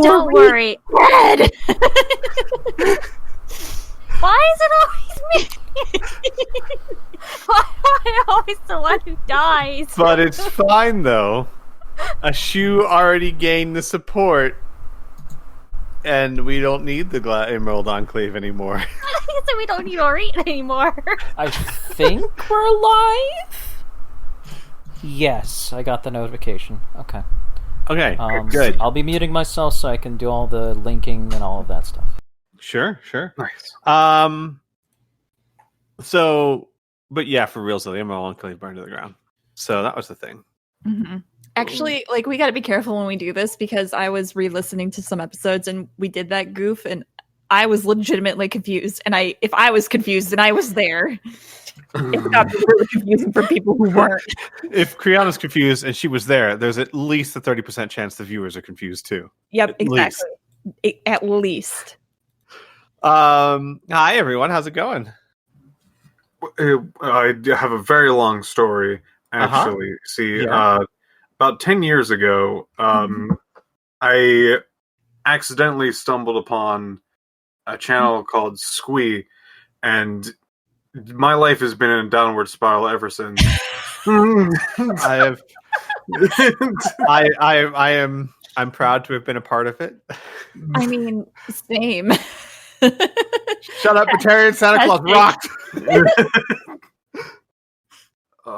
Don't worry. Dead. Why is it always me? Why am I always the one who dies? But it's fine, though. A shoe already gained the support, and we don't need the Emerald Enclave anymore. So we don't need Orient anymore. I think we're live? Yes, I got the notification. Okay. Okay, good. I'll be muting myself so I can do all the linking and all of that stuff. Sure. Nice. So, but yeah, for real, so the Emerald Enclave burned to the ground. So that was the thing. Mm-hmm. Actually, like, we got to be careful when we do this because I was re-listening to some episodes and we did that goof and I was legitimately confused. And if I was confused, then I was there. It's not really confusing for people who weren't. If Criana's confused and she was there, there's at least a 30% chance the viewers are confused too. Yep, exactly. At least. Hi everyone, how's it going? I have a very long story, actually. Uh-huh. See, about 10 years ago, I accidentally stumbled upon a channel called Squee, and my life has been in a downward spiral ever since. I'm proud to have been a part of it. I mean, same. Shut up, Batarian. Santa Claus rocked.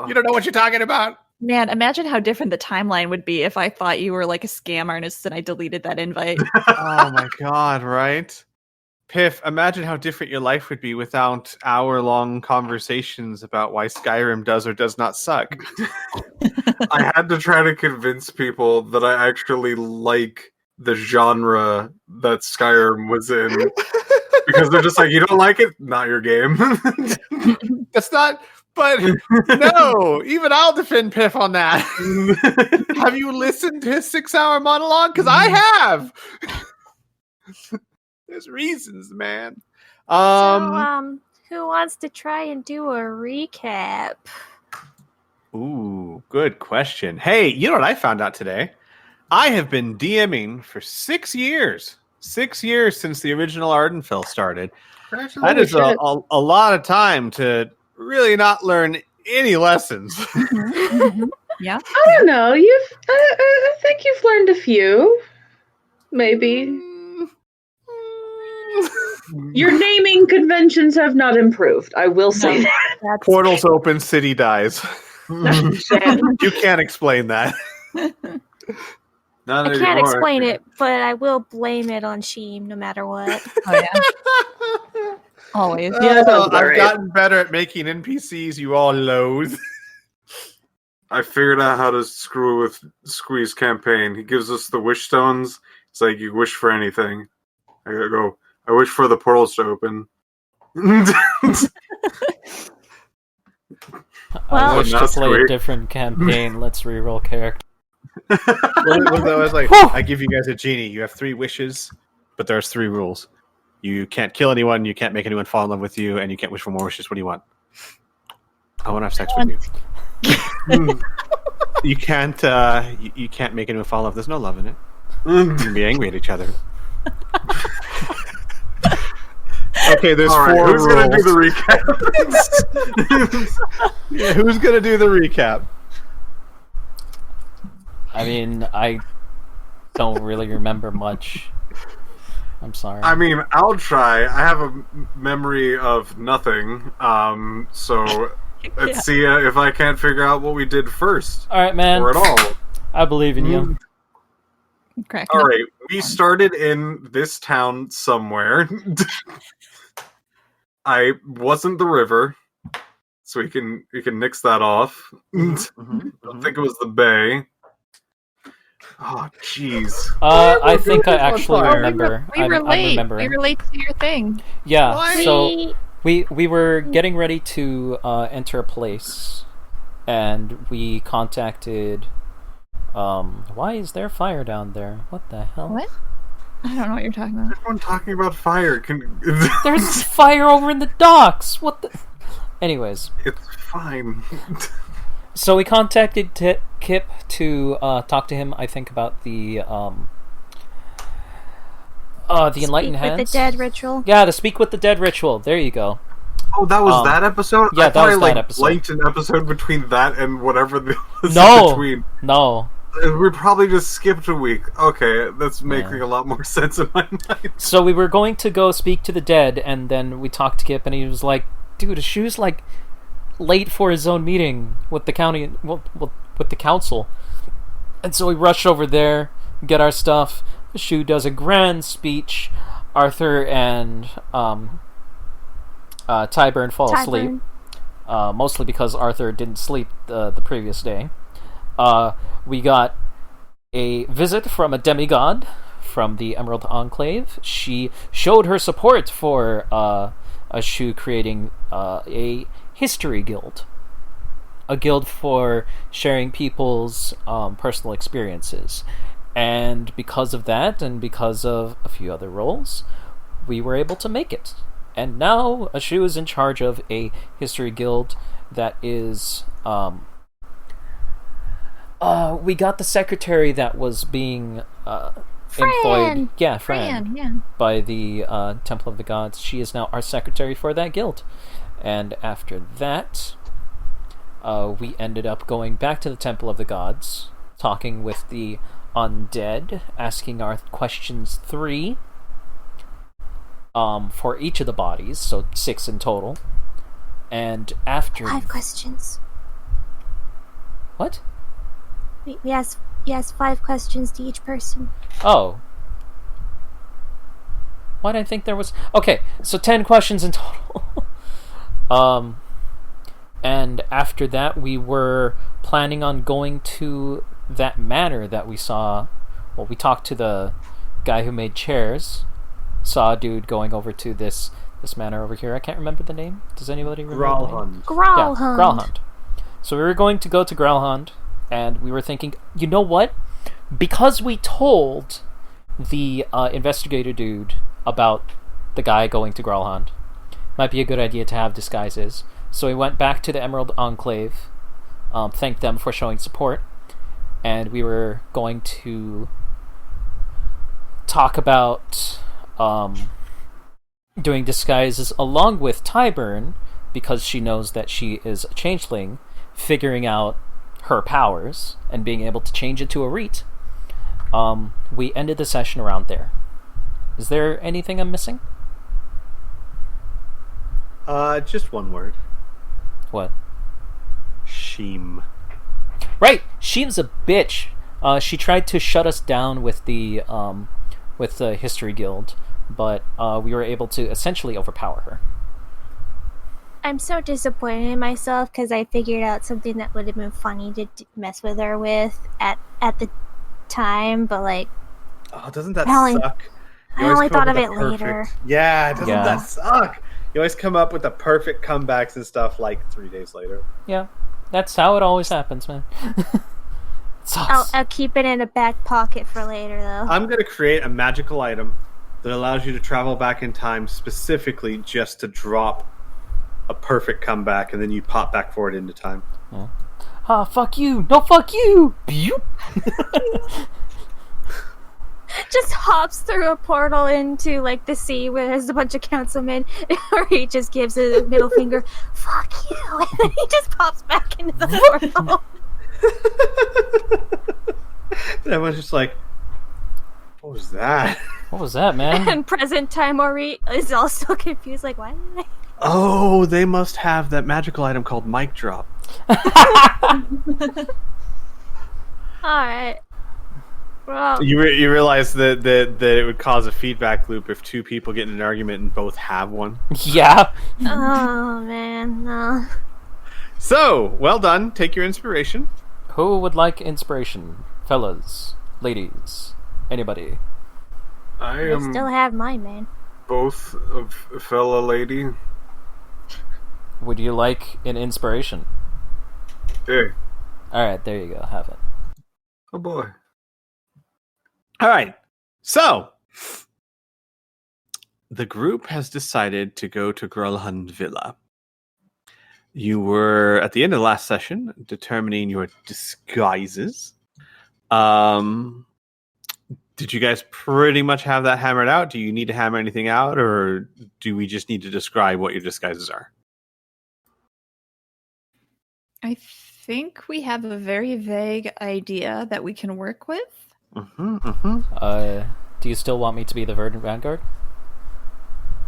You don't know what you're talking about. Man, imagine how different the timeline would be if I thought you were like a scam artist and I deleted that invite. Oh my god, right? Piff, imagine how different your life would be without hour-long conversations about why Skyrim does or does not suck. I had to try to convince people that I actually like the genre that Skyrim was in. Because they're just like, you don't like it? Not your game. That's not... But no, even I'll defend Piff on that. Have you listened to his 6-hour monologue? Because I have. There's reasons, man. So, who wants to try and do a recap? Ooh, good question. Hey, you know what I found out today? I have been DMing for 6 years. 6 years since the original Ardenfell started. That is a lot of time to really not learn any lessons. Yeah. I don't know. I think you've learned a few. Maybe. Your naming conventions have not improved. I will say that. Portals open, city dies. You can't explain that. I can't explain it, but I will blame it on Sheem no matter what. Oh, yeah. Always. Yeah, I've gotten better at making NPCs you all loathe. I figured out how to screw with Squee's campaign. He gives us the wish stones. It's like, you wish for anything. I gotta go, I wish for the portals to open. I wish to that's play a great. different campaign. Let's reroll character. I was like, I give you guys a genie. You have 3 wishes, but there's 3 rules. You can't kill anyone, you can't make anyone fall in love with you, and you can't wish for more wishes. What do you want? I want to have sex with you. You can't you can't make anyone fall in love. There's no love in it. You can be angry at each other. Okay, there's 4 rules. Who's gonna do the recap? Yeah, who's gonna do the recap? I mean, I don't really remember much. I'm sorry. I mean, I'll try. I have a memory of nothing. So let's see if I can't figure out what we did first. All right, man. Or at all. I believe in you. Okay. All right, we started in this town somewhere. I wasn't the river, so we can nix that off. I don't think it was the bay. Oh, jeez. I think I actually remember. We I'm remembering. We relate to your thing. Yeah. Why? So we were getting ready to enter a place, and we contacted. Why is there fire down there? What the hell? What? I don't know what you're talking about. Everyone talking about fire. There's fire over in the docks. What the? Anyways. It's fine. So we contacted Kip to talk to him, I think, about the The Enlightened Speak with Hands? the dead ritual. Yeah, the Speak with the Dead ritual. There you go. Oh, that was that episode? Yeah, I thought that was I that episode. blanked an episode between that and whatever the was No! between. No. We probably just skipped a week. Okay, that's making a lot more sense in my mind. So we were going to go speak to the dead, and then we talked to Kip, and he was like, dude, Shu's like late for his own meeting with the county, with the council. And so we rush over there, get our stuff. Shu does a grand speech. Arthur and Tyburn fall asleep. Mostly because Arthur didn't sleep the previous day. We got a visit from a demigod from the Emerald Enclave. She showed her support for Shu creating a history guild. A guild for sharing people's personal experiences. And because of that, and because of a few other roles, we were able to make it. And now Shu is in charge of a history guild that is... we got the secretary that was being employed... Yeah, Fran. By the Temple of the Gods. She is now our secretary for that guild. And after that, we ended up going back to the Temple of the Gods, talking with the undead, asking our questions 3 for each of the bodies, so 6 in total. And after 5 questions. What? Yes, 5 questions to each person. Oh. Why did I think there was... Okay, so 10 questions in total. And after that, we were planning on going to that manor that we saw. Well, we talked to the guy who made chairs. Saw a dude going over to this manor over here. I can't remember the name. Does anybody remember the name? Growlhund. Yeah, Growlhund. So we were going to go to Growlhund, and we were thinking, you know what? Because we told the investigator dude about the guy going to Growlhund, might be a good idea to have disguises. So we went back to the Emerald Enclave, thanked them for showing support, and we were going to talk about doing disguises along with Tyburn, because she knows that she is a changeling, figuring out her powers and being able to change it to a reet. We ended the session around there. Is there anything I'm missing? Just one word. What? Sheem. Right, Sheem's a bitch. She tried to shut us down with the History Guild, but we were able to essentially overpower her. I'm so disappointed in myself because I figured out something that would have been funny to mess with her with at the time, but like... Oh, doesn't that I suck? only thought of it later. Yeah, doesn't that suck? You always come up with the perfect comebacks and stuff like 3 days later. Yeah, that's how it always happens, man. I'll keep it in a back pocket for later, though. I'm going to create a magical item that allows you to travel back in time specifically just to drop a perfect comeback, and then you pop back forward into time. Ah, fuck you! No, fuck you! Just hops through a portal into like the sea where there's a bunch of councilmen, or he just gives a middle finger, fuck you, and then he just pops back into the portal. And everyone's just like, what was that? What was that, man? And present time Ori is also confused, like, why did I... Oh, they must have that magical item called Mic Drop. Alright. Well, You realize that it would cause a feedback loop if 2 people get in an argument and both have one. Yeah. oh man, no. So, well done. Take your inspiration. Who would like inspiration? Fellas, ladies, anybody? I I am still have mine, man. both a fella lady. Would you like an inspiration? Hey, Alright, there you go, have it. oh boy. All right. So, the group has decided to go to Grolhund Villa. You were, at the end of the last session, determining your disguises. Did you guys pretty much have that hammered out? Do you need to hammer anything out, or do we just need to describe what your disguises are? I think we have a very vague idea that we can work with. Do you still want me to be the Verdant Vanguard?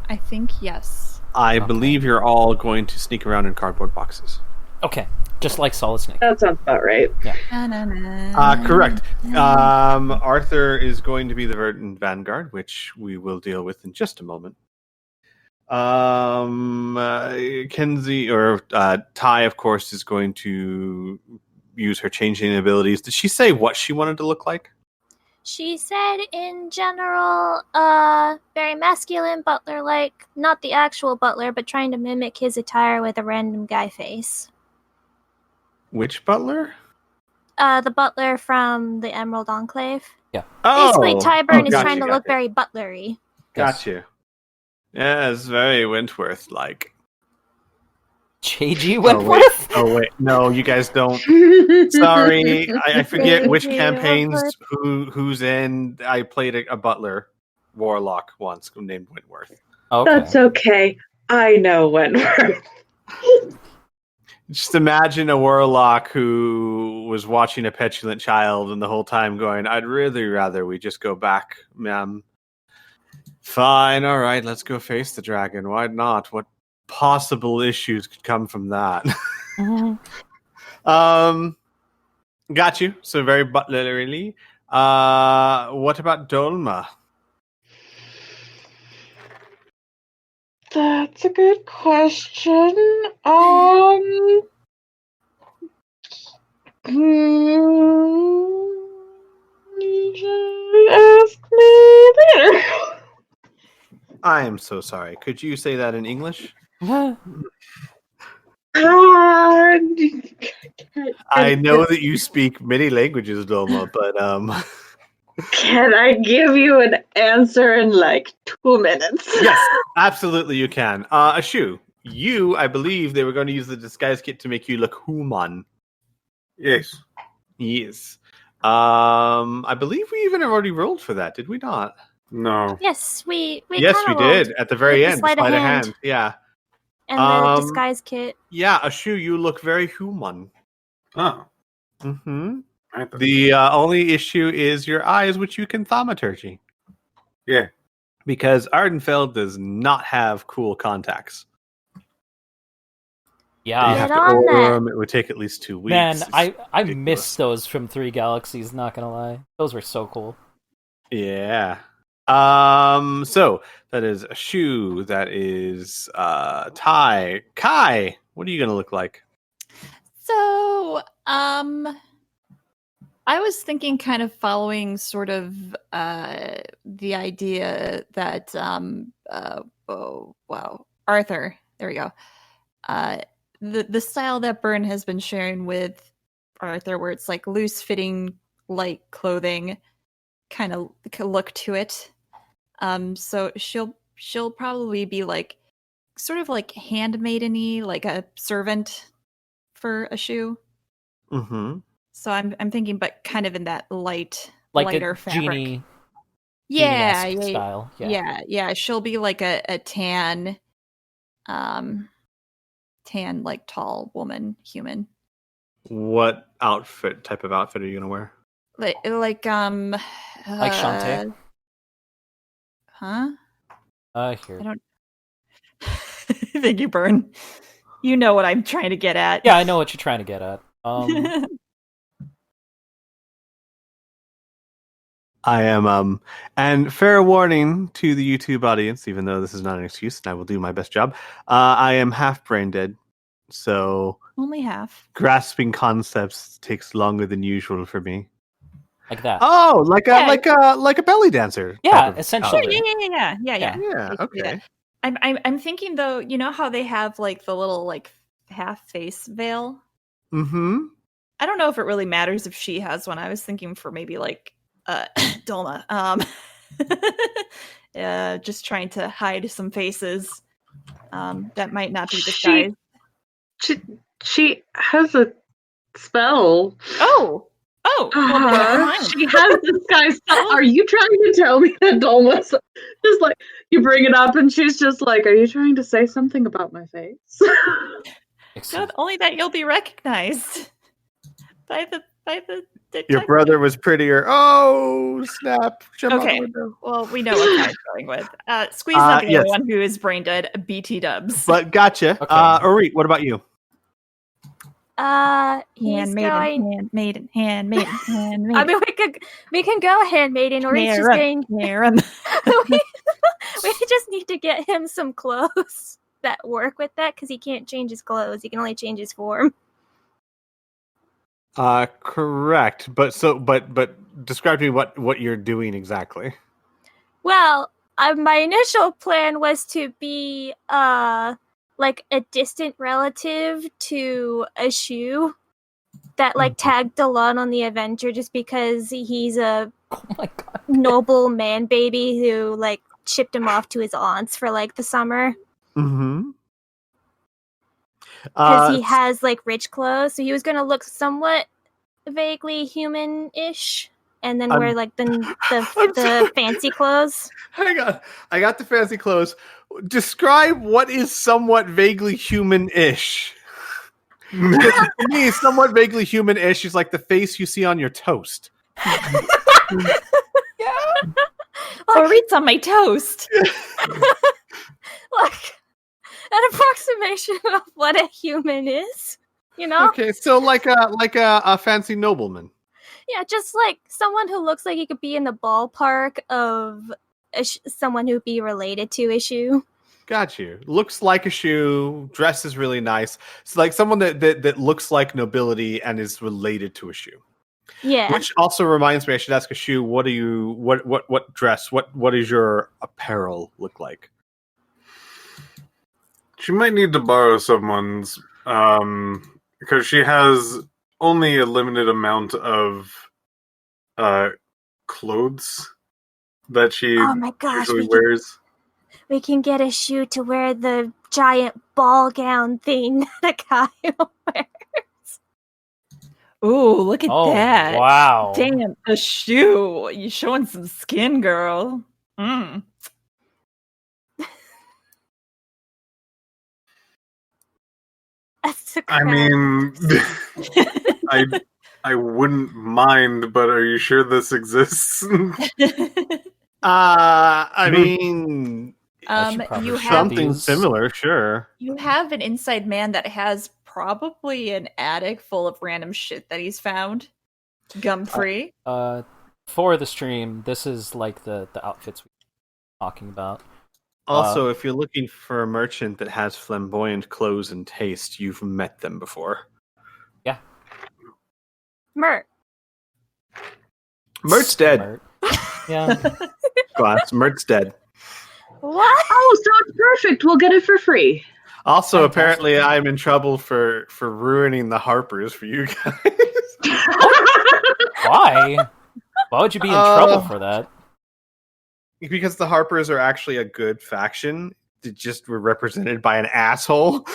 I think yes. I believe you're all going to sneak around in cardboard boxes. Okay, just like Solid Snake. That sounds about right. Correct. Arthur is going to be the Verdant Vanguard, which we will deal with in just a moment. Kenzie or Ty, of course, is going to use her changing abilities. Did she say what she wanted to look like? She said in general, very masculine, butler-like. Not the actual butler, but trying to mimic his attire with a random guy face. Which butler? The butler from the Emerald Enclave. Yeah. Basically, Tyburn is gotcha, trying to look gotcha. very butlery. Gotcha. Yeah, it's very Wentworth-like. J.G. Oh, Wentworth? wait. No, you guys don't. Sorry, I forget which J.G. campaigns Wentworth. who's in. I played a butler warlock once named Wentworth. Okay. That's okay. I know Wentworth. Just imagine a warlock who was watching a petulant child and the whole time going, "I'd really rather we just go back, ma'am." Fine, all right, let's go face the dragon. Why not? What possible issues could come from that? Got you. So very butlerly. What about Dolma? That's a good question. Ask me later. I am so sorry. Could you say that in English? I know that you speak many languages, Dolma, but Can I give you an answer in like 2 minutes? yes, absolutely you can. Ashu, I believe they were going to use the disguise kit to make you look human. Yes. Yes. I believe we even already rolled for that, did we not? No. Yes, we Yes, we kinda rolled did at the very with the end. sleight of hand. Yeah. and the disguise kit. Yeah, Ashu, you look very human. Oh. Mm-hmm. I thought- The only issue is your eyes, which you can thaumaturgy. Yeah. Because Ardenfell does not have cool contacts. You Yeah. have to Get on order that. them. It would take at least 2 weeks. Man, It's I ridiculous. miss those from 3 Galaxies, not gonna lie. Those were so cool. Yeah. So that is Ashu. That is Ty. Kai, what are you gonna look like? So, I was thinking kind of following sort of the idea that Arthur, there we go. The style that Byrne has been sharing with Arthur, where it's like loose fitting light clothing kind of look to it. So she'll probably be like sort of like handmaiden-y, like a servant for a shoe. Mm-hmm. So I'm thinking, but kind of in that Like lighter a fabric. genie Yeah, genie-esque style. yeah. She'll be like a tan, like tall woman, human. What type of outfit are you gonna wear? Like Shantae? Huh? Here. I don't. Thank you, Byrne. You know what I'm trying to get at. Yeah, I know what you're trying to get at. I am and fair warning to the YouTube audience, even though this is not an excuse and I will do my best job. I am half brain dead, so Only half. grasping concepts takes longer than usual for me. Like that. Oh, like a belly dancer. Yeah, type of essentially. outfit. Yeah. Yeah, okay. I'm thinking though, you know how they have like the little like half face veil? Mm-hmm. I don't know if it really matters if she has one. I was thinking for maybe like Dolma. Just trying to hide some faces. That might not be disguised. She has a spell. Oh, Oh, well, She has disguised. Are you trying to tell me that Dolma's just like you bring it up and she's just like, "Are you trying to say something about my face?" not only that you'll be recognized by the Your detective. brother was prettier. Oh, snap. Jump out the Okay. window. Well, we know what Kai's going with. Squee's not the yes. only one who is brain dead. BT dubs. But gotcha. Okay. Orit, what about you? He's going. handmaiden. I mean, we can go handmaiden, or he's just getting. we just need to get him some clothes that work with that, because he can't change his clothes. He can only change his form. Correct. But describe to me what you're doing exactly. Well, my initial plan was to be like a distant relative to a shoe that like tagged along on the adventure, just because he's a noble man baby who like shipped him off to his aunts for like the summer. Mm-hmm. Because he has like rich clothes, so he was gonna look somewhat vaguely human-ish, and then wear like the fancy clothes. Hang on, I got the fancy clothes. Describe what is somewhat vaguely human-ish. To me, somewhat vaguely human-ish is like the face you see on your toast. Or reads on my toast. Like an approximation of what a human is, you know? Okay, so like a fancy nobleman. Yeah, just like someone who looks like he could be in the ballpark of someone who'd be related to a shoe. Got you. Looks like a shoe, dresses really nice. It's like someone that looks like nobility and is related to a shoe. Yeah. Which also reminds me, I should ask a shoe. What dress? What does your apparel look like? She might need to borrow someone's, because she has only a limited amount of clothes that she Oh my gosh, usually wears. we can get a shoe to wear the giant ball gown thing that Kyle wears. Ooh, look at that. Wow. Damn, a shoe. You showing some skin, girl. Mm. That's a I crap. mean, I wouldn't mind, but are you sure this exists? I mean, I should probably You share have something these. similar, sure. you have an inside man that has probably an attic full of random shit that he's found. Gum free. For the stream, this is like the outfits we're talking about. Also, if you're looking for a merchant that has flamboyant clothes and taste, you've met them before. Yeah. Mert. Mert's dead. Mert. Yeah. Glass. Mert's dead. What? Oh, so it's perfect. We'll get it for free. Also, Fantastic. apparently, I'm in trouble for ruining the Harpers for you guys. Why? Why would you be in trouble for that? Because the Harpers are actually a good faction. They just were represented by an asshole.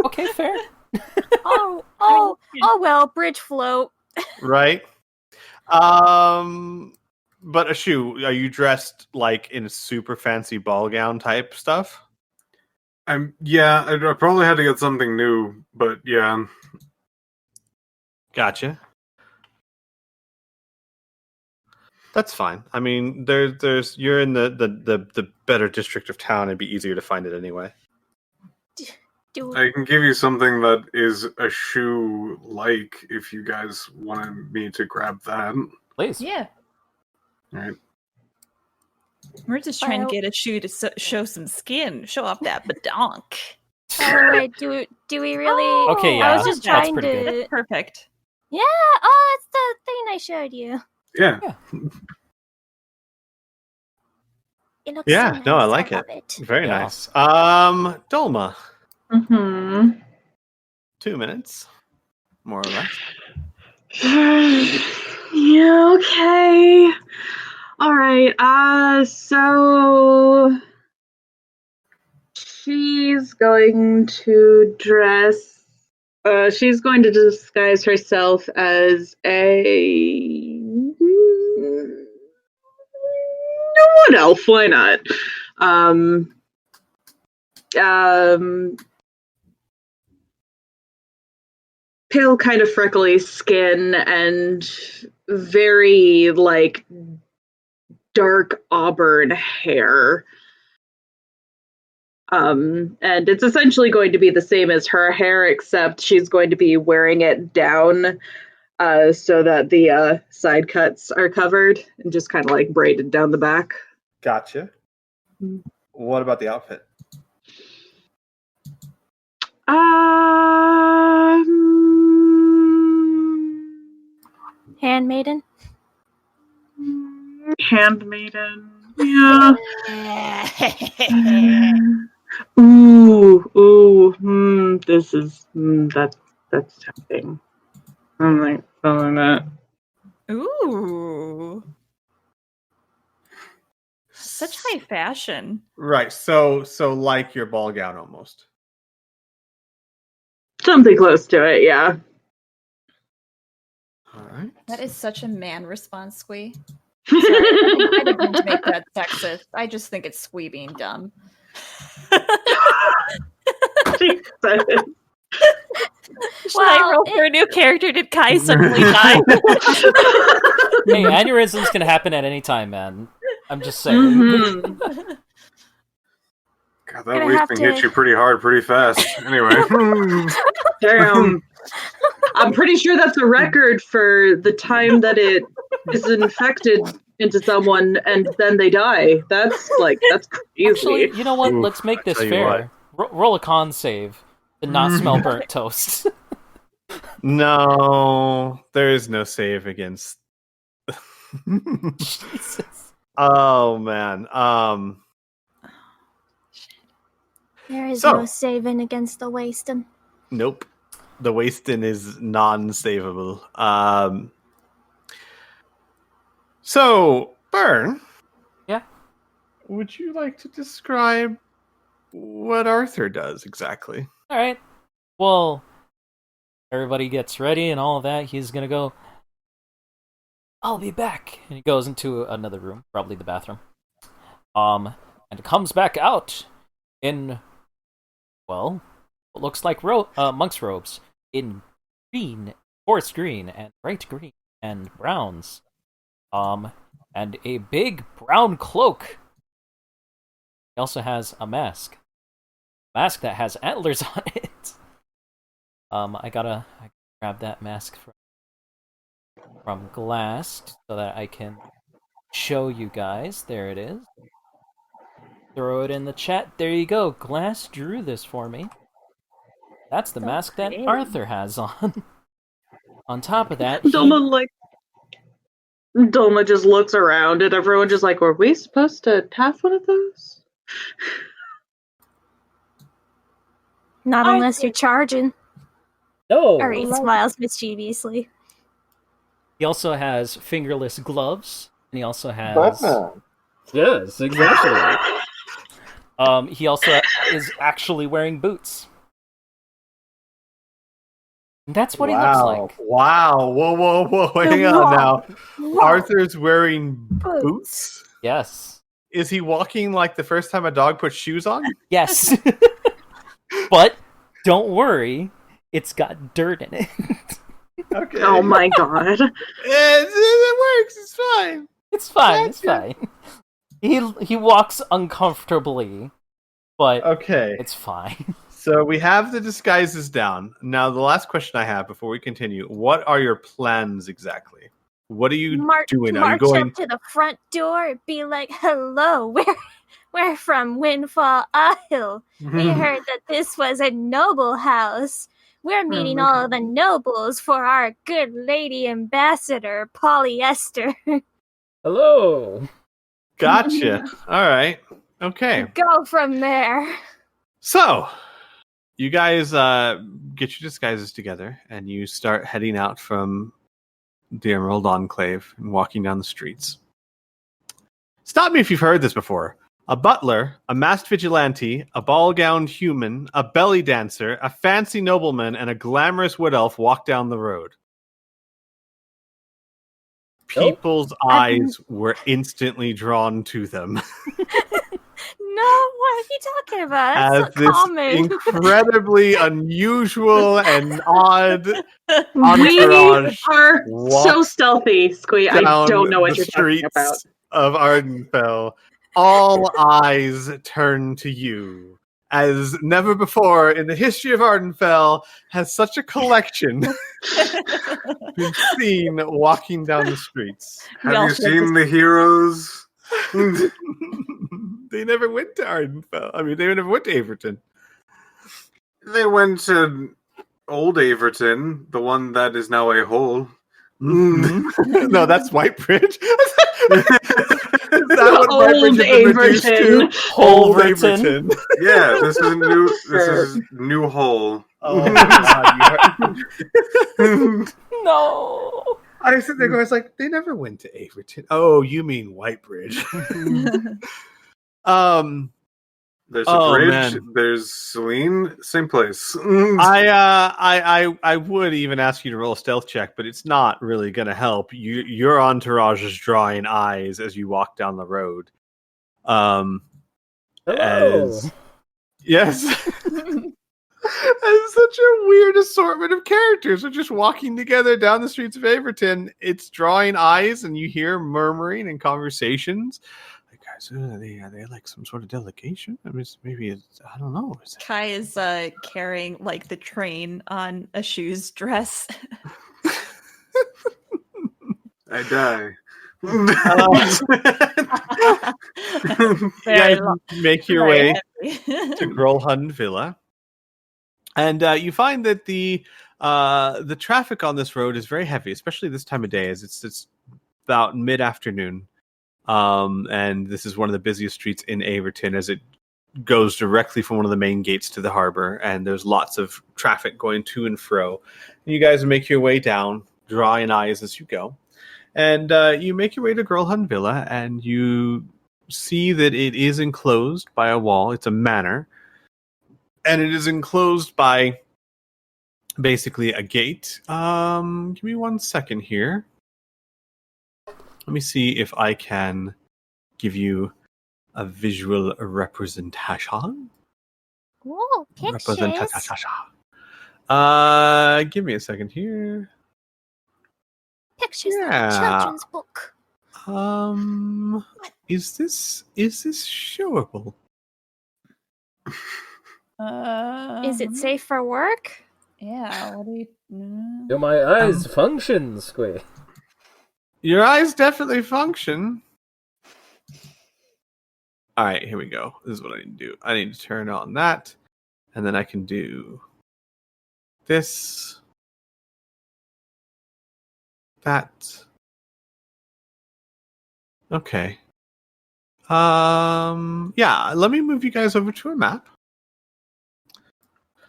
Okay, fair. Oh, well, bridge float. Right? But Ashu, are you dressed like in a super fancy ball gown type stuff? Yeah, I probably had to get something new, but yeah. Gotcha. That's fine. I mean, there's you're in the better district of town. It'd be easier to find it anyway. I can give you something that is a shoe like if you guys wanted me to grab that. Please. Yeah. Alright. We're just trying to get a shoe to show some skin, show off that badonk. Oh, wait, do we really? Okay, I yeah, was just that's trying pretty good. to. That's perfect. Yeah. Oh, it's the thing I showed you. Yeah. It looks Yeah, so nice. no, I like love it. Very Yeah. nice. Dolma, Mm-hmm. 2 minutes, more or less. Yeah, okay. All right. So she's going to dress She's going to disguise herself as a what elf? Why not? Pale, kind of freckly skin and very like dark auburn hair. And it's essentially going to be the same as her hair, except she's going to be wearing it down so that the side cuts are covered and just kind of like braided down the back. Gotcha. What about the outfit? Handmaiden. Handmaiden. Yeah. Ooh. That's tempting. I'm like feeling that. Ooh. Such high fashion. Right. So like your ball gown almost. Something close to it, yeah. All right. That is such a man response, Squee. Sorry, I didn't mean to make that sexist. I just think it's Squee being dumb. Should I roll for a new character? Did Kai suddenly die? Hey, aneurysms can happen at any time, man. I'm just saying. Mm-hmm. God, that waist thing hit you pretty hard, pretty fast. Anyway. Damn. I'm pretty sure that's a record for the time that it is infected into someone and then they die. That's crazy. Actually, you know what? Oof, Let's make this I tell you fair. Roll a con save to not smell burnt toast. No, there is no save against. Jesus. Oh man. There is So- no saving against the wasting. Nope. The wasting is non-savable. So, Burn. Yeah? Would you like to describe what Arthur does exactly? All right. Well, everybody gets ready and all of that. He's gonna go. I'll be back, and he goes into another room, probably the bathroom. And comes back out in, well, what looks like monk's robes in green, forest green, and bright green and browns. And a big brown cloak. He also has a mask. Mask that has antlers on it. I gotta grab that mask from Glass so that I can show you guys. There it is. Throw it in the chat. There you go. Glass drew this for me. That's the mask that Arthur has on. On top of that, Doma just looks around and everyone just like, were we supposed to have one of those? Not unless you're charging. No. Or he smiles mischievously. He also has fingerless gloves, and he also has. Batman. Yes, exactly. He also is actually wearing boots. And that's what he looks like. Wow. Whoa. Hang on now. Arthur's wearing boots? Yes. Is he walking like the first time a dog puts shoes on? Yes. But don't worry, it's got dirt in it. Okay. Oh my god. It works. It's fine. It's fine. It's fine. He walks uncomfortably, but Okay. it's fine. So we have the disguises down. Now, the last question I have before we continue: what are your plans exactly? What are you doing? Are you March going up to the front door, be like, "Hello, we're from Windfall Isle. We heard that this was a noble house. We're meeting all the nobles for our good lady ambassador, Polyester." Hello. Gotcha. All right. Okay. Go from there. So, you guys get your disguises together, and you start heading out from the Emerald Enclave and walking down the streets. Stop me if you've heard this before. A butler, a masked vigilante, a ball-gowned human, a belly dancer, a fancy nobleman, and a glamorous wood elf walk down the road. People's eyes were instantly drawn to them. No, what are you talking about? That's As so this common. incredibly unusual and odd We entourage are walk so stealthy, Squee. I down don't know what the you're talking streets about. of Ardenfell. All eyes turn to you, as never before in the history of Ardenfell has such a collection been seen walking down the streets. We all Have you share seen the heroes? They never went to Ardenfell. I mean, they never went to Averton. They went to Old Averton, the one that is now a hole. No, that's Whitebridge. Is that what Old Whitebridge has been reduced to? Overton. Old Averton. Yeah, this is new. This is new hole. Oh my god! No. I sit there going, it's like they never went to Averton. Oh, you mean Whitebridge? There's a Oh, bridge. man. There's Celine. Same place. I would even ask you to roll a stealth check, but it's not really going to help. Your entourage is drawing eyes as you walk down the road. Yes. It's such a weird assortment of characters. They're just walking together down the streets of Averton. It's drawing eyes, and you hear murmuring and conversations. Like, guys, are they like some sort of delegation? I mean, maybe it's, I don't know. Kai is carrying like the train on a shoe's dress. I die. Yeah, you make your way heavy. to Grolhund Villa, and you find that the traffic on this road is very heavy, especially this time of day, as it's about mid-afternoon, and this is one of the busiest streets in Averton, as it goes directly from one of the main gates to the harbor, and there's lots of traffic going to and fro. And you guys make your way down, drawing eyes as you go, and you make your way to Grolhund Villa, and you see that it is enclosed by a wall. It's a manor, and it is enclosed by basically a gate. Give me 1 second here. Let me see if I can give you a visual representation. Whoa, pictures. Give me a second here. Pictures Yeah. like a children's book. Is this showable? Is it safe for work? Yeah. What do you? Do my eyes function, Squee? Your eyes definitely function. All right, here we go. This is what I need to do. I need to turn on that, and then I can do this, that. Okay. Yeah, let me move you guys over to a map.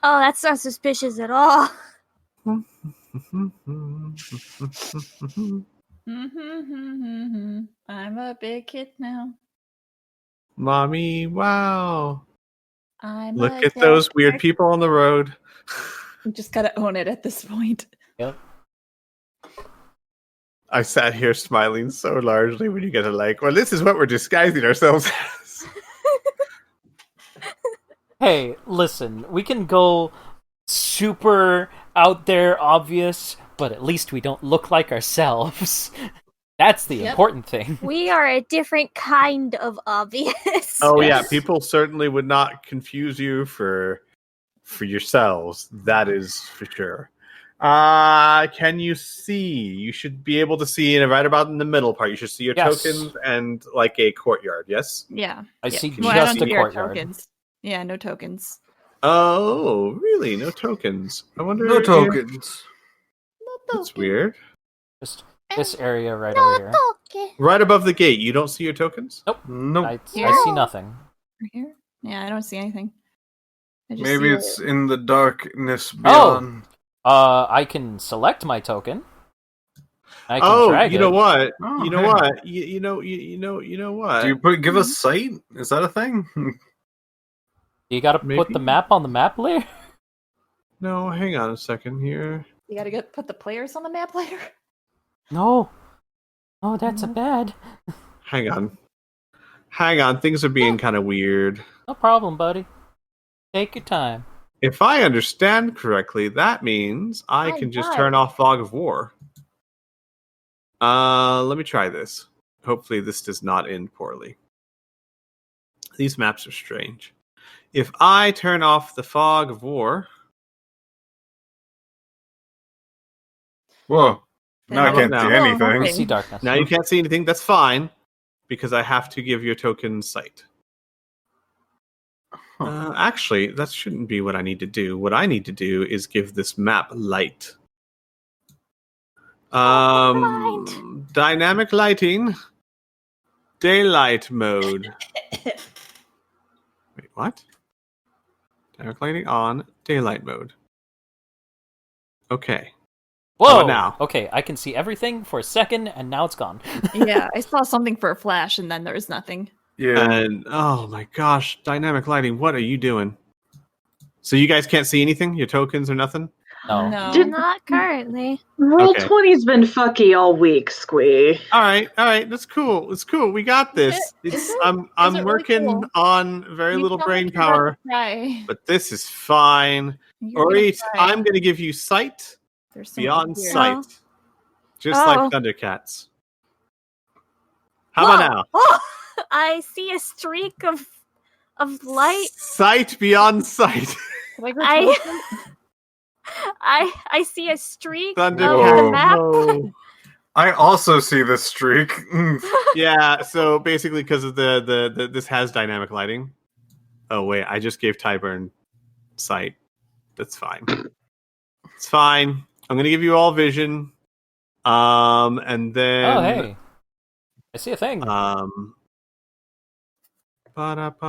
Oh, that's not suspicious at all. I'm a big kid now. Mommy, wow. I'm Look a at those dad. weird people on the road. You just gotta own it at this point. Yep. I sat here smiling so largely when you get like, well, this is what we're disguising ourselves as. Hey, listen, we can go super out there, obvious, but at least we don't look like ourselves. That's the important thing. We are a different kind of obvious. Oh Yes. yeah, people certainly would not confuse you for yourselves. That is for sure. Can you see? You should be able to see right about in the middle part. You should see your Yes. tokens and like a courtyard. Yes. Yeah. I yeah. see Well, I just don't a see your courtyard. tokens. Yeah, no tokens. Oh, really? No tokens. I wonder. No if- tokens. That's weird. Just this area right No over here. toque. Right above the gate, you don't see your tokens. Nope. I Here? see nothing. Right here? Yeah, I don't see anything. I just Maybe see it's in the darkness beyond. I can select my token. I can drag you know it. what? Oh, You know hey. what? You know what? Do you give us sight? Is that a thing? You gotta put Maybe? the map on the map layer? No, hang on a second here. You gotta put the players on the map later. No. Oh, that's a bad. Hang on. Things are being kind of weird. No problem, buddy. Take your time. If I understand correctly, that means I My can just God. turn off Fog of War. Let me try this. Hopefully this does not end poorly. These maps are strange. If I turn off the Fog of War... Whoa. Now I How can't about see now? anything. Okay. See darkness. Now you can't see anything. That's fine, because I have to give your token sight. Actually, that shouldn't be what I need to do. What I need to do is give this map light. Dynamic lighting. Daylight mode. Wait, what? Dynamic lighting on. Daylight mode. Okay. How Whoa! about now? Okay, I can see everything for a second, and now it's gone. Yeah, I saw something for a flash, and then there was nothing. Yeah. And oh my gosh, dynamic lighting, what are you doing? So you guys can't see anything? Your tokens or nothing? No. Not currently. Roll Okay. 20's been fucky all week, Squee. All right, that's cool. It's cool. We got this. I'm really working cool? on very You little sound brain like you're about power, to cry. but this is fine. You're gonna Orit, cry. I'm going to give you sight There's something beyond here. sight, just Oh. like Thundercats. How about now? Oh, I see a streak of light. Sight beyond sight. Like I see a streak of the Thundercats. map. No. I also see this streak. Yeah, so basically because of the this has dynamic lighting. Oh wait, I just gave Tyburn sight. That's fine. It's fine. I'm gonna give you all vision. And then Oh, hey. I see a thing. And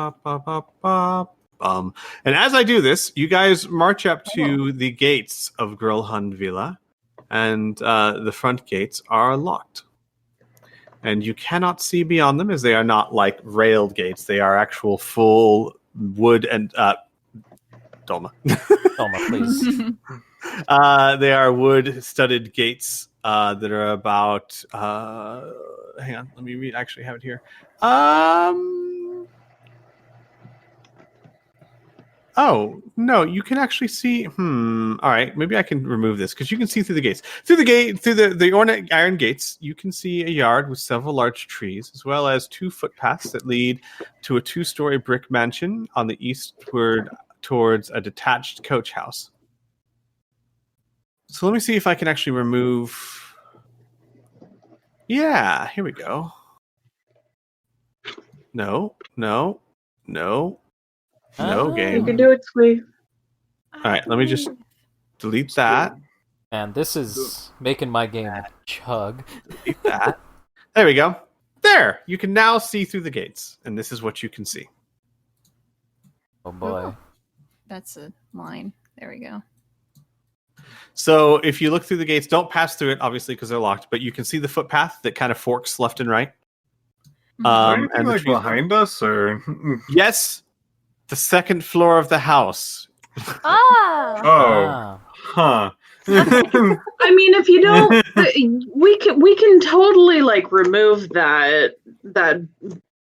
as I do this, you guys march up to the gates of Grölhund Villa, and the front gates are locked. And you cannot see beyond them, as they are not like railed gates. They are actual full wood and Dolma. Dolma, please. They are wood-studded gates that are about. Hang on, let me read. Actually, have it here. Oh no, you can actually see. All right, maybe I can remove this because you can see through the gates. Through the ornate iron gates, you can see a yard with several large trees, as well as 2 footpaths that lead to a 2-story brick mansion on the eastward towards a detached coach house. So let me see if I can actually remove. Yeah, here we go. No, game. You can do it, Squee. All right, let me just delete that. And this is making my game chug. Delete that. There we go. There, you can now see through the gates, and this is what you can see. Oh boy. That's a line. There we go. So if you look through the gates, don't pass through it, obviously, because they're locked. But you can see the footpath that kind of forks left and right. Anything And the like trees- behind us, or Yes, the second floor of the house. Oh. oh, huh? I mean, if you don't, we can totally like remove that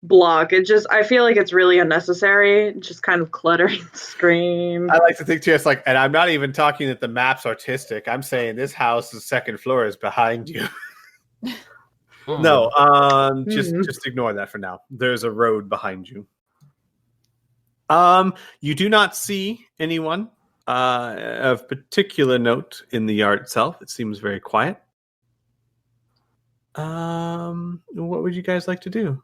block. I feel like it's really unnecessary. Just kind of cluttering the screen. I like to think too. It's like, and I'm not even talking that the map's artistic. I'm saying this house's second floor is behind you. No, just ignore that for now. There's a road behind you. You do not see anyone of particular note in the yard itself. It seems very quiet. What would you guys like to do?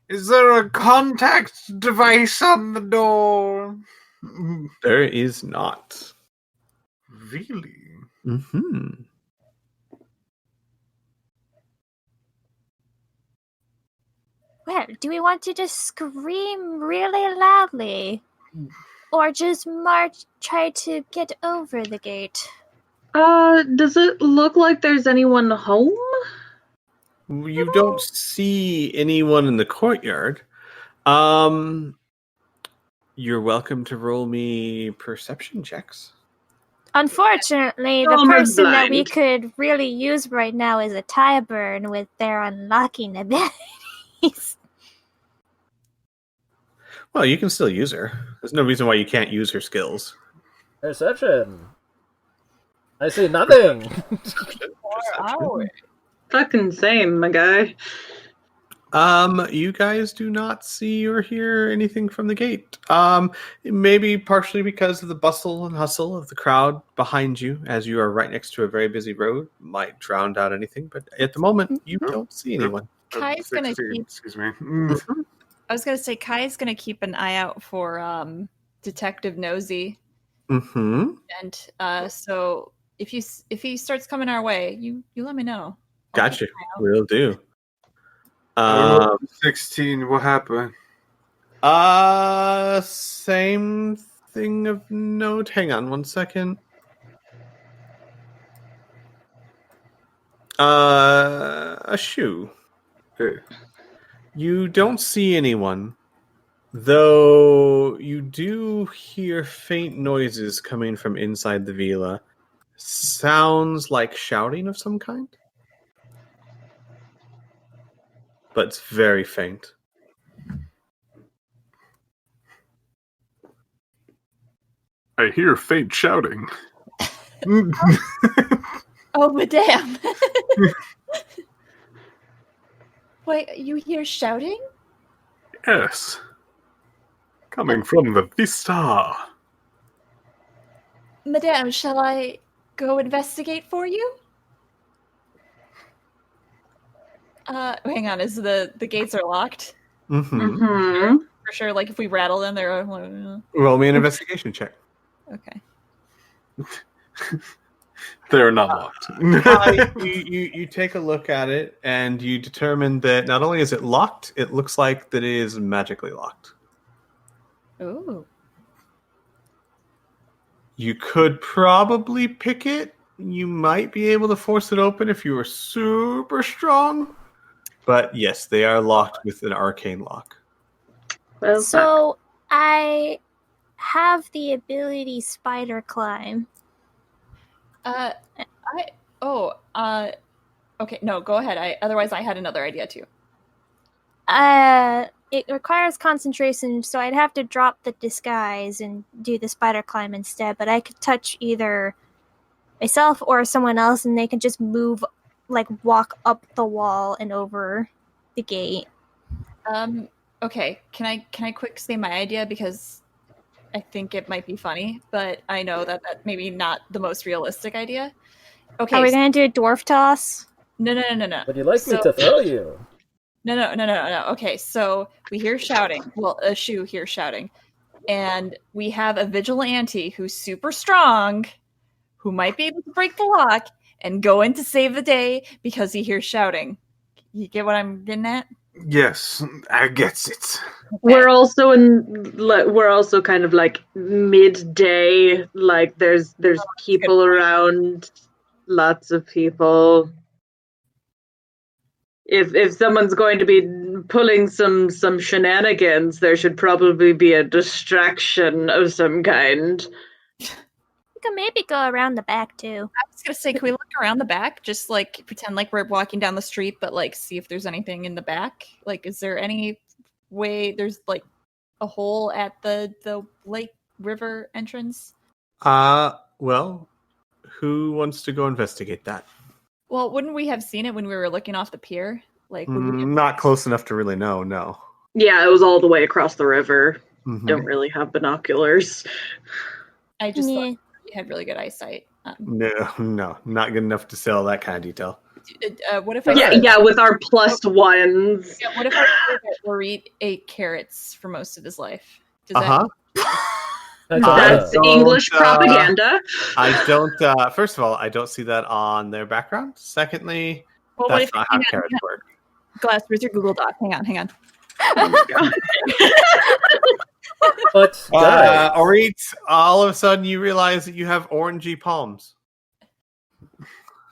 Is there a contact device on the door? There is not. Really? Mm-hmm. Well, do we want to just scream really loudly? Or just try to get over the gate? Does it look like there's anyone home? You don't see anyone in the courtyard. You're welcome to roll me perception checks. Unfortunately, Oh, the I'm person that we blind. could really use right now is a Tyburn with their unlocking abilities. Well, you can still use her. There's no reason why you can't use her skills. Perception. I see nothing. Fucking same, my guy. You guys do not see or hear anything from the gate. Maybe partially because of the bustle and hustle of the crowd behind you, as you are right next to a very busy road, might drown out anything. But at the moment, you don't see anyone. Kai's gonna 16, keep. excuse me. I was gonna say Kai's gonna keep an eye out for Detective Nosy, Mm-hmm. and so if he starts coming our way, you let me know. Gotcha. Will do. 16, what happened? Same thing of note. Hang on one second. A shoe. You don't see anyone, though you do hear faint noises coming from inside the villa. Sounds like shouting of some kind, but it's very faint. I hear faint shouting. Oh, madame! Wait, you hear shouting? Yes. Coming from the Vista. Madame, shall I go investigate for you? Hang on, is the gates are locked? Mm-hmm. Mm-hmm. For sure, like if we rattle them, they're... Roll me an investigation check. Okay. They're not locked. You take a look at it, and you determine that not only is it locked, it looks like that it is magically locked. Ooh. You could probably pick it. You might be able to force it open if you were super strong. But yes, they are locked with an arcane lock. Well, So I have the ability spider climb. Okay, no, go ahead. Otherwise I had another idea too. It requires concentration, so I'd have to drop the disguise and do the spider climb instead. But I could touch either myself or someone else, and they can just move, like walk up the wall and over the gate. Okay, can I quick say my idea, because I think it might be funny, but I know that maybe not the most realistic idea. Okay. Are we gonna do a dwarf toss? No. Would you like me to throw you? No. Okay, so we hear shouting. Well, a shoe hears shouting. And we have a vigilante who's super strong, who might be able to break the lock and go in to save the day because he hears shouting. You get what I'm getting at? Yes, I gets it. we're also kind of like midday. Like there's people around, lots of people. If someone's going to be pulling some shenanigans, there should probably be a distraction of some kind. We could maybe go around the back too. I was gonna say, can we look around the back? Just like pretend like we're walking down the street, but like see if there's anything in the back. Like, is there any way there's like a hole at the lake river entrance? Well, who wants to go investigate that? Well, wouldn't we have seen it when we were looking off the pier? Like, would we have... Not close enough to really know, no. Yeah, it was all the way across the river. Mhm. Don't really have binoculars. I just Yeah. thought you had really good eyesight. No, not good enough to sell that kind of detail. What if I Yeah, with our +1s. Yeah, what if I said that Larit ate carrots for most of his life? Does that... That's don't, English propaganda. I don't. First of all, I don't see that on their background. Secondly, Well, what that's if... not how carrots work. Glass, where's your Google Doc? Hang on. Oh my god. But guys, Orit, all of a sudden you realize that you have orangey palms.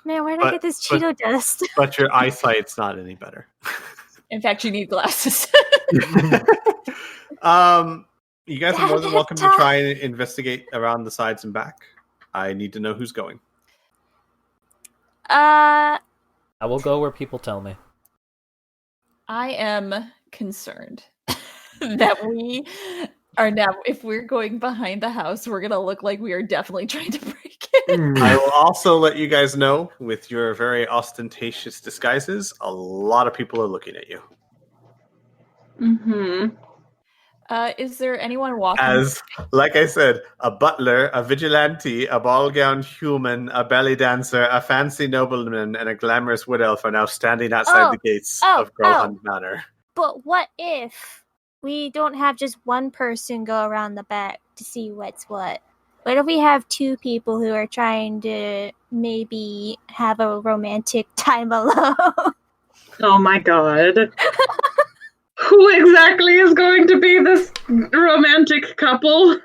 Man, where'd I get this Cheeto dust? But your eyesight's not any better. In fact, you need glasses. You guys are more than welcome to try and investigate around the sides and back. I need to know who's going. I will go where people tell me. I am concerned that we are now, if we're going behind the house, we're going to look like we are definitely trying to break it. I will also let you guys know, with your very ostentatious disguises, a lot of people are looking at you. Mm-hmm. Is there anyone walking? As, like I said, a butler, a vigilante, a ball-gowned human, a belly dancer, a fancy nobleman, and a glamorous wood elf are now standing outside the gates of Growhund Manor. But what if we don't have just one person go around the back to see what's what? What if we have two people who are trying to maybe have a romantic time alone? Oh my god. Who exactly is going to be this romantic couple?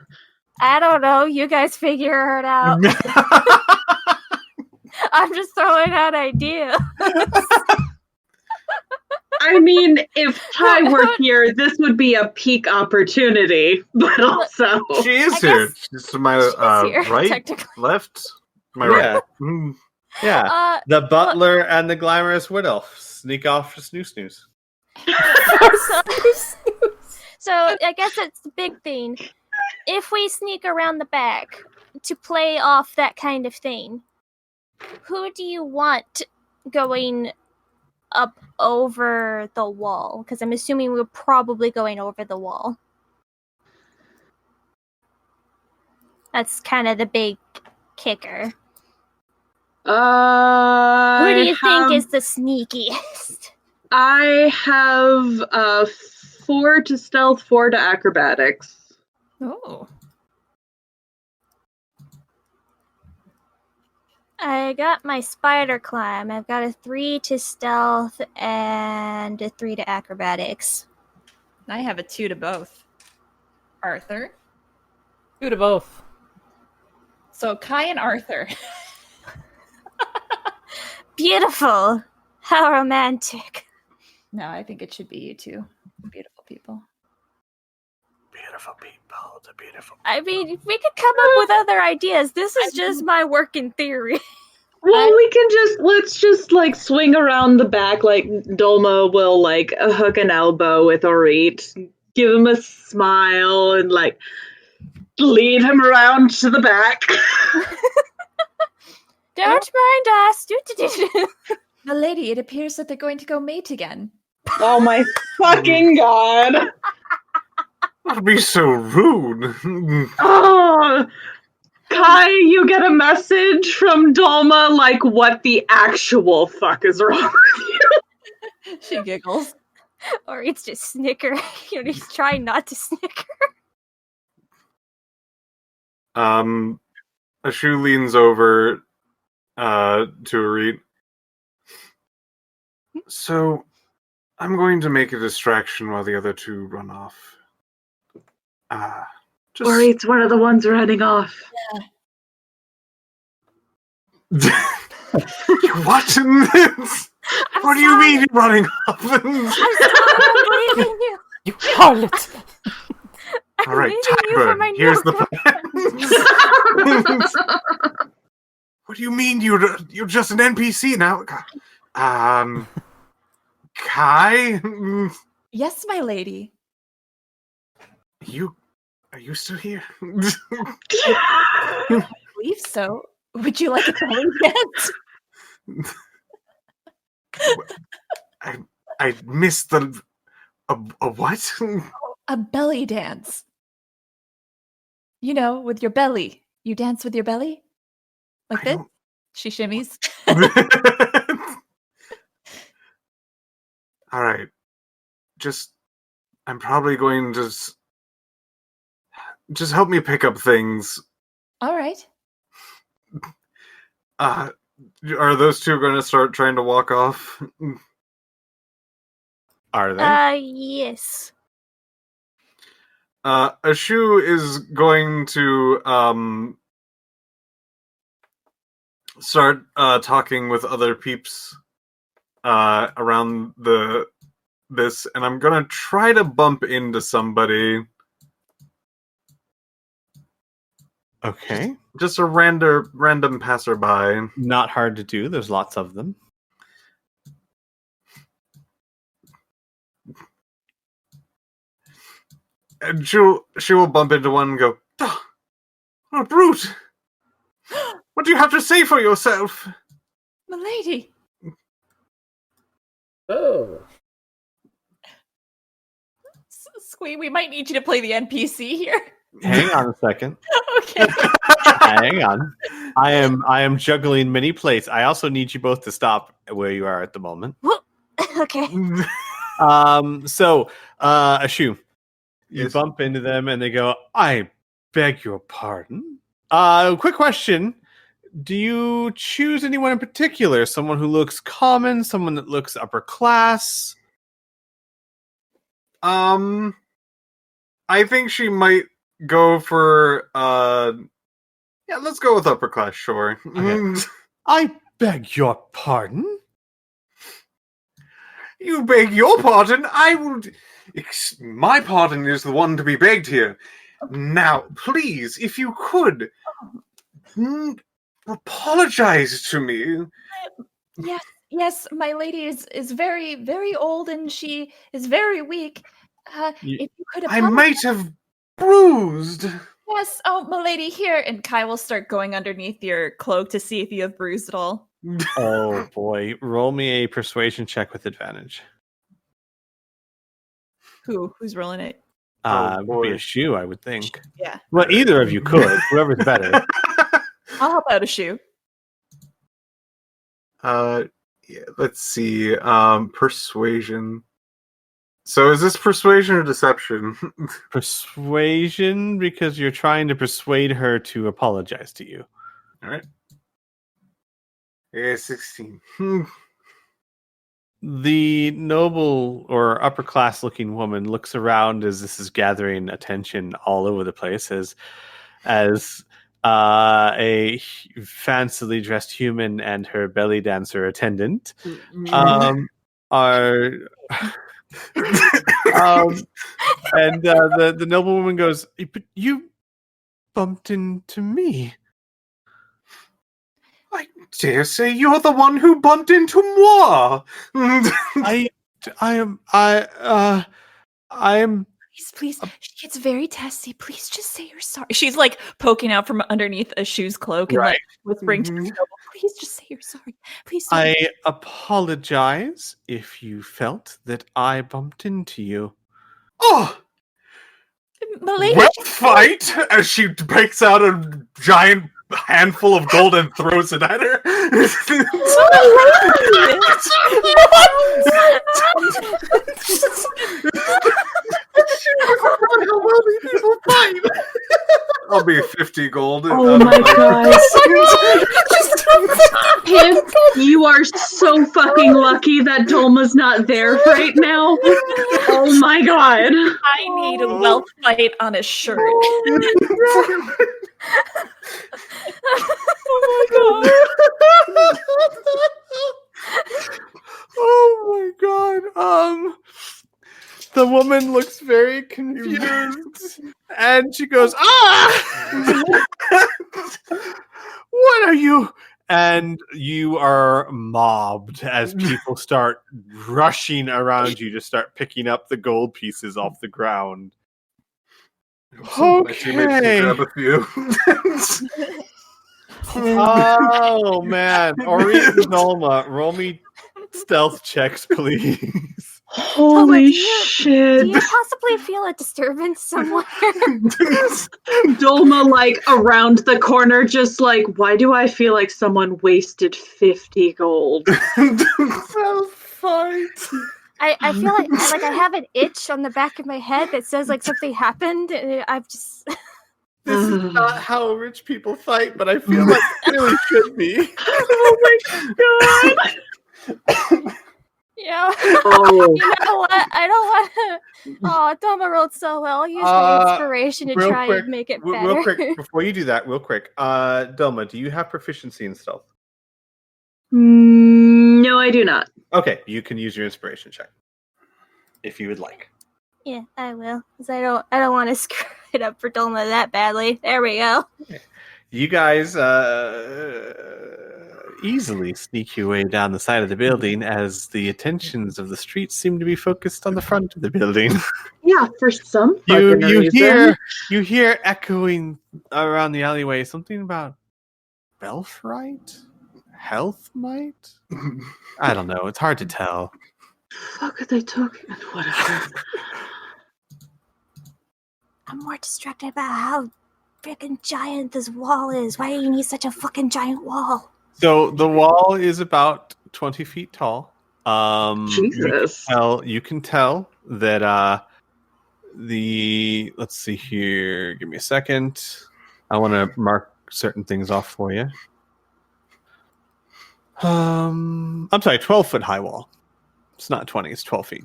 I don't know. You guys figure it out. I'm just throwing out ideas. I mean, if Ty were here, this would be a peak opportunity, but also... She is here. She's to my right, left, my right. Mm. Yeah, the butler and the glamorous wood elf sneak off to snooze. So I guess it's the big thing. If we sneak around the back to play off that kind of thing, who do you want going up over the wall? Because I'm assuming we're probably going over the wall. That's kind of the big kicker. Who do you think is the sneakiest? I have 4 to stealth, 4 to acrobatics. Oh. I got my spider climb. I've got a 3 to stealth and a 3 to acrobatics. I have a 2 to both. Arthur? 2 to both. So Kai and Arthur. Beautiful. How romantic. No, I think it should be you two. Beautiful people. Beautiful people. The beautiful people. I mean, we could come up with other ideas. This is just my working theory. Well, let's just like swing around the back, like Dolma will like hook an elbow with Orit, give him a smile, and like lead him around to the back. Don't mind us. The lady, it appears that they're going to go mate again. Oh my fucking god. That'd be so rude. Oh, Kai, you get a message from Dolma, like, what the actual fuck is wrong with you? She giggles. Or it's just snicker. He's trying not to snicker. Ashu leans over to Arit. So, I'm going to make a distraction while the other two run off. Orit's one of the ones running off. Yeah. What? What do you mean you're running off? I'm sorry, I'm leaving you. You harlot! All right, Tyburn, here's the plan. What do you mean you're just an NPC now? Kai? Yes, my lady. Are you still here? I believe so. Would you like a belly dance? I missed the a what? A belly dance. You know, with your belly. You dance with your belly? Like this? She shimmies. All right. I'm probably going to just help me pick up things. All right. Are those two going to start trying to walk off? Are they? Yes. Ashu is going to start talking with other peeps around this, and I'm gonna try to bump into somebody. Okay. Just a random passerby. Not hard to do. There's lots of them. And she will bump into one and go, "Oh, what a brute! What do you have to say for yourself?" Milady. Oh. Squee, we might need you to play the NPC here. Hang on a second. Okay. Hang on. I am juggling many plates. I also need you both to stop where you are at the moment. Okay. So, Ashu, you Yes. bump into them and they go, "I beg your pardon. Quick question. Do you choose anyone in particular? Someone who looks common? Someone that looks upper class?" I think she might go for yeah, let's go with upper class, sure. Okay. "I beg your pardon?" You beg your pardon? I will. My pardon is the one to be begged here. Now, please, if you could, apologize to me. Yes, my lady is very, very old and she is very weak. If you could I apologize. might have bruised. Yes, oh, my lady, here. And Kai will start going underneath your cloak to see if you have bruised at all. Oh boy. Roll me a persuasion check with advantage. Who's rolling it? Would be boy. a shoe, I would think. Yeah. Well, either of you could. Whoever's better. I'll help out a shoe. Yeah, let's see. Persuasion. So is this persuasion or deception? Persuasion, because you're trying to persuade her to apologize to you. All right. Yeah, 16. The noble or upper class looking woman looks around as this is gathering attention all over the place as a fancily dressed human and her belly dancer attendant are and the noblewoman goes, "But you bumped into me." I dare say you're the one who bumped into moi. I am. Please. She gets very testy. Please just say you're sorry. She's like poking out from underneath a shoe's cloak and like whispering to the noble, please just say you're sorry. Please don't. I apologize if you felt that I bumped into you. Oh, Milady, well, fight! As she breaks out a giant handful of gold and throws it at her. I'll be 50 gold. Oh my god. Pip, you are so fucking lucky that Dolma's not there right now. Oh my god. I need a wealth fight on a shirt. Oh my god. The woman looks very confused and she goes, "Ah! What are you?" And you are mobbed as people start rushing around you to start picking up the gold pieces off the ground. Okay. Grab a few. Oh man. Ori and Nolma, roll me stealth checks, please. Holy Do shit. you possibly feel a disturbance somewhere? Dolma, like, around the corner, just like, why do I feel like someone wasted 50 gold? Fight. I feel like I have an itch on the back of my head that says like something happened. And I've just This is not how rich people fight, but I feel like it really should be. Oh my god! yeah. Oh. You know what? I don't want to. Oh, Doma rolled so well. I'll use my inspiration to real try quick, and make it better. Real quick, before you do that, Doma, do you have proficiency in stealth? No, I do not. Okay, you can use your inspiration check if you would like. Yeah, I will. Because I don't want to screw it up for Dolma that badly. There we go. You guys easily sneak your way down the side of the building as the attentions of the streets seem to be focused on the front of the building. Yeah, for some fucking reason. You hear echoing around the alleyway something about Belfrite? Health might? I don't know. It's hard to tell. Fuck are they talking? Whatever. I'm more distracted about how freaking giant this wall is. Why do you need such a fucking giant wall? So the wall is about 20 feet tall. Jesus. You can tell that let's see here. Give me a second. I want to mark certain things off for you. I'm sorry, 12-foot high wall. It's not 20, it's 12 feet.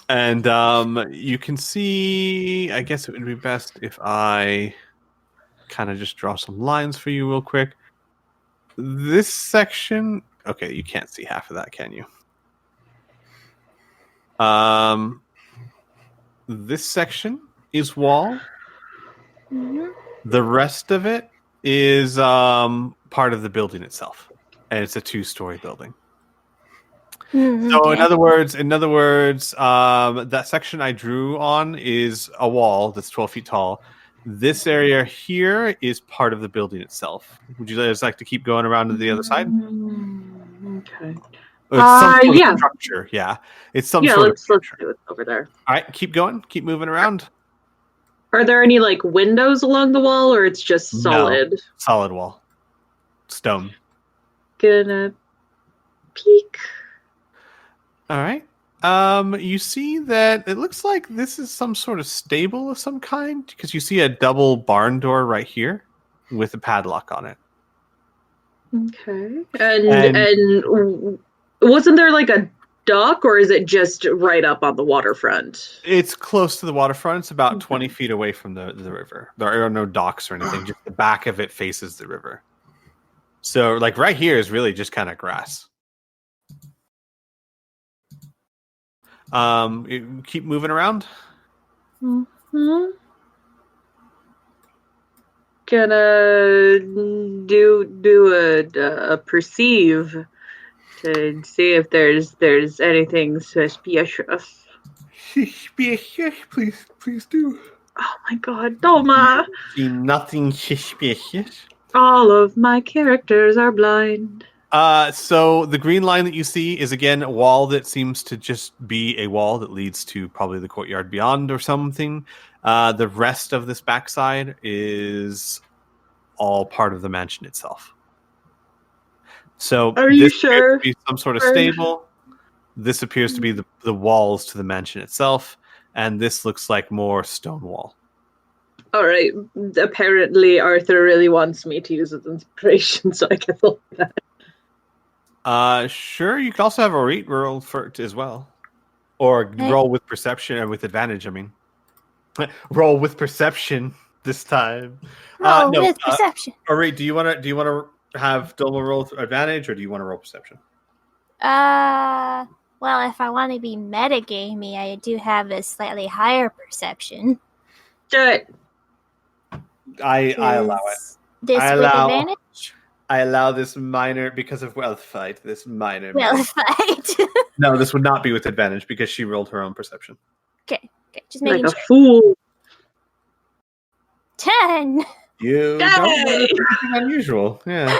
And you can see, I guess it would be best if I kind of just draw some lines for you real quick. This section, okay, you can't see half of that, can you? This section is wall. Mm-hmm. The rest of it is part of the building itself. And it's a 2-story building. Mm-hmm. So in other words, that section I drew on is a wall that's 12 feet tall. This area here is part of the building itself. Would you guys like to keep going around to the other side? Okay. It's some sort yeah. of structure. Yeah, it's some Yeah, sort of let's structure. do it over there. All right, keep going. Keep moving around. Are there any like windows along the wall, or it's just solid? No, solid wall, stone. Gonna peek. All right. You see that it looks like this is some sort of stable of some kind because you see a double barn door right here with a padlock on it. Okay. And wasn't there like a dock, or is it just right up on the waterfront? It's close to the waterfront. It's about 20 feet away from the river. There are no docks or anything. Just the back of it faces the river. So, like, right here is really just kind of grass. Keep moving around. Mm-hmm. Gonna do a perceive to see if there's anything suspicious. Suspicious, please do. Oh my god, Doma! See nothing suspicious. All of my characters are blind. So the green line that you see is again a wall that seems to just be a wall that leads to probably the courtyard beyond or something. The rest of this backside is all part of the mansion itself. So Are you this sure? appears to be some sort of stable. This appears to be the walls to the mansion itself, and this looks like more stone wall. All right. Apparently, Arthur really wants me to use his inspiration, so I guess I'll do that. Sure. You could also have a rate roll for it as well, or roll with perception and with advantage. I mean, roll with perception this time. Roll with perception. All right. Do you want to have Dolma roll with advantage, or do you want to roll perception? Well, if I want to be metagamey, I do have a slightly higher perception. Do it. I allow it. This with advantage? I allow this minor because of wealth fight. This minor. Wealth fight. No, this would not be with advantage because she rolled her own perception. Okay, just making Like a sure. fool. 10. You don't do anything unusual. Yeah.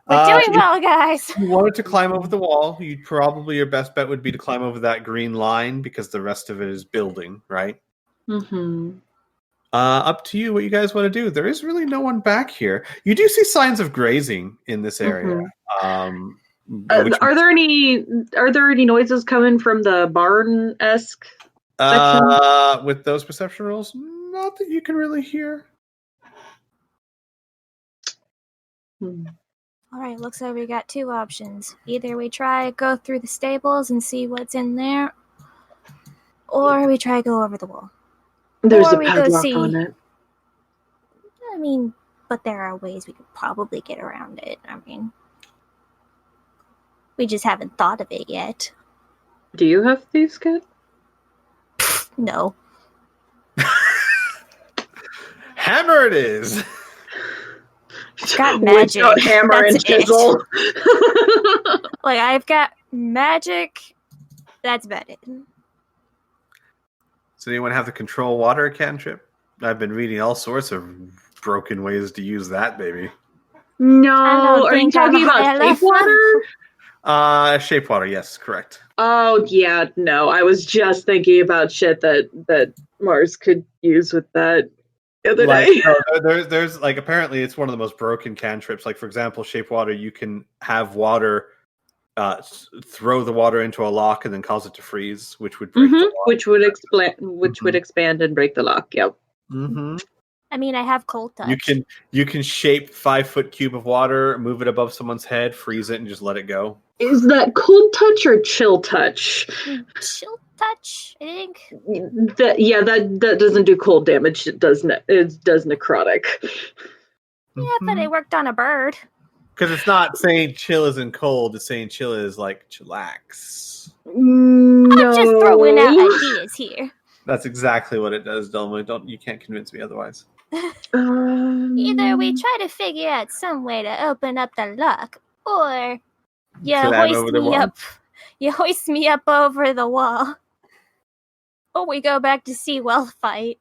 We're doing well, guys. If you wanted to climb over the wall, your best bet would be to climb over that green line because the rest of it is building, right? Mm-hmm. Up to you what you guys want to do. There is really no one back here. You do see signs of grazing in this area. Are there any noises coming from the barn-esque section? With those perception rolls, not that you can really hear. All right, looks like we got two options. Either we try go through the stables and see what's in there, or we try go over the wall. There's Or a we go padlock see- on it. I mean, but there are ways we could probably get around it. I mean, we just haven't thought of it yet. Do you have thieves' kit? No. Hammer it is. Got magic. Without hammer That's and chisel. Like, I've got magic. That's about it. Does anyone have the control water cantrip? I've been reading all sorts of broken ways to use that, baby. No, don't are you think I'm talking high about enough. safe water? Shape water, yes, correct. Oh yeah, no. I was just thinking about shit that Mars could use with that the other day. There's like, apparently it's one of the most broken cantrips. Like, for example, shape water, you can have water throw the water into a lock and then cause it to freeze, which would break the lock. Which would expand and break the lock. Yep. Mm-hmm. I mean, I have cold touch. You can shape 5-foot cube of water, move it above someone's head, freeze it, and just let it go. Is that cold touch or chill touch? Chill touch, I think. That doesn't do cold damage. It does necrotic. Yeah, but it worked on a bird. Because it's not saying chill isn't cold, it's saying chill is like chillax. No. I'm just throwing out ideas here. That's exactly what it does, Delma. You can't convince me otherwise. Either we try to figure out some way to open up the lock, or you Climb over the wall. You hoist me up over the wall, or we go back to Seawell fight.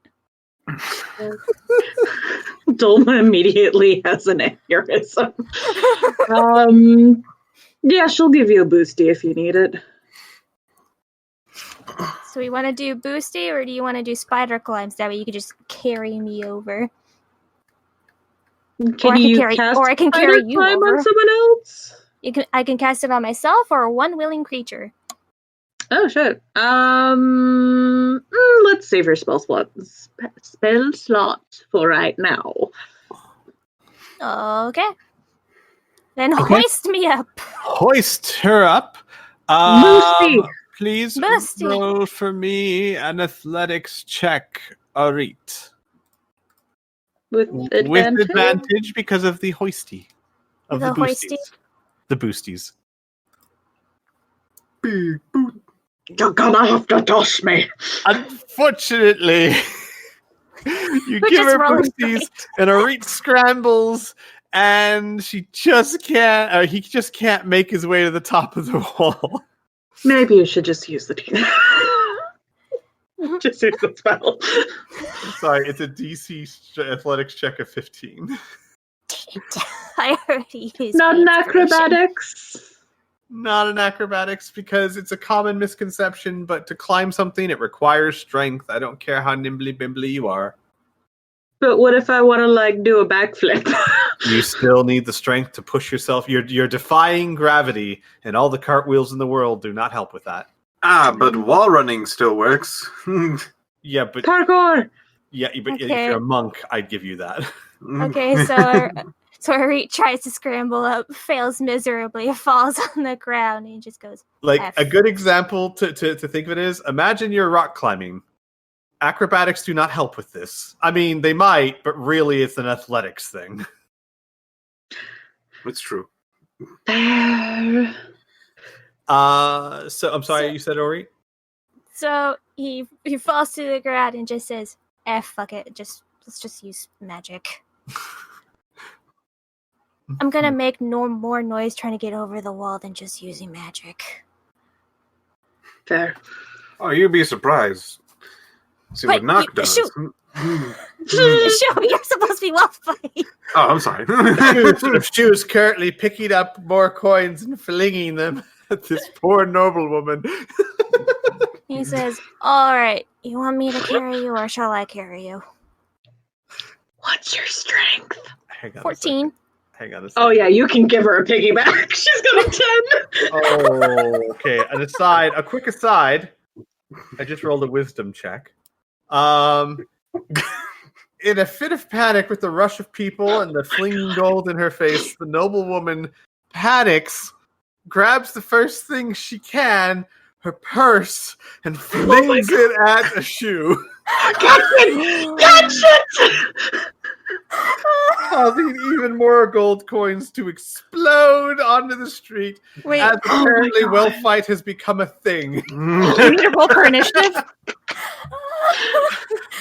Dolma immediately has an aneurysm. Yeah, she'll give you a boosty if you need it. So we want to do boosty, or do you want to do spider climbs? That way you can just carry me over. Can you cast or I can carry you climb over. on someone else? I can cast it on myself or one willing creature. Oh shit. Let's save your spell slot for right now. Okay. Then hoist me up. Hoist her up. Boosty. Please Boosty. roll for me an athletics check, Arit. With advantage because of the hoisty. Of the boosties. Hoisty? The boosties. You're gonna have to toss me. Unfortunately, you We're give just her rolling boosties and Arit scrambles and she just can't, or he just can't make his way to the top of the wall. Maybe you should just use the just use the spell. Sorry, it's a DC athletics check of 15. I already used Not my an inspiration. acrobatics. Not an acrobatics because it's a common misconception, but to climb something, it requires strength. I don't care how nimbly-bimbly you are. But what if I want to do a backflip? You still need the strength to push yourself. You're defying gravity, and all the cartwheels in the world do not help with that. But wall running still works. Yeah, but Parkour! yeah, but if Okay. you're a monk, I'd give you that. Okay, so Arit tries to scramble up, fails miserably, falls on the ground, and he just goes, Like, F. a good example to think of it is, imagine you're rock climbing. Acrobatics do not help with this. I mean, they might, but really it's an athletics thing. It's true. There. So I'm sorry, you said Ori? So he falls to the ground and just says, fuck it, let's just use magic. I'm gonna make more noise trying to get over the wall than just using magic. Fair. Oh, you'd be surprised. See what knock does. Shoot, you're supposed to be well fighting. Oh, I'm sorry. She was currently picking up more coins and flinging them at this poor noblewoman. He says, alright, you want me to carry you or shall I carry you? What's your strength? Hang on 14. Hang on a second. Oh yeah, you can give her a piggyback. She's got a 10. Oh, okay. A quick aside. I just rolled a wisdom check. In a fit of panic with the rush of people and the flinging gold in her face, the noblewoman panics, grabs the first thing she can, her purse, and flings it at a shoe. Catch it! causing even more gold coins to explode onto the street. Wait, As apparently, God. well fight has become a thing. do we need to roll for initiative?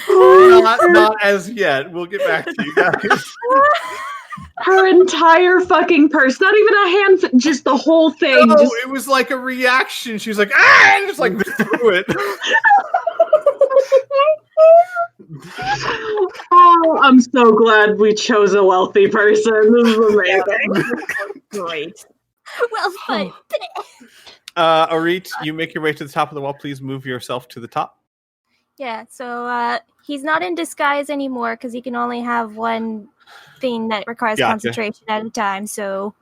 Not as yet. We'll get back to you guys. Her entire fucking purse, not even a hand, just the whole thing. No, just... it was like a reaction. She was like, ah, and just like threw it. Oh, I'm so glad we chose a wealthy person. This is amazing. Great. Well, fun. Orit, you make your way to the top of the wall. Please move yourself to the top. Yeah, so he's not in disguise anymore because he can only have one thing that requires concentration at a time. So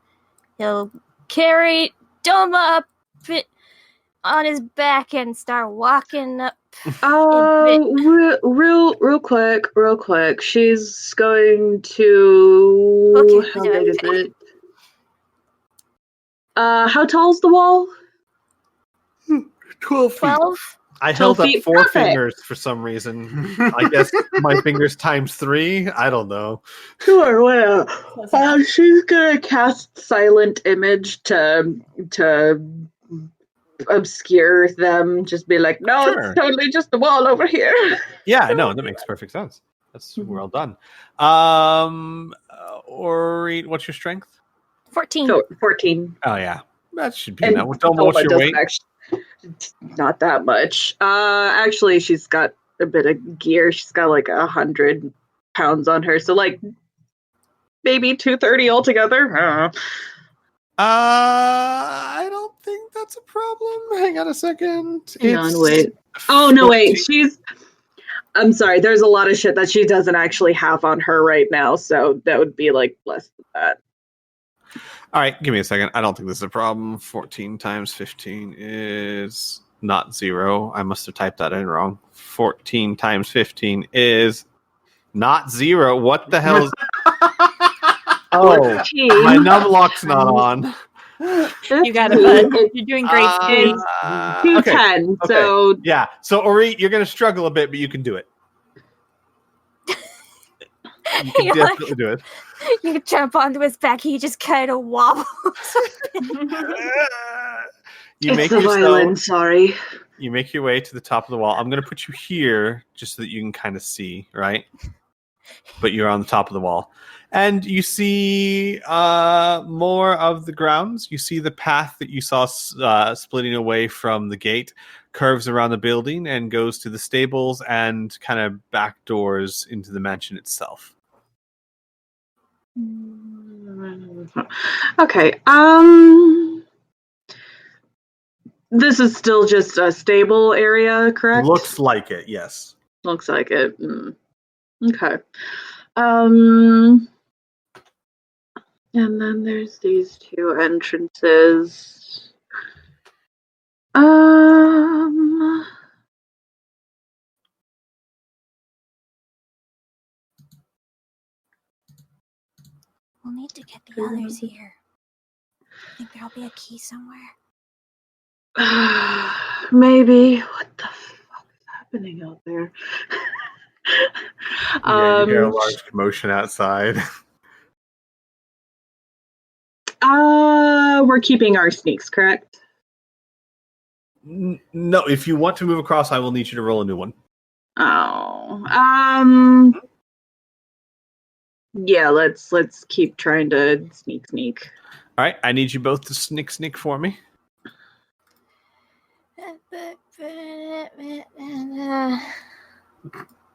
he'll carry Doma up on his back and start walking up. Real quick. She's going to. Okay, How big is it? How tall's the wall? 12 feet. 12? I held up 4 Perfect. fingers for some reason. I guess my fingers times 3. I don't know. Sure, well, she's gonna cast Silent Image to obscure them. Just be like, no, Sure. It's totally just the wall over here. Yeah, no, that makes perfect sense. That's well done. Orit, what's your strength? 14. So 14. Oh yeah, that should be And enough. Doma, what's your doesn't weight? not that much. Actually, she's got a bit of gear. She's got like 100 pounds on her, so like maybe 230 altogether. I don't think that's a problem. Hang on a second. Hang on, wait. Oh no, wait. I'm sorry. There's a lot of shit that she doesn't actually have on her right now, so that would be like less than that. All right, give me a second. I don't think this is a problem. 14 times 15 is not 0. I must have typed that in wrong. 14 times 15 is not 0. What the hell is... Oh, 14. My numlock's not on. You got it, bud. You're doing great, Steve. Okay. 210. Okay. So Yeah, so Orit, you're going to struggle a bit, but you can do it. You can You're definitely do it. You can jump onto his back, he just kind of wobbles. You it's make the violin. Sorry. You make your way to the top of the wall. I'm going to put you here just so that you can kind of see, right? But you're on the top of the wall. And you see more of the grounds. You see the path that you saw splitting away from the gate, curves around the building and goes to the stables and kind of back doors into the mansion itself. Okay. This is still just a stable area, correct? Looks like it, yes. Looks like it. Okay. And then there's these 2 entrances. We'll need to get the others here. I think there'll be a key somewhere. Maybe. What the fuck is happening out there? Yeah, you hear a large commotion outside. We're keeping our sneaks, correct? No, if you want to move across, I will need you to roll a new one. Oh. Yeah, let's keep trying to sneak. All right, I need you both to sneak for me.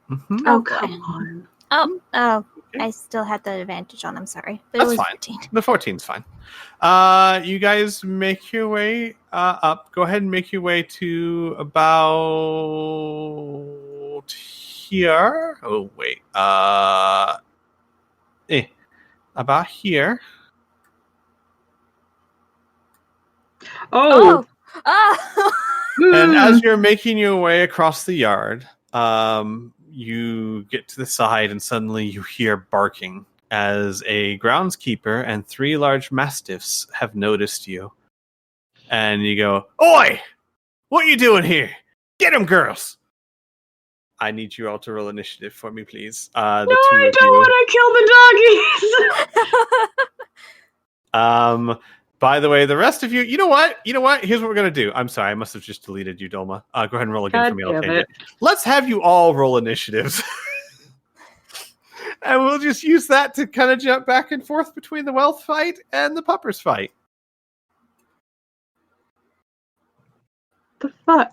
Mm-hmm. Oh, come on. Oh, I still had the advantage on. I'm sorry, but That's it was fine. 14. The 14's fine. You guys make your way up. Go ahead and make your way to about here. Oh wait. About here. Oh. And as you're making your way across the yard, you get to the side and suddenly you hear barking as a groundskeeper and 3 large mastiffs have noticed you. And you go, "Oi! What you doing here? Get 'em, girls!" I need you all to roll initiative for me, please. No, I don't want to kill the doggies. By the way, the rest of you, you know what? Here's what we're gonna do. I'm sorry, I must have just deleted you, Dolma. Go ahead and roll again God for me. I'll damn change it. it. Let's have you all roll initiatives. And we'll just use that to kind of jump back and forth between the wealth fight and the puppers fight. The fuck?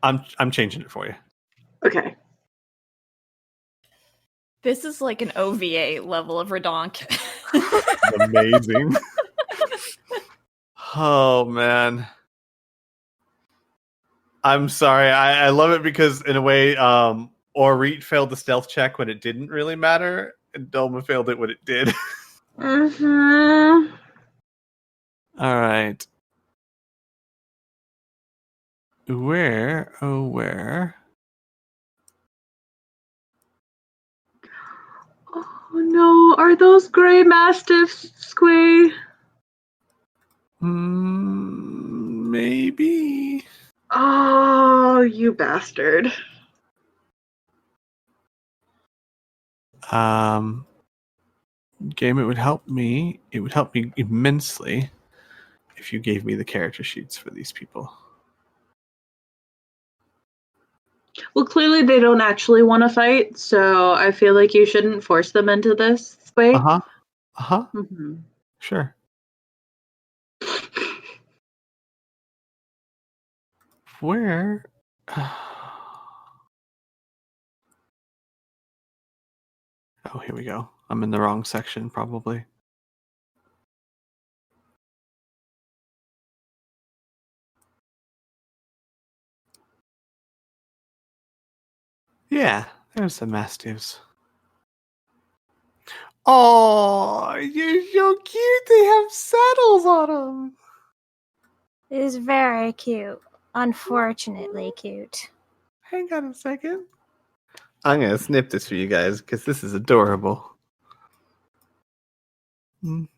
I'm changing it for you. Okay. This is like an OVA level of redonk. Amazing. Oh man. I'm sorry. I love it because in a way, Orit failed the stealth check when it didn't really matter, and Dolma failed it when it did. Mm-hmm. All right. Where? Oh, where? Oh no, are those gray mastiffs, Squee? Maybe. Oh, you bastard. Game, it would help me. It would help me immensely if you gave me the character sheets for these people. Well, clearly they don't actually want to fight, so I feel like you shouldn't force them into this way. Mm-hmm. Sure. Where? Oh, here we go. I'm in the wrong section, probably. Yeah, there's the mastiffs. Oh, you're so cute. They have saddles on them. It is very cute. Unfortunately cute. Hang on a second. I'm going to snip this for you guys because this is adorable. I'm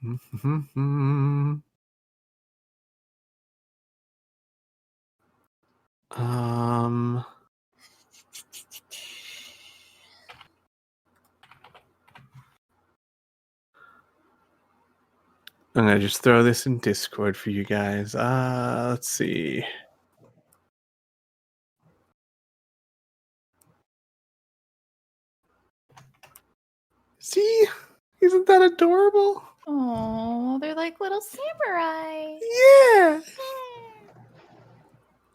going to just throw this in Discord for you guys. Let's see. See? Isn't that adorable? Oh, they're like little samurai. Yeah.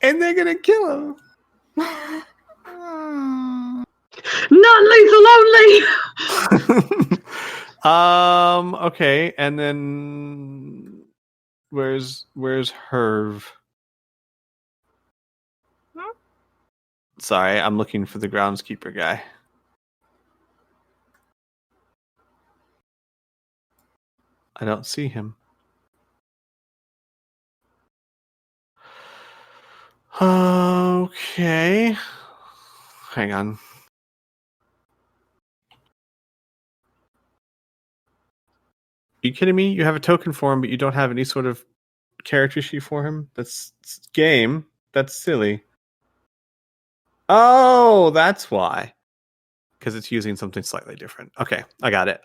And they're going to kill him. Non-lethal only! Okay, and then where's Herv? Sorry, I'm looking for the groundskeeper guy. I don't see him. Okay. Hang on. Are you kidding me? You have a token for him, but you don't have any sort of character sheet for him? That's game. That's silly. Oh, that's why. Because it's using something slightly different. Okay, I got it.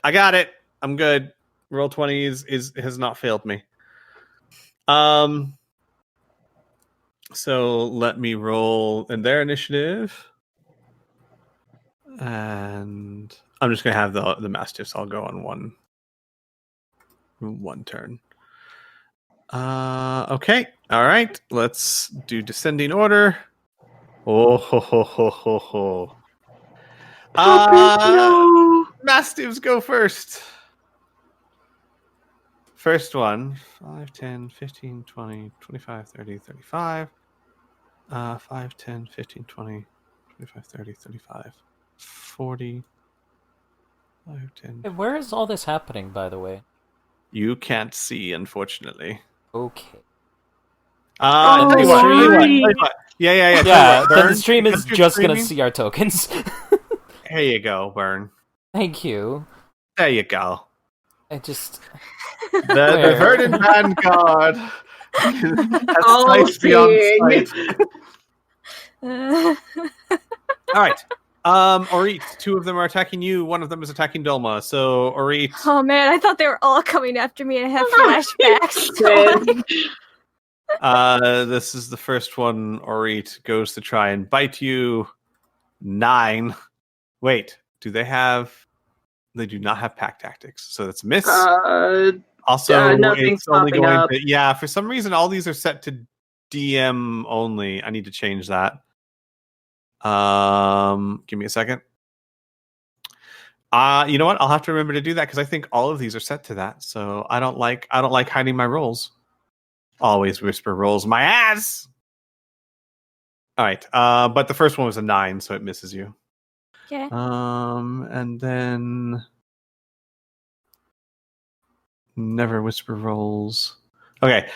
I'm good. Roll 20 has not failed me. So let me roll in their initiative. And I'm just gonna have the mastiffs all go on one turn. Okay. All right. Let's do descending order. Oh ho ho ho ho ho. No. Mastiffs go first. First one. 5, 10, 15, 20, 25, 30, 35. 5, 10, 15, 20, 25, 30, 35, 40. 5, 10. Hey, where is all this happening, by the way? You can't see, unfortunately. Okay. Tell you what. Yeah. Yeah, then the stream is just gonna see our tokens. Here you go, Burn. Thank you. There you go. I just... The Verdant Vanguard. That's All sight beyond seeing. sight. All right. Orit, two of them are attacking you. One of them is attacking Dolma. So, Orit, Oh man, I thought they were all coming after me and I have flashbacks. this is the first one. Orit goes to try and bite you. 9. Wait, do they have... They do not have pack tactics, so that's a miss. Also, nothing's it's only popping going up. to... Yeah, for some reason, all these are set to DM only. I need to change that. Give me a second. You know what? I'll have to remember to do that because I think all of these are set to that. So I don't like hiding my rolls. Always whisper rolls my ass. All right. But the first one was a 9, so it misses you. Okay. And then never whisper rolls. Okay.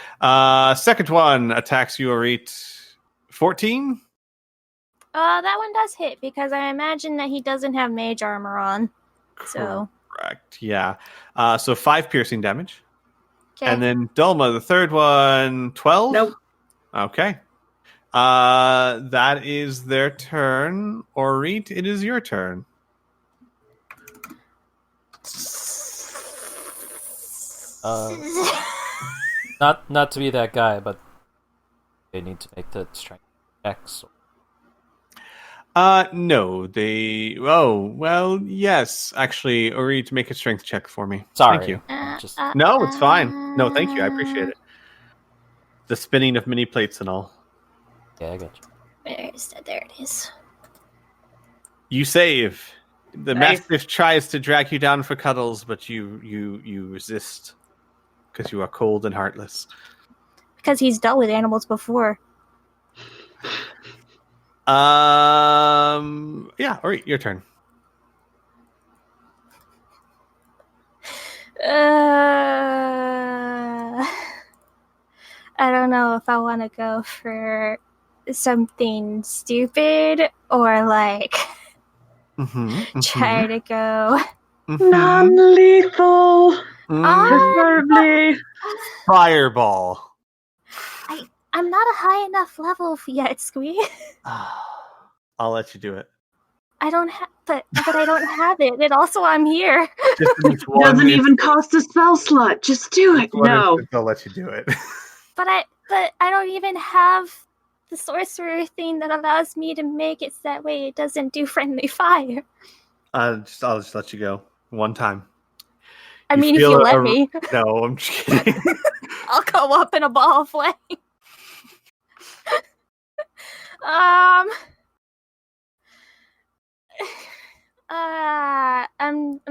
Second one attacks you, Orit. 14. That one does hit because I imagine that he doesn't have mage armor on. So Correct. Yeah. So 5 piercing damage. okay. And then Dulma, the third one, 12? Nope. Okay. That is their turn. Orit, it is your turn. Not to be that guy, but they need to make the strength checks. No, they... Oh, well, yes. Actually, Orit, make a strength check for me. Sorry. Thank you. Just No, it's fine. No, thank you. I appreciate it. The spinning of mini plates and all. yeah, I got you. Where is that? There it is. You save. The Nice. Mastiff tries to drag you down for cuddles, but you resist. Because you are cold and heartless. Because he's dealt with animals before. Yeah, alright, your turn. I don't know if I want to go for something stupid or like try to go. Non-lethal, preferably. Fireball. I'm not a high enough level yet, Squee. I'll let you do it. I don't have, but I don't have it. And also, I'm here. Just in this one Doesn't even cost a spell slot. Just do it. No. I'll let you do it. But I don't even have the sorcerer thing that allows me to make it so that way it doesn't do friendly fire. I'll just let you go one time. I mean, if you let me, No, I'm just kidding. I'll go up in a ball of flame. I'm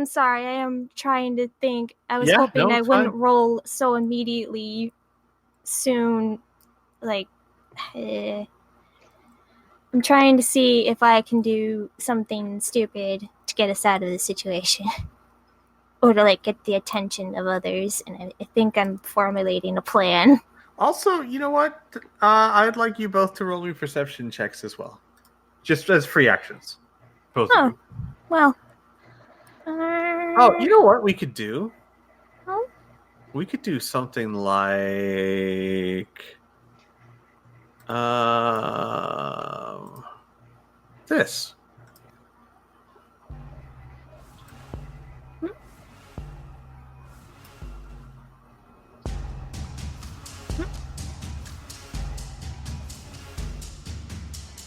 sorry. I am trying to think. I was hoping I wouldn't roll so immediately soon. Like, I'm trying to see if I can do something stupid to get us out of the situation. Or to, like, get the attention of others. And I think I'm formulating a plan. Also, you know what? I'd like you both to roll me perception checks as well. Just as free actions. Both of you. Well. Oh, you know what we could do? Huh? We could do something like... this.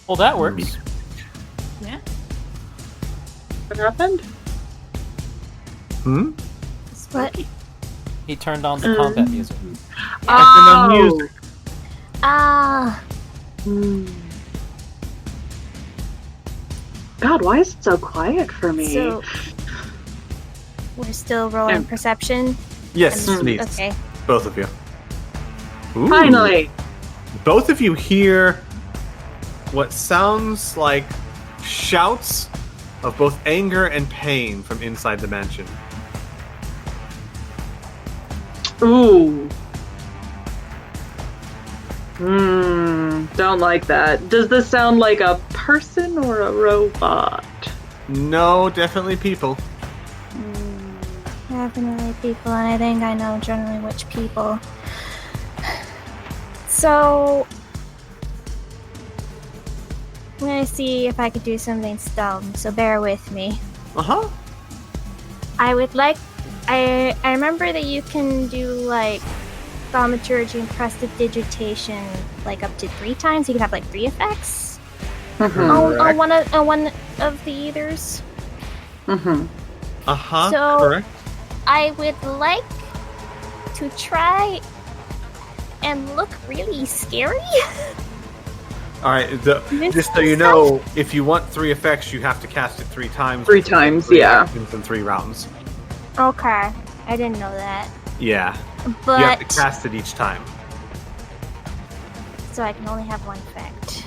Well, that works. Yeah. What happened? What? He turned on the combat music. Oh. Ah. God, why is it so quiet for me? So we're still rolling perception. Yes, please. Okay. Both of you. Ooh. Finally. Both of you hear what sounds like shouts of both anger and pain from inside the mansion. Ooh. Don't like that. Does this sound like a person or a robot? No, definitely people. Definitely people, and I think I know generally which people. So I'm gonna see if I could do something dumb, so bear with me. Uh-huh. I would like I remember that you can do like thaumaturgy and prestidigitation like up to 3 times. You can have like 3 effects on one of the ethers. Uh-huh. So Correct. I would like to try and look really scary. All right. Just so you know, if you want 3 effects, you have to cast it 3 times. 3 times, 3 yeah. actions in 3 rounds. Okay, I didn't know that. Yeah. But You have to cast it each time. so I can only have 1 effect.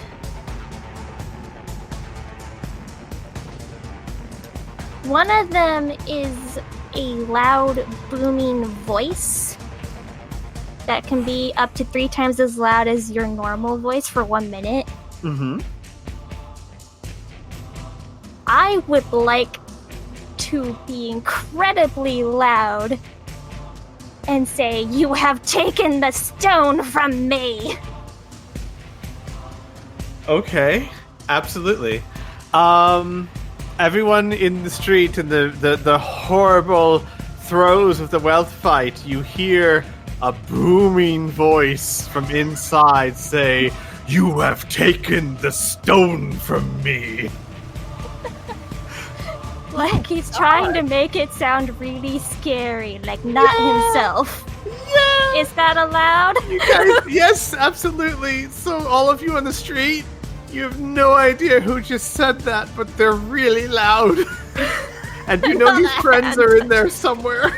One of them is a loud, booming voice that can be up to 3 times as loud as your normal voice for 1 minute. Mm-hmm. I would like to be incredibly loud and say, "You have taken the stone from me." Okay. Absolutely. Everyone in the street in the horrible throes of the wealth fight, you hear a booming voice from inside say, "You have taken the stone from me." Like he's trying to make it sound really scary, like not himself. Yeah. Is that allowed? You guys, yes, absolutely. So all of you on the street, you have no idea who just said that, but they're really loud. And you know these friends are in there somewhere.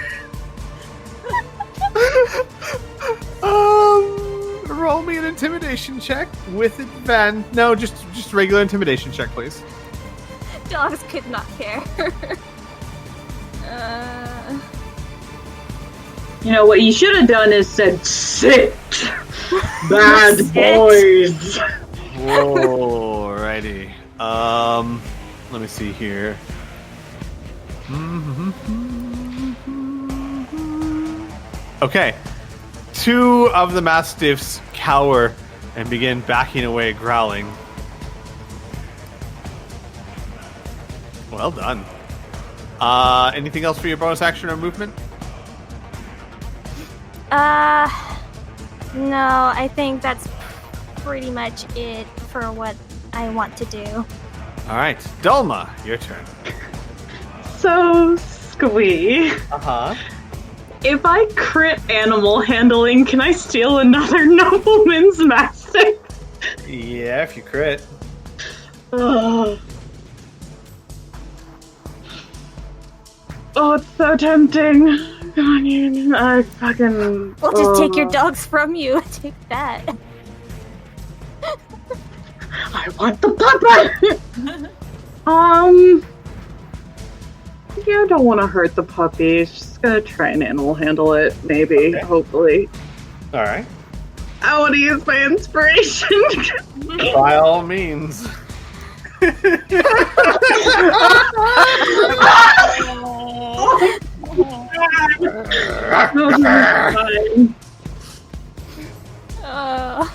Roll me an intimidation check with advantage. No, just regular intimidation check, please. Dogs could not care. You know, what you should have done is said, "Sit, bad boys." Alrighty. Let me see here. Okay. 2 of the mastiffs cower and begin backing away, growling. Well done. Anything else for your bonus action or movement? No, I think that's pretty much it for what I want to do. Alright. Dulma, your turn. So, Squee, Uh-huh. if I crit animal handling, can I steal another nobleman's mastiff? Yeah, if you crit. Ugh. Oh, it's so tempting. Come on, you. I fucking. We'll just take your dogs from you. Take that. I want the puppy! Yeah, I don't want to hurt the puppy. Just gonna try and animal handle it, maybe, Okay. hopefully. Alright. I want to use my inspiration. By all means.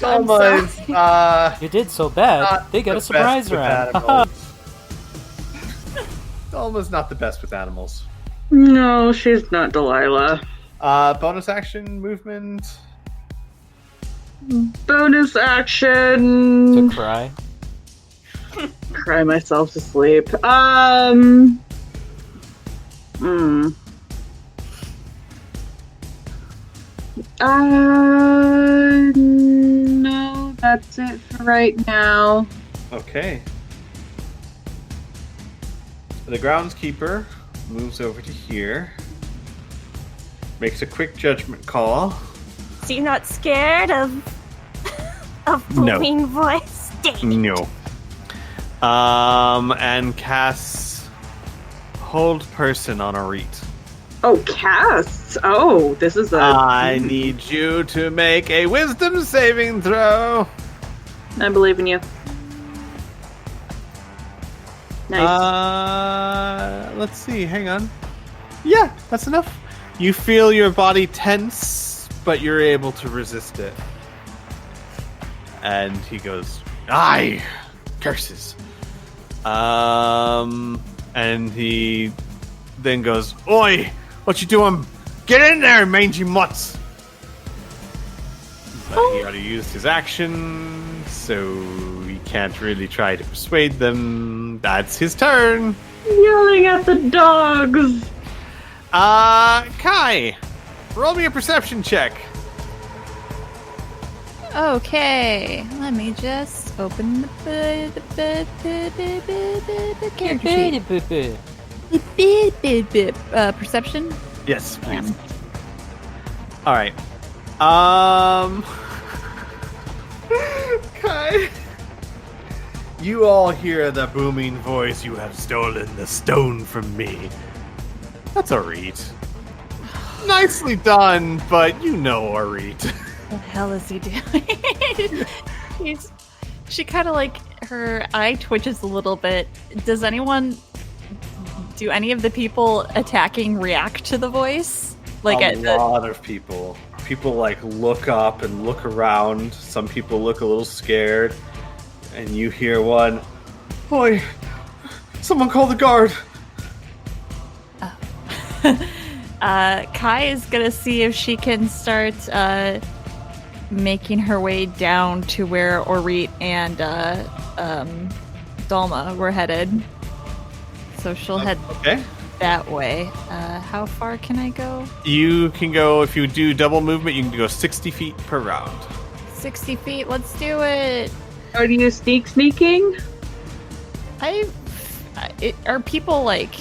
I'm sorry. You did so bad, they get a surprise round. Almost not the best with animals. No, she's not Delilah. Bonus action movement. Bonus action. To cry. Cry myself to sleep. No, that's it for right now. Okay. The groundskeeper moves over to here. Makes a quick judgment call. So you're not scared of No. booming voice? Dang it. No. And casts Hold Person on a Reet. Oh, casts. Oh, this is a. I need you to make a Wisdom saving throw. I believe in you. Nice. Let's see. Hang on. Yeah, that's enough. You feel your body tense, but you're able to resist it. And he goes, "Aye, curses." And he then goes, "Oi, what you doing? Get in there, mangy mutts!" But he already used his action, so he can't really try to persuade them. That's his turn. Yelling at the dogs. Kai, roll me a perception check. Okay, let me just open the character sheet. Perception? Yes, Yeah. please. All right. Kai, you all hear the booming voice. You have stolen the stone from me. That's Orit. Nicely done, but you know Orit. What the hell is he doing? She kind of like, her eye twitches a little bit. Do any of the people attacking react to the voice? Like a lot of people. People like look up and look around. Some people look a little scared, and you hear one, "Oi! Someone call the guard!" Kai is gonna see if she can start making her way down to where Orit and Dalma were headed. So she'll head that way. How far can I go? You can go, if you do double movement, you can go 60 feet per round. 60 feet, let's do it! Are you sneaking? Are people like...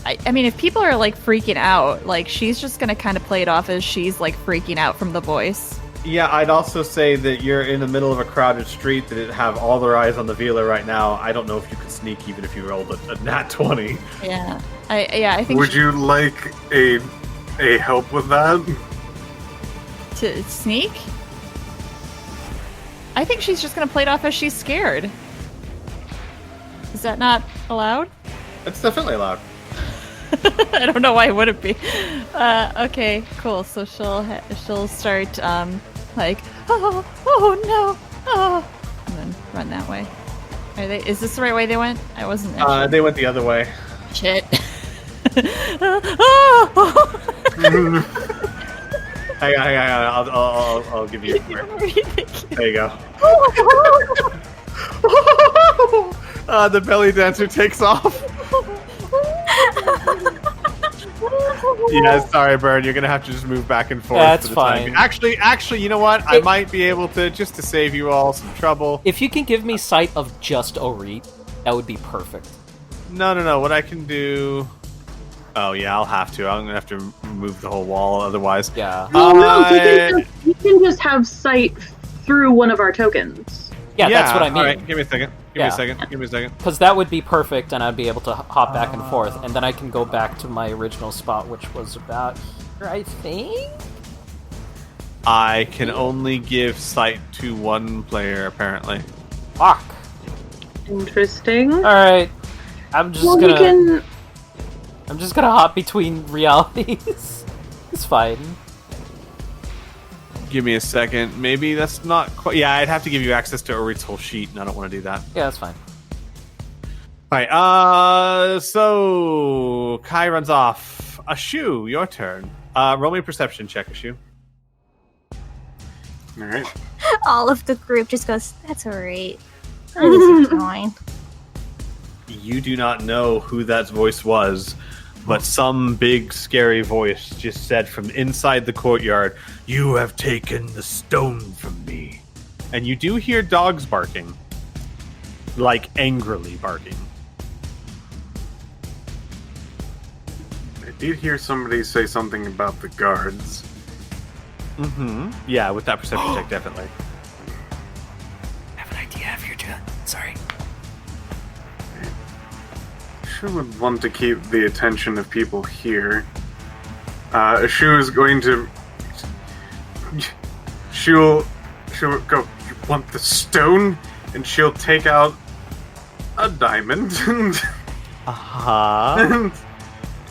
I mean, if people are like freaking out, like she's just gonna kind of play it off as she's like freaking out from the voice. Yeah, I'd also say that you're in the middle of a crowded street that have all their eyes on the Vila right now. I don't know if you could sneak even if you rolled a nat 20. Yeah. I think Would you like a help with that? To sneak? I think she's just gonna play it off as she's scared. Is that not allowed? It's definitely allowed. I don't know why it wouldn't be. Okay, cool. So she'll start like, oh no, oh, and then run that way. Is this the right way they went? I wasn't. Sure. They went the other way. Shit. Hang on. I'll give you a There you go. The belly dancer takes off. Yeah, sorry, Burn. You're gonna have to just move back and forth. That's for the fine. Time. Actually, you know what? I might be able to, just to save you all some trouble. If you can give me sight of just Orit, that would be perfect. No. What I can do... Oh, yeah, I'll have to. I'm gonna have to move the whole wall, otherwise. Yeah. You can just have sight through one of our tokens. Yeah, that's what I mean. All right, give me a second. Give me a second. Because that would be perfect, and I'd be able to hop back and forth, and then I can go back to my original spot, which was about here, I think? I can only give sight to one player, apparently. Fuck. Interesting. Alright. I'm just gonna hop between realities. It's fine. Give me a second. Maybe that's not quite... Yeah, I'd have to give you access to Orit's whole sheet, and I don't want to do that. Yeah, that's fine. Alright, so... Kai runs off. Ashu, your turn. Roll me a perception check, Ashu. Alright. All of the group just goes, that's alright. This is fine. You do not know who that voice was, but some big, scary voice just said from inside the courtyard, "You have taken the stone from me." And you do hear dogs barking. Like, angrily barking. I did hear somebody say something about the guards. Mm-hmm. Yeah, with that perception check, definitely. I have an idea if you're doing. Sorry. Sure would want to keep the attention of people here. Ashu is going to... She'll go, "You want the stone?" And she'll take out a diamond and Uh-huh.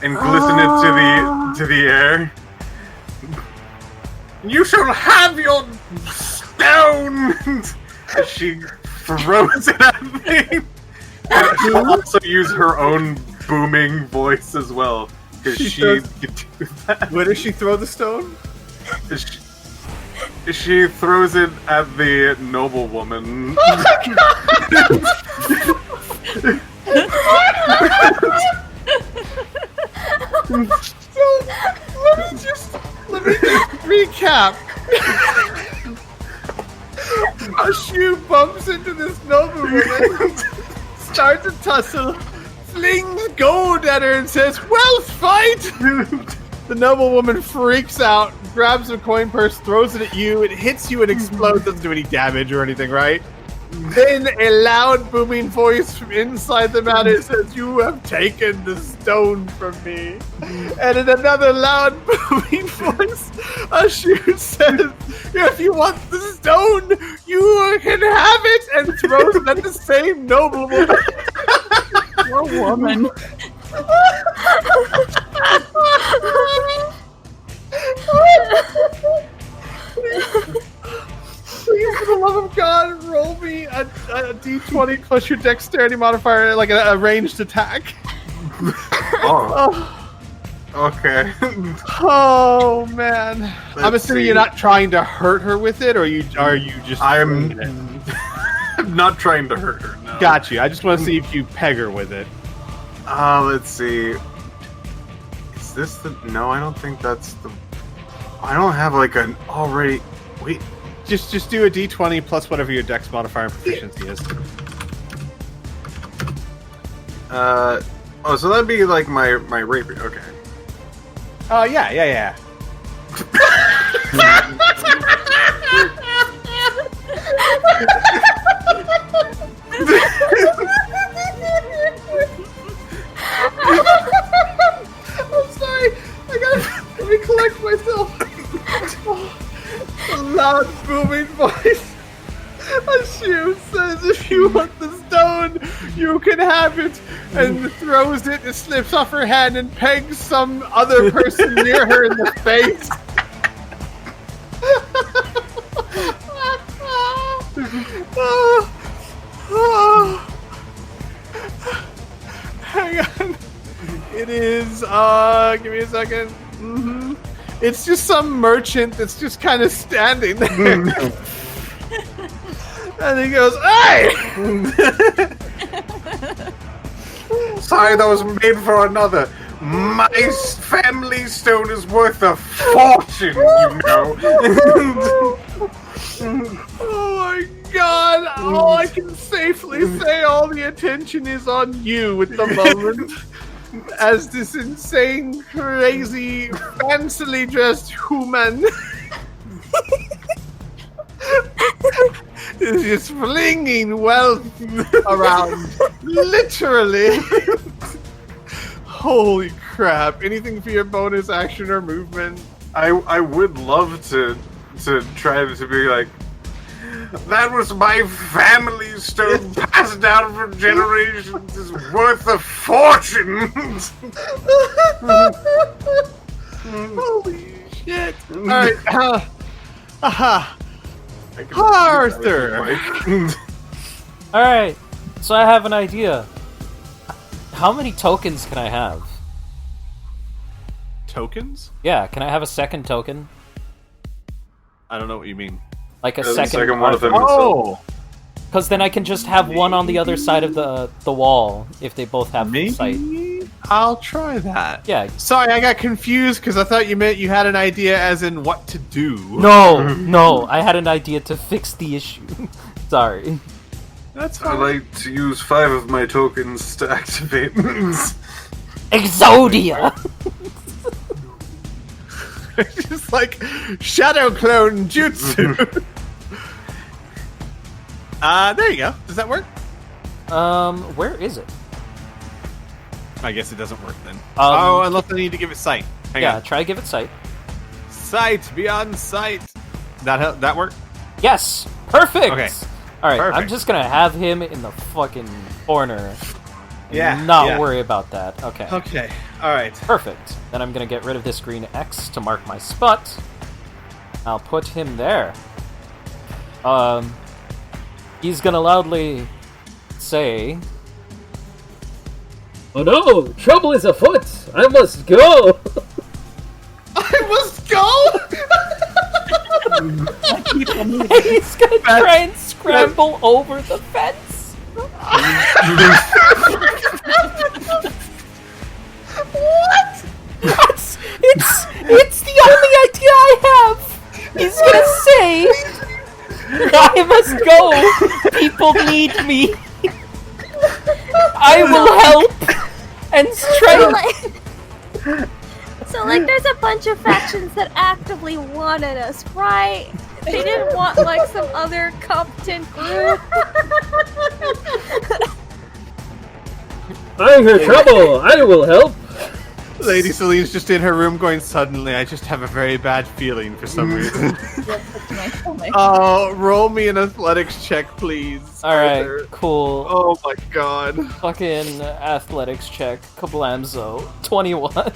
and glisten it to the air. "You shall have your stone!" She throws it at me. And she'll also use her own booming voice as well. Because she can do that. Where does she throw the stone? She throws it at the noblewoman. Let me recap. A shoe bumps into this noblewoman, starts a tussle, flings gold at her and says, "Well, fight!" The noblewoman freaks out, grabs a coin purse, throws it at you, it hits you and explodes, doesn't do any damage or anything, right? Then a loud booming voice from inside the manor says, "You have taken the stone from me." And in another loud booming voice, a shoe says, "If you want the stone, you can have it," and throws it at the same noblewoman. Poor woman. Please, for the love of God, roll me a d20 plus your dexterity modifier, like a ranged attack. Oh. Okay. Oh man! I'm Let's assuming see. you're not trying to hurt her with it, or are you just? I'm not trying to hurt her. No. Got you. I just want to see if you peg her with it. Let's see. Is this the? No, I don't think that's the. I don't have like an already. Wait. Just do a d20 plus whatever your dex modifier and proficiency is. Oh, so that'd be like my rapier. Okay. Oh yeah. I'm sorry. Let me collect myself. A loud booming voice. A shoe says, "If you want the stone, you can have it," and throws it. It slips off her hand and pegs some other person near her in the face. Hang on. It is, give me a second. It's just some merchant that's just kind of standing there. And he goes, "Hey!" Sorry, that was made for another. My family stone is worth a fortune, you know. Oh my God! All I can safely say, all the attention is on you at the moment. As this insane, crazy, fancily dressed human is just flinging wealth around. Literally. Holy crap. Anything for your bonus action or movement? I would love to try to be like, that was my family stone passed down for generations, is worth a fortune. Holy shit. Alright, Arthur! Alright, so I have an idea. How many tokens can I have? Tokens? Yeah, can I have a second token? I don't know what you mean. Like a The second second one of them. Oh! Because then I can just have one on the other side of the wall if they both have sight. Maybe I'll try that. Yeah. Sorry, I got confused because I thought you meant you had an idea as in what to do. No, I had an idea to fix the issue. Sorry. That's I fine. like to use 5 of my tokens to activate. Exodia! Just like shadow clone jutsu. There you go. Does that work? Where is it? I guess it doesn't work then. Unless I need to give it sight. Hang on. Try give it sight. Sight beyond sight. That work? Yes! Perfect! Okay. Alright, I'm Perfect. just gonna have him in the fucking corner. And Yeah, not yeah. worry about that. Okay. Okay. All right. Perfect. Then I'm gonna get rid of this green X to mark my spot. I'll put him there. he's gonna loudly say, Oh no! Trouble is afoot! I must go! I must go. he's gonna try and scramble over the fence. What? It's the only idea I have. He's gonna say, I must go. People need me. I will help and strength. So, there's a bunch of factions that actively wanted us, right? They didn't want, some other competent group. I hear trouble! I will help! Lady Celine's just in her room going, suddenly, I just have a very bad feeling for some reason. Oh, roll me an athletics check, please. Alright, cool. Oh my god. Fucking athletics check. Kablamzo. 21.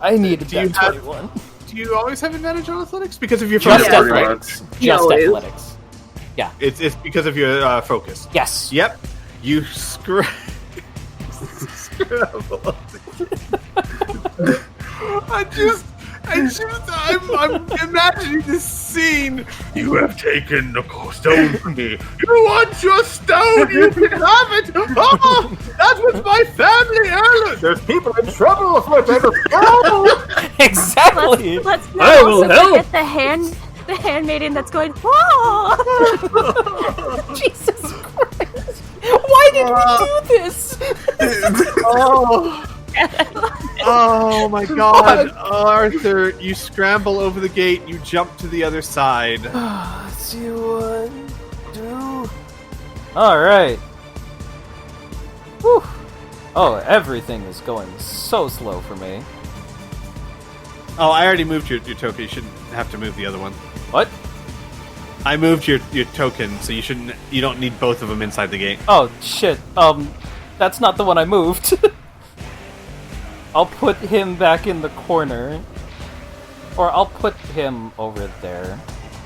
I needed that 21. Do you always have advantage on athletics? Because of your Just focus, right? athletics. Just always. athletics. It's because of your focus. Yes. Yep. You scramble. I'm imagining this scene. You have taken the stone from me. You want your stone? You can have it. Oh, that was my family heirloom. There's people in trouble if I ever go. Exactly. Let's I not will also help. forget the handmaiden that's going, whoa! Jesus Christ. Why did we do this? Oh my god, Arthur, you scramble over the gate, you jump to the other side. See what do. Alright. Whew. Oh, everything is going so slow for me. Oh, I already moved your token, you shouldn't have to move the other one. What? I moved your token, so you don't need both of them inside the gate. Oh, shit. That's not the one I moved. I'll put him back in the corner. Or I'll put him over there.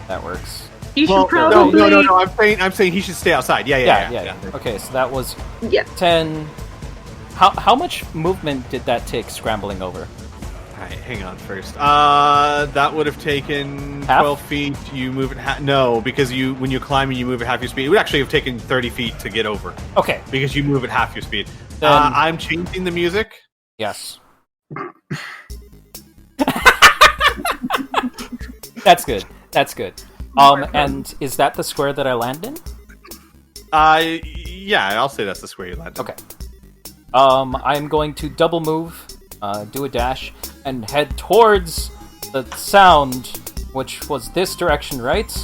That works. You should Well, probably... no, I'm saying he should stay outside. Yeah. Okay, so that was Yeah. 10. How much movement did that take scrambling over? Alright, hang on first. That would have taken Half? 12 feet. You move it no, because when you climb and you move at half your speed, it would actually have taken 30 feet to get over. Okay. Because you move at half your speed. Then- I'm changing the music. Yes. That's good. That's good. And is that the square that I land in? Yeah, I'll say that's the square you land in. Okay. I'm going to double move, do a dash, and head towards the sound, which was this direction, right?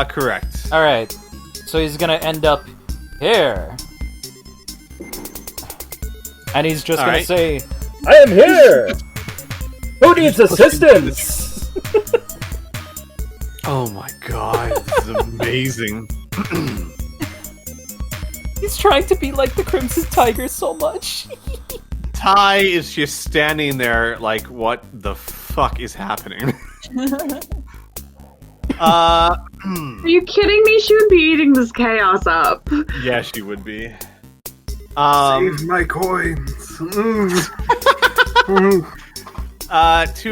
Correct. Alright. So he's gonna end up here. And he's just gonna Alright. say, I am here! Who needs assistance? Oh my god, this is amazing. he's trying to be like the Crimson Tiger so much. Ty is just standing there like, what the fuck is happening? Are you kidding me? She would be eating this chaos up. Yeah, she would be. Save my coins. Two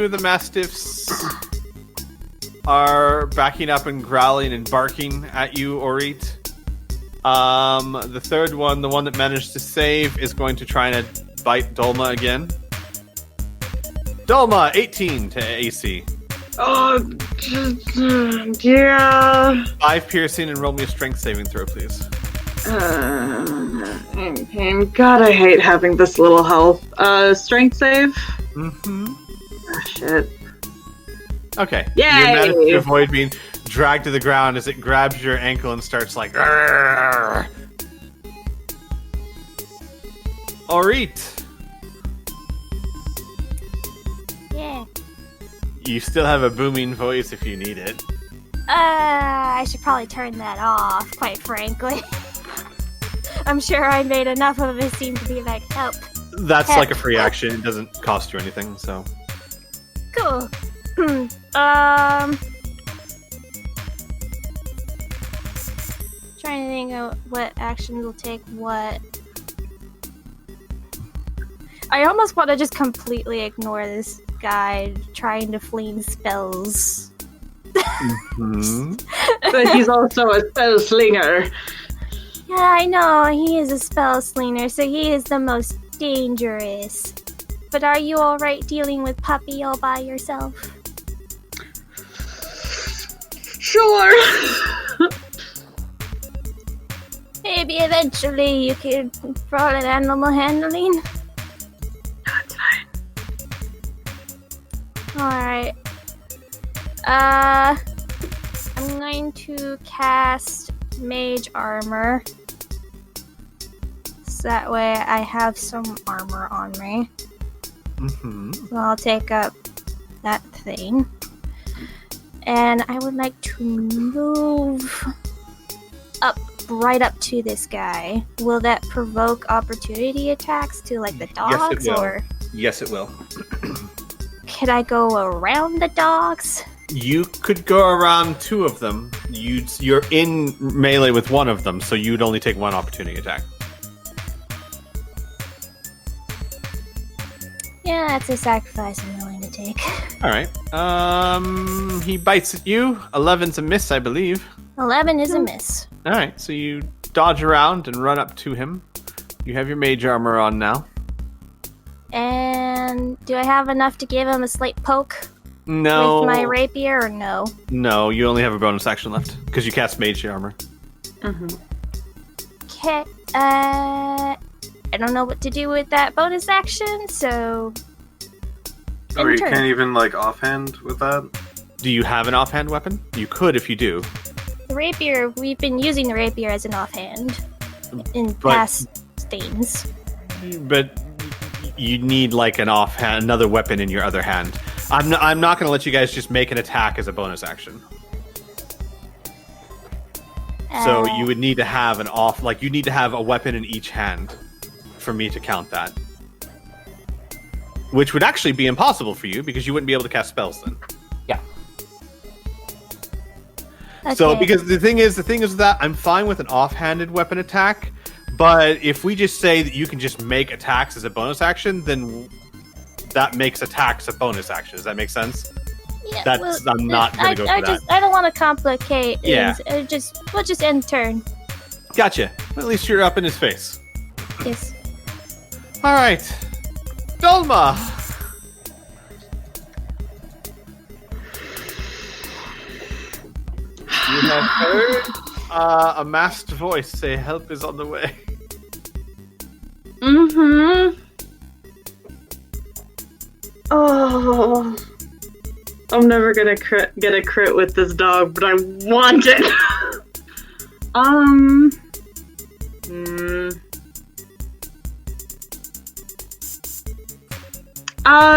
of the Mastiffs are backing up and growling and barking at you, Orit. The third one, the one that managed to save, is going to try and bite Dolma again. Dolma, 18 to AC. Oh, yeah. 5 piercing and roll me a strength saving throw, please. I'm in pain. God, I hate having this little health. Strength save? Mm-hmm. Oh, shit. Okay. Yay! You managed to avoid being dragged to the ground as it grabs your ankle and starts like... "Arrgh." Orit, Yeah. you still have a booming voice if you need it. I should probably turn that off, quite frankly. I'm sure I made enough of it seem to be like, help. That's like a free action. It doesn't cost you anything, so... Cool. Trying to think of what actions will take what. I almost want to just completely ignore this guy trying to fling spells. But he's also a spell slinger. Yeah, I know, he is a spell slinger, so he is the most dangerous. But are you alright dealing with Puppy all by yourself? Sure. Maybe eventually you could roll an animal handling. That's fine. Alright. I'm going to cast Mage Armor. So that way I have some armor on me. So I'll take up that thing. And I would like to move up, right up to this guy. Will that provoke opportunity attacks to like the dogs? Yes, it will. Or Yes, it will. could I go around the dogs? You could go around 2 of them. You're in melee with one of them, so you'd only take 1 opportunity attack. Yeah, that's a sacrifice I'm willing to take. Alright. He bites at you. 11's a miss, I believe. 11 is a miss. Alright, so you dodge around and run up to him. You have your mage armor on now. And do I have enough to give him a slight poke No. with my rapier, or no? No, you only have a bonus action left, because you cast mage armor. Okay, I don't know what to do with that bonus action, so... Or you Turn. can't even, like, offhand with that? Do you have an offhand weapon? You could if you do. The rapier, we've been using the rapier as an offhand in past things. But you need like an offhand, another weapon in your other hand. I'm not going to let you guys just make an attack as a bonus action. So you would need to have you need to have a weapon in each hand for me to count that. Which would actually be impossible for you because you wouldn't be able to cast spells then. Yeah. Okay. So because the thing is that I'm fine with an offhanded weapon attack, but if we just say that you can just make attacks as a bonus action, then that makes attacks a bonus action. Does that make sense? Yeah, I'm not going to go for that. I don't want to complicate Yeah. things. We'll just end turn. Gotcha. At least you're up in his face. Yes. All right, Dolma. You have heard a masked voice say, "Help is on the way." Mm-hmm. Oh. I'm never gonna get a crit with this dog, but I want it!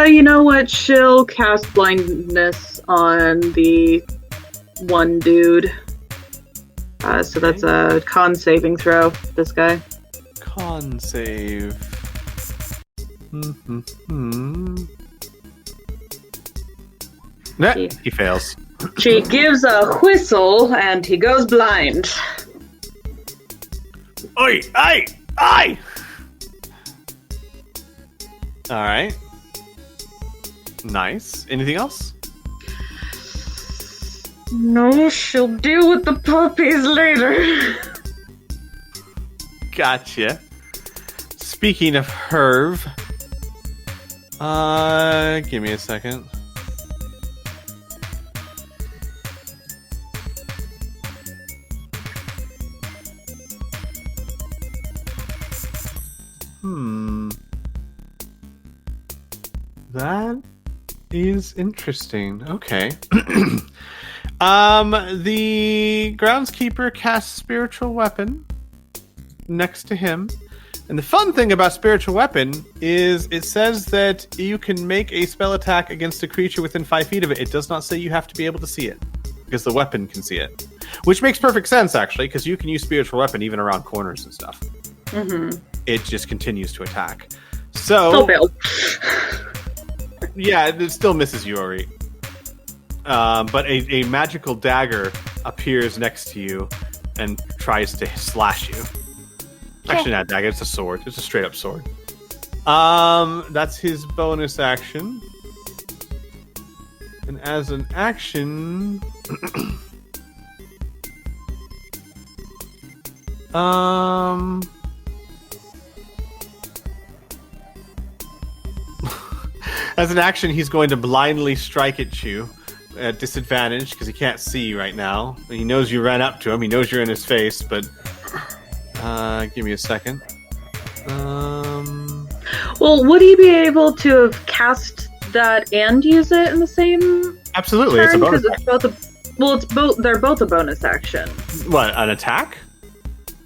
You know what? She'll cast blindness on the one dude. So that's a con saving throw, this guy. Con save. Nah, he fails. She gives a whistle and he goes blind. Oi! Aye! Aye! Alright. Nice. Anything else? No, she'll deal with the puppies later. Gotcha. Speaking of Herv, give me a second. That is interesting. Okay. The groundskeeper casts spiritual weapon next to him. And the fun thing about spiritual weapon is it says that you can make a spell attack against a creature within 5 feet of it. It does not say you have to be able to see it, because the weapon can see it. Which makes perfect sense, actually, because you can use spiritual weapon even around corners and stuff. Mm-hmm. It just continues to attack. So, yeah, it still misses you, Ori. But a magical dagger appears next to you and tries to slash you. Actually, not dagger. It's a sword. It's a straight up sword. That's his bonus action. And as an action, as an action, he's going to blindly strike at you at disadvantage because he can't see right now. He knows you ran up to him. He knows you're in his face, but give me a second. Well, would he be able to have cast that and use it in the same? Absolutely, turn? it's a bonus. It's both it's both. They're both a bonus action. What, an attack?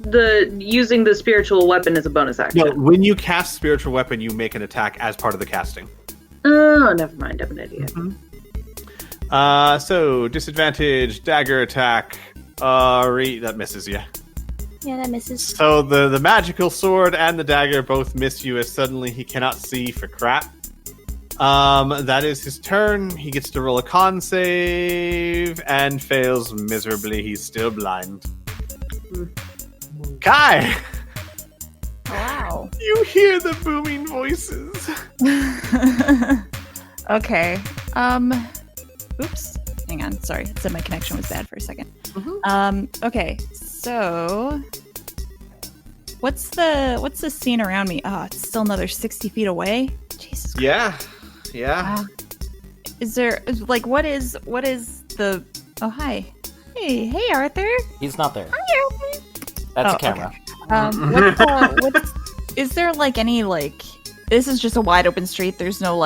The using the spiritual weapon is a bonus action. No, when you cast spiritual weapon, you make an attack as part of the casting. Oh, never mind. I'm an idiot. Mm-hmm. So disadvantage dagger attack. That misses you. Yeah, that misses. So the magical sword and the dagger both miss you as suddenly he cannot see for crap. That is his turn. He gets to roll a con save and fails miserably. He's still blind. Kai! Wow. You hear the booming voices. Okay. Oops. Hang on. Sorry. It said my connection was bad for a second. Okay. So what's the scene around me? Oh, it's still another 60 feet away. Jesus Christ. Yeah. Is there what is the? Oh, hi. Hey, Arthur. He's not there. Hi, Arthur. That's a camera. What's is there any this is just a wide open street. There's no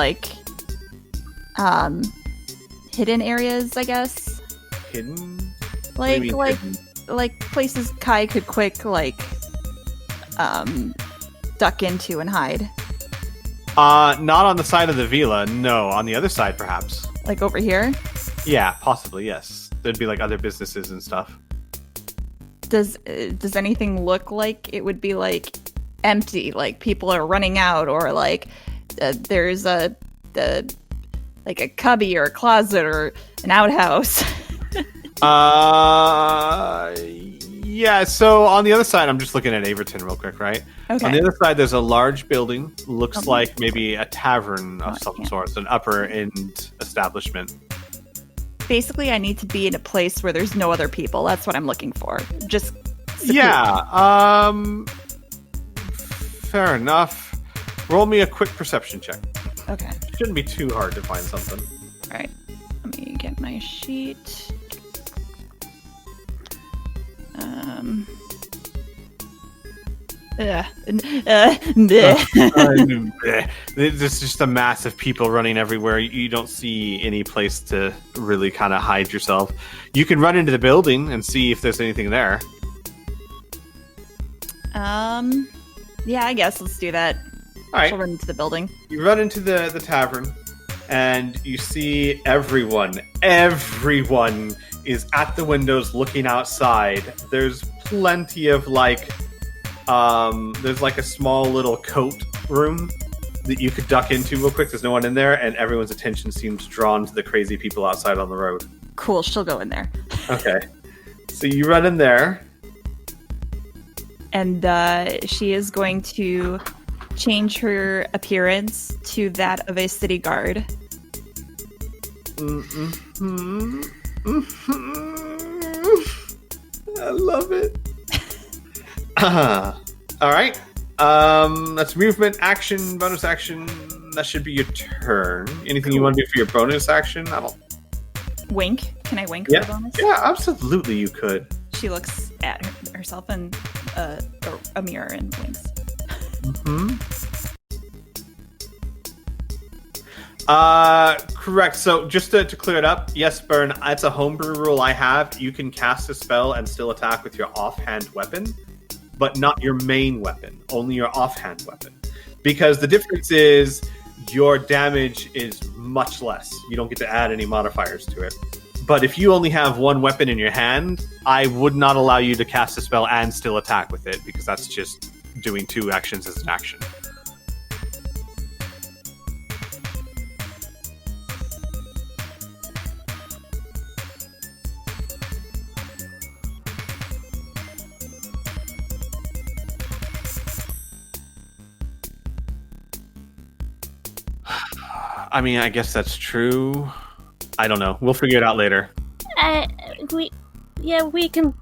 hidden areas, I guess. Hidden? Like places Kai could quick duck into and hide. Not on the side of the villa. No, on the other side, perhaps. Like over here. Yeah, possibly. Yes, there'd be other businesses and stuff. Does anything look like it would be empty? Like people are running out, or there's a cubby or a closet or an outhouse. Yeah, so on the other side, I'm just looking at Averton real quick, right? Okay. On the other side, there's a large building. Looks like maybe a tavern of some sort, an upper-end establishment. Basically, I need to be in a place where there's no other people. That's what I'm looking for. Just secluded. Yeah, fair enough. Roll me a quick perception check. Okay. Shouldn't be too hard to find something. All right. Let me get my sheet. There's just a mass of people running everywhere. You don't see any place to really kind of hide yourself. You can run into the building and see if there's anything there. Yeah, I guess let's do that. All right. She'll run into the building. You run into the tavern, and you see everyone. Everyone is at the windows looking outside. There's plenty of there's a small little coat room that you could duck into real quick. There's no one in there, and everyone's attention seems drawn to the crazy people outside on the road. Cool, she'll go in there. Okay. So you run in there. And she is going to change her appearance to that of a city guard. I love it. All right. That's movement, action, bonus action. That should be your turn. Anything you want to do for your bonus action? I don't. Wink. Can I wink Yeah. for bonus? Yeah, absolutely. You could. She looks at herself in a mirror and winks. Correct. So just to clear it up, yes, Burn, it's a homebrew rule I have. You can cast a spell and still attack with your offhand weapon, but not your main weapon, only your offhand weapon. Because the difference is your damage is much less. You don't get to add any modifiers to it. But if you only have one weapon in your hand, I would not allow you to cast a spell and still attack with it, because that's just doing two actions as an action. I mean, I guess that's true. I don't know. We'll figure it out later. We can.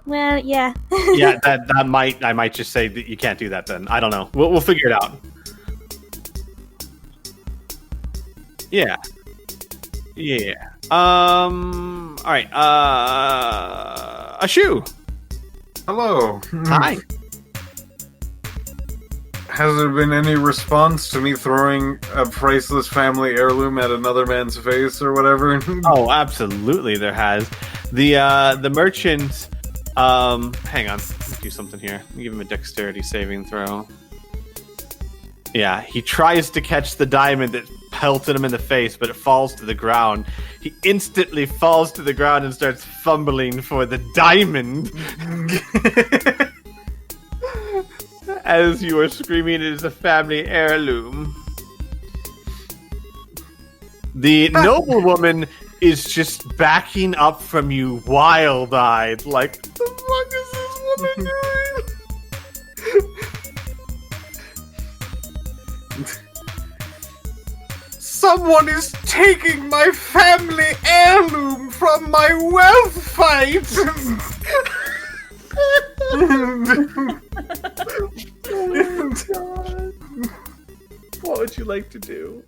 Well, yeah. Yeah, that might. I might just say that you can't do that. Then I don't know. We'll figure it out. Yeah. Yeah. All right. A shoe. Hello. Hi. Has there been any response to me throwing a priceless family heirloom at another man's face or whatever? Oh, absolutely. There has. The merchant. Hang on. Let me do something here. Let me give him a dexterity saving throw. Yeah, he tries to catch the diamond that pelted him in the face, but it falls to the ground. He instantly falls to the ground and starts fumbling for the diamond. As you are screaming, it is a family heirloom. The noblewoman is just backing up from you, wild-eyed, like, what the fuck is this woman doing? Someone is taking my family heirloom from my wealth fight! Oh my god. What would you like to do?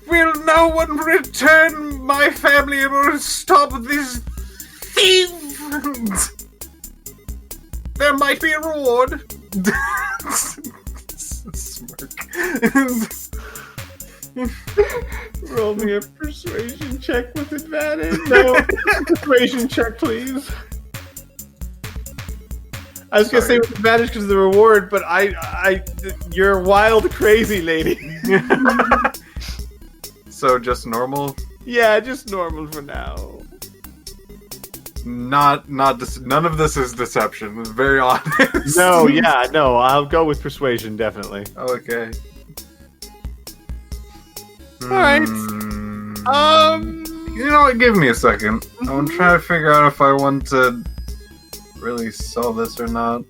Will no one return my family or stop this thief? There might be a reward. Smirk. Roll me a persuasion check with advantage. No, persuasion check, please. I was gonna say with advantage because of the reward, but you're a wild, crazy lady. So just normal? Yeah, just normal for now. None of this is deception. It's very honest. No, yeah, no. I'll go with persuasion, definitely. Okay. Alright. You know what? Give me a second. I'm trying to figure out if I want to really sell this or not.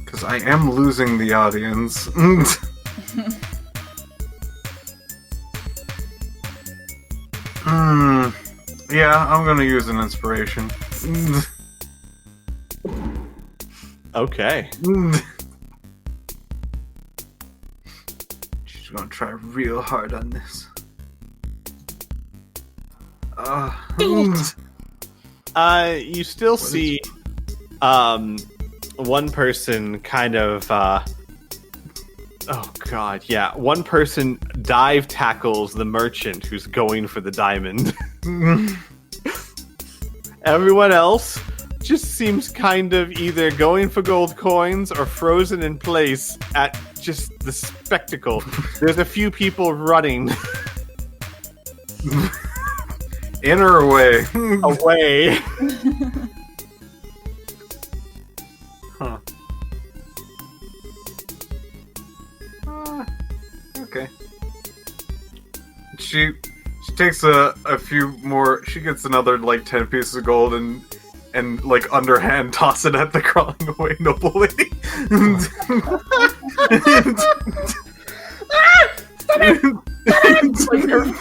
Because I am losing the audience. Yeah, I'm gonna use an inspiration. Okay. She's gonna try real hard on this. You still see one person kind of oh god, yeah. One person dive tackles the merchant who's going for the diamond. Everyone else just seems kind of either going for gold coins or frozen in place at just the spectacle. There's a few people running. In or away? Away. Huh. Okay. She takes a few more. She gets another like 10 pieces of gold and like underhand toss it at the crawling away noble lady.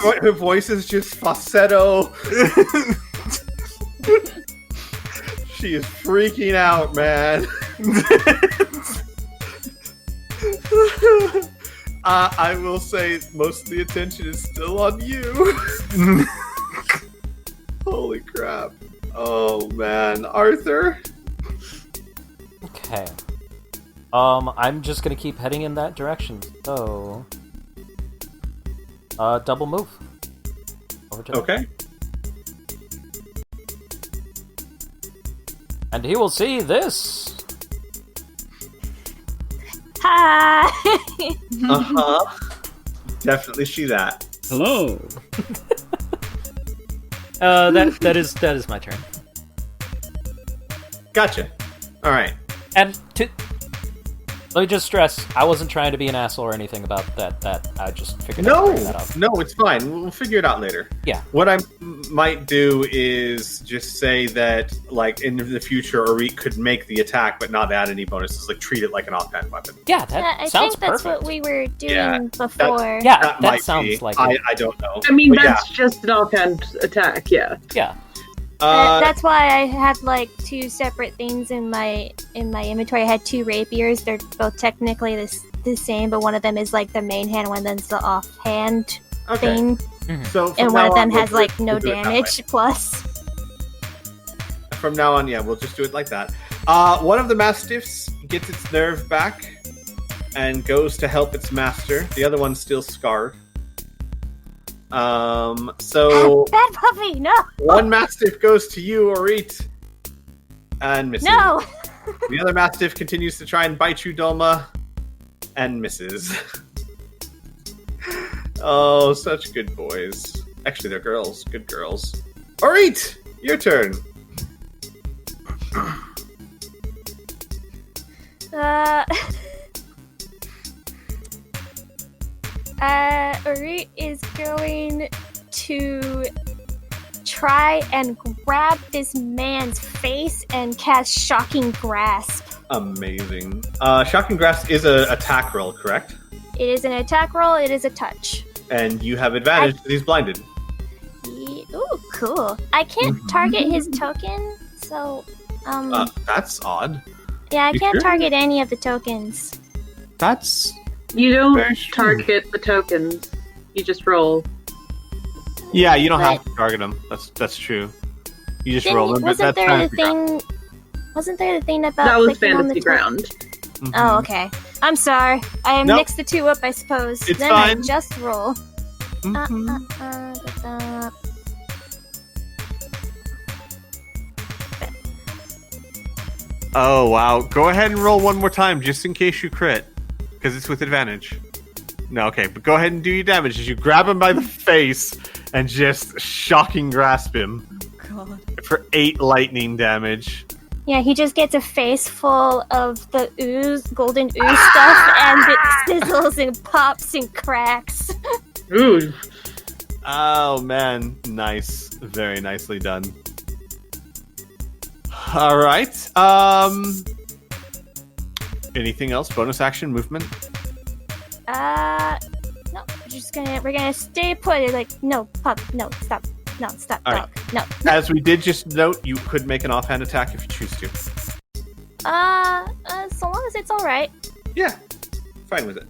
Like her voice is just falsetto. She is freaking out, man. I will say most of the attention is still on you. Holy crap. Oh man. Arthur? Okay. I'm just gonna keep heading in that direction. So, double move. Over to Okay. And he will see this. Hi. Definitely see that. Hello. That is my turn. Gotcha. All right. And Let me just stress, I wasn't trying to be an asshole or anything about that. I just figured I'd No, bring that up. no, it's fine. We'll figure it out later. Yeah. What I might do is just say that, like, in the future, Orit could make the attack, but not add any bonuses. Like, treat it like an offhand weapon. Yeah, that I sounds think that's perfect. what we were doing Yeah, before. Yeah, That that might sounds be. like I it. don't know. I mean, But that's just an offhand attack, yeah. Yeah. That's why I had like two separate things in my inventory. I had two rapiers. They're both technically the same, but one of them is like the main hand, one of them's the offhand Okay. thing, So and from one now of them on, we'll has like no we'll do it that way. damage plus. From now on, yeah, we'll just do it like that. One of the mastiffs gets its nerve back and goes to help its master. The other one's still scarred. So Bad puppy, no, one mastiff goes to you, Orit, and misses. no. The other mastiff continues to try and bite you, Dolma, and misses. Oh, such good boys. Actually, they're girls. Good girls. Orit, your turn. Orit is going to try and grab this man's face and cast Shocking Grasp. Amazing. Shocking Grasp is an attack roll, correct? It is an attack roll, it is a touch. And you have advantage because he's blinded. Ooh, cool. I can't target his token, so, That's odd. yeah, I you can't sure? target any of the tokens. That's... You don't Very true. target the tokens. You just roll. Yeah, you don't But- have to target them. That's true. You just Then roll them, but wasn't that's there kind the thing? Wasn't there the thing about That was clicking on the fantasy ground. Oh, okay. I'm sorry. I Nope. mixed the two up, I suppose. It's then I fine. just roll. Oh, wow. Go ahead and roll one more time, just in case you crit. Because it's with advantage. No, okay, but go ahead and do your damage as you grab him by the face and just shocking grasp him God. for 8 lightning damage. Yeah, he just gets a face full of the ooze, golden ooze stuff, and it sizzles and pops and cracks. Ooh. Oh, man. Nice. Very nicely done. All right. Anything else? Bonus action, movement? No, we're gonna stay put. Like, no, pup, no, stop, All dog, right. no. As we did just note, you could make an offhand attack if you choose to. So long as it's all right. Yeah, fine with it.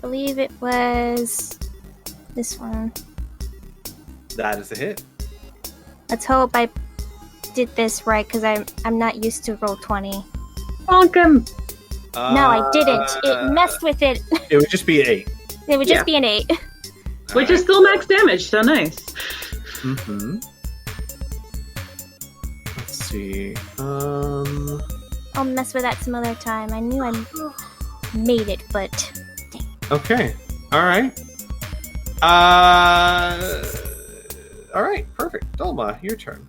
Believe it was this one. That is a hit. Let's hope I did this right, because I'm not used to roll 20. Bonk him! No, I didn't. It messed with it. It would just be an 8. It would just be an 8. Which is still max damage, so nice. Mm-hmm. Let's see. I'll mess with that some other time. I knew I made it, but Okay. All right. All right. Perfect. Dolma, your turn.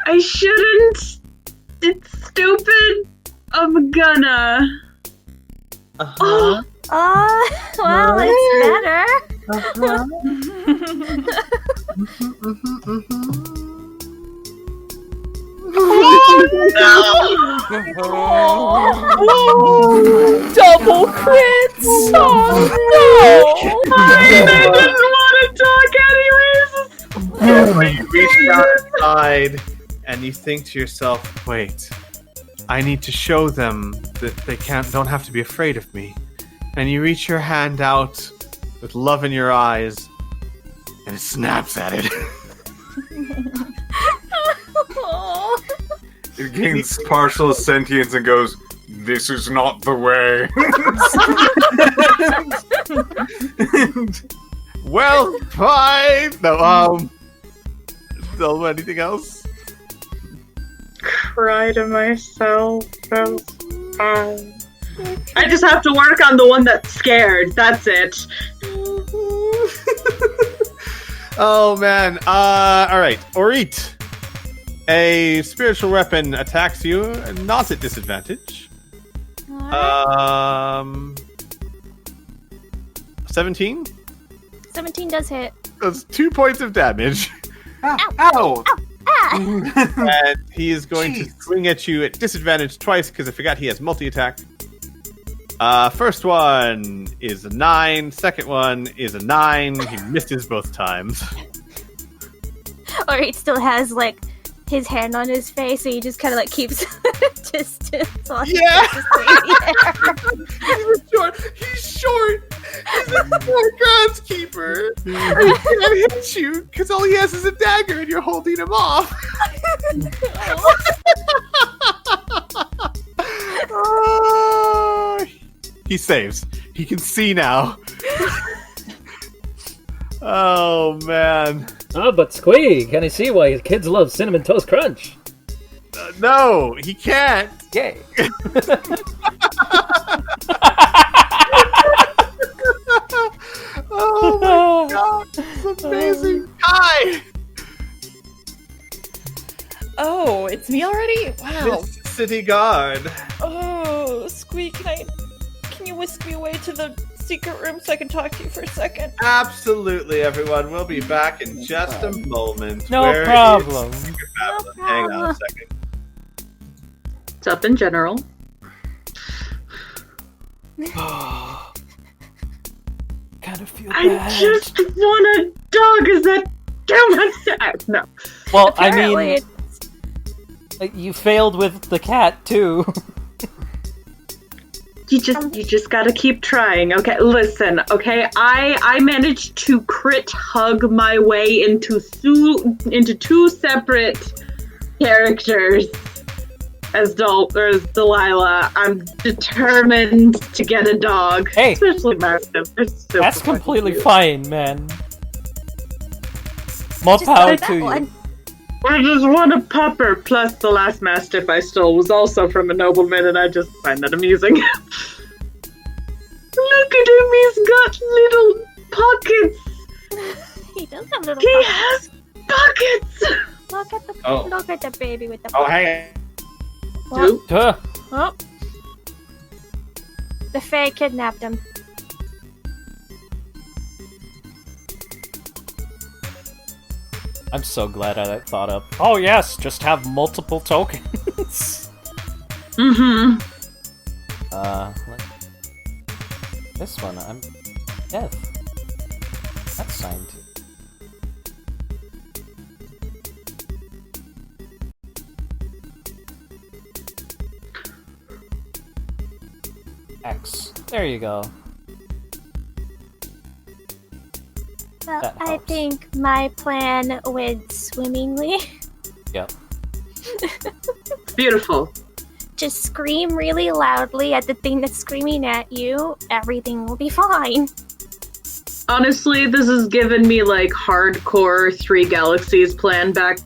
I shouldn't. It's stupid. I'm gonna. Uh-huh. well, it's better. Double crits! Oh I didn't want to talk anyways. You reach down inside and you think to yourself, wait, I need to show them that they don't have to be afraid of me. And you reach your hand out with love in your eyes and it snaps at it. It gains partial sentience and goes, "This is not the way." Well, fine. No, anything else? Cry to myself. I just have to work on the one that's scared. That's it. Oh man. All right. Orit. A spiritual weapon attacks you, not at disadvantage. 17. 17 does hit. That's 2 points of damage. Ow! And he is going to swing at you at disadvantage twice because I forgot he has multi-attack. First one is a 9. Second one is a 9. He misses both times. Or he still has like his hand on his face, so he just kind of like keeps distance. Yeah. He's short. He's short. He's a short groundskeeper. He can't hit you because all he has is a dagger, and you're holding him off. He saves. He can see now. Oh man. Ah, but Squee, can you see why kids love Cinnamon Toast Crunch? No, he can't. Yay. Oh my god, it's amazing. Hi. Oh, it's me already? Wow. It's City Guard. Oh, Squeak, can you whisk me away to the secret room so I can talk to you for a second? Absolutely, everyone. We'll be back in just a moment. No Where is problem. Secret Babylon? Hang on a second. What's up in general? Kind of feel I bad. just want a dog. Is that too much? No. Well, I Apparently mean, you failed with the cat too. You just gotta keep trying, okay? Listen, okay? I managed to crit hug my way into two separate characters as Delilah. I'm determined to get a dog. Hey, especially Mastiff. that's completely fine, man. More power to you. I just want a pupper. Plus, the last Mastiff I stole was also from a nobleman, and I just find that amusing. Look at him, he's got little pockets. He does have little. He has pockets. Look at the baby with the. Oh, hang on. Who? Oh. The Fae kidnapped him. I'm so glad I thought up. Oh yes, just have multiple tokens. Mm-hmm. This one, I'm death. That's signed. X. There you go. Well, That I helps. think my plan went swimmingly. Yep. Beautiful. Just scream really loudly at the thing that's screaming at you. Everything will be fine. Honestly, this has given me like hardcore Three Galaxies plan back,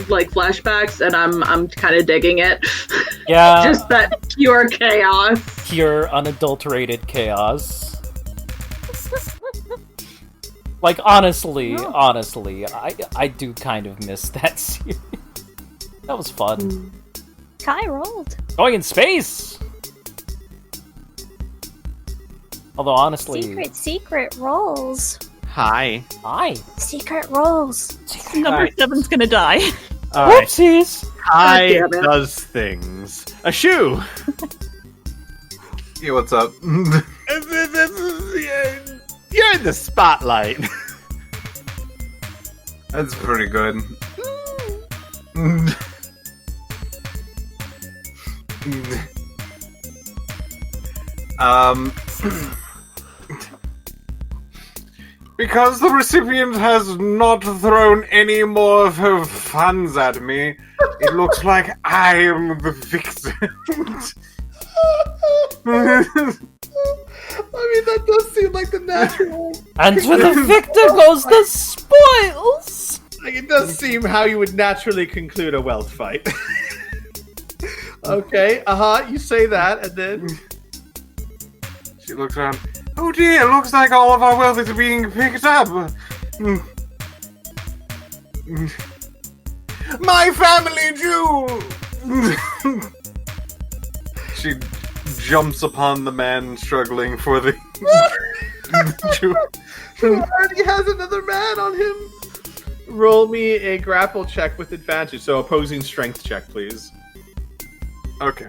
like flashbacks, and I'm kind of digging it. Yeah. Just that pure chaos. Pure unadulterated chaos. Like honestly, I do kind of miss that series. That was fun. Kai rolled. Going in space. Although honestly, Secret rolls. Hi. hi. Secret rolls. Number 7's gonna die. All right. Whoopsies. Hi God damn it. does things. A shoe. Yeah, what's up? You're in the spotlight. That's pretty good. Because the recipient has not thrown any more of her funds at me, it looks like I am the victim. I mean, that does seem like the natural. And to the victor goes the spoils. Like, it does seem how you would naturally conclude a wealth fight. Okay, you say that, and then She looks around. Oh dear, looks like all of our wealth is being picked up. My family jewel! She jumps upon the man struggling for the jewel. He already has another man on him. Roll me a grapple check with advantage. So opposing strength check, please. Okay.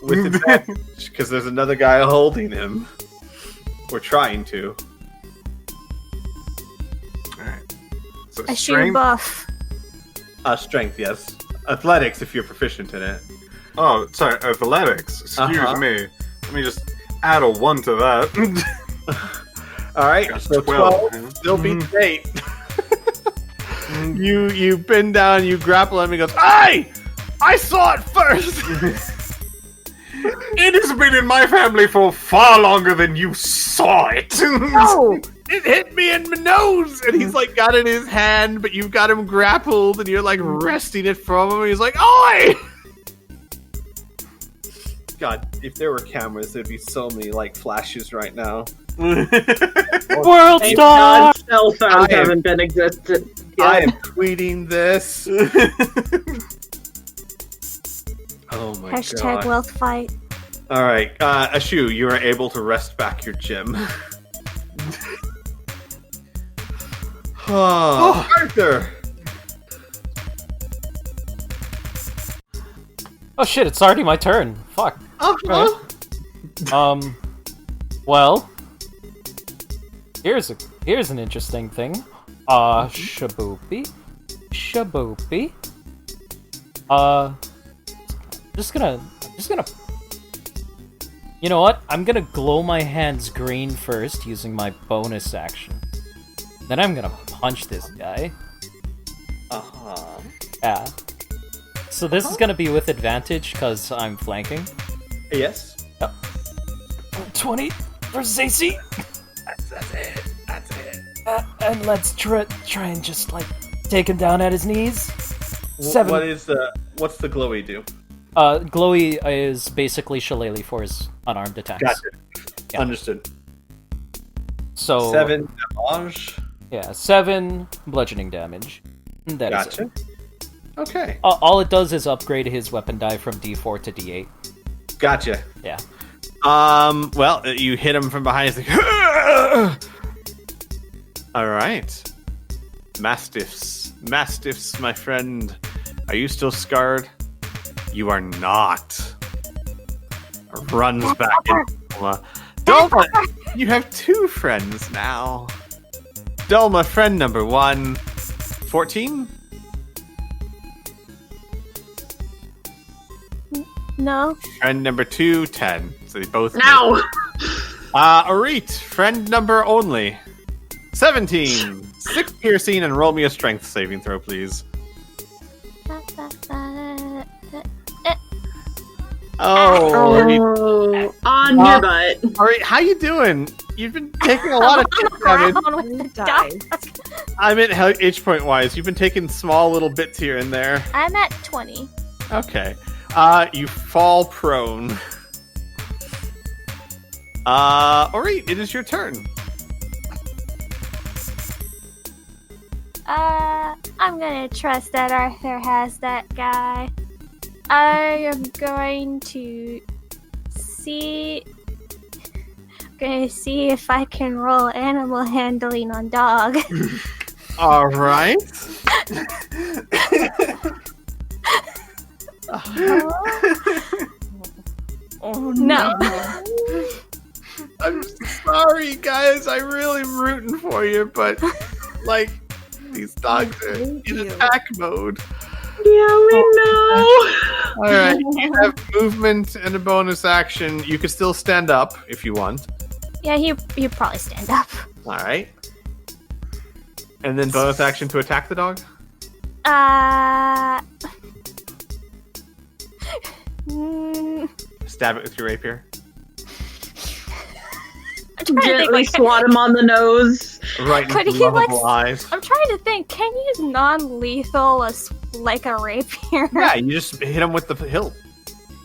With advantage, because there's another guy holding him. We're trying to. Alright. So A shoe strength. buff. Strength, yes. Athletics, if you're proficient in it. Oh, sorry, athletics. Excuse me. Let me just add a 1 to that. Alright, That's so 12 still beats 8. You bend down, you grapple him, and he goes, "Hey! I saw it first!" It has been in my family for far longer than you saw it. No! It hit me in my nose! And he's like got it in his hand, but you've got him grappled, and you're like wresting it from him, and he's like, "Oi!" God, if there were cameras, there'd be so many like flashes right now. World Thank star. God cell phones I am- haven't been existent. I yet. am tweeting this. Oh my Hashtag god. wealth fight. Alright, Ashu, you are able to rest back your gem. Oh, Arthur! Oh shit! It's already my turn. Fuck. Uh-huh. Well, here's an interesting thing. Shaboopy. Just gonna. You know what? I'm gonna glow my hands green first using my bonus action. Then I'm gonna punch this guy. Uh-huh. Yeah. So this is gonna be with advantage because I'm flanking. Yes. 20 versus AC. That's it. That's it. And let's try and just like take him down at his knees. 7. What's the glowy do? Glowy is basically Shillelagh for his unarmed attacks. Gotcha. Yeah. Understood. So 7 damage. Yeah, 7 bludgeoning damage. That is Gotcha. it. Okay. All it does is upgrade his weapon die from D4 to D8. Gotcha. Yeah. Well, you hit him from behind. He's like, all right. Mastiffs, my friend. Are you still scarred? You are not. Runs back in. Dolma, you have 2 friends now. Dolma, friend number 1, 14. No. Friend number 2, 10. So they both. No! Arit, friend number only. 17. 6 piercing and roll me a strength saving throw, please. Oh, Arit. Oh, on your butt. Arit, how you doing? You've been taking a lot of I'm hits damage. around with the Dies. dice. I meant H point wise. You've been taking small little bits here and there. I'm at 20. Okay. You fall prone. Arit, it is your turn. I'm gonna trust that Arthur has that guy. I am going to see if I can roll animal handling on dog. All right. Oh No. I'm sorry, guys. I'm really rooting for you, but like these dogs are in attack mode. Yeah, we know. All right, you have movement and a bonus action. You can still stand up if you want. Yeah, you probably stand up. All right. And then bonus action to attack the dog. Stab it with your rapier. I'm trying to think, Gently like, swat him on the nose. Right Could into he, lovable like, eyes. I'm trying to think. Can you use non-lethal like a rapier? Yeah, you just hit him with the hilt.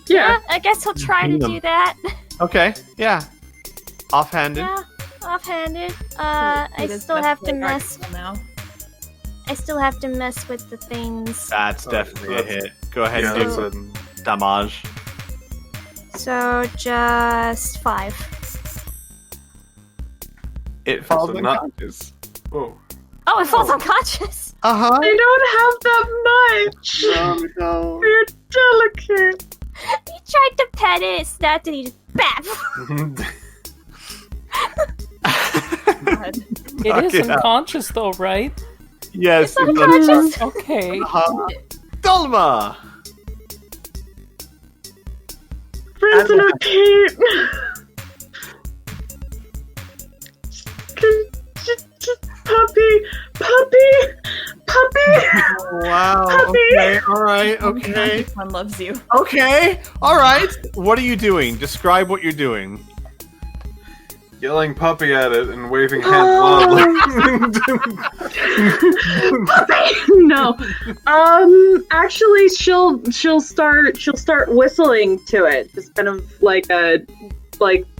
Yeah. I guess he'll try to Beat him. do that. Okay, yeah. Offhanded. Yeah, offhanded. I still have to mess. Now. I still have to mess with the things. That's definitely a hit. Go ahead Yeah, and that's do a- damage. So just 5. It falls So not- unconscious. Whoa. Oh, it falls unconscious. Uh-huh. I don't have that much. Oh, no. You're delicate. He tried to pet it, snapped, and he just bap. It is it up. unconscious, though, right? Yes, It's unconscious. Okay. Dolma! Prisoner Kate. Just puppy. Wow. Puppy. Okay. All right. Okay. Your son loves you. Okay. All right. What are you doing? Describe what you're doing. Yelling puppy at it and waving hand love. No. Actually, she'll start whistling to it. Just kind of like the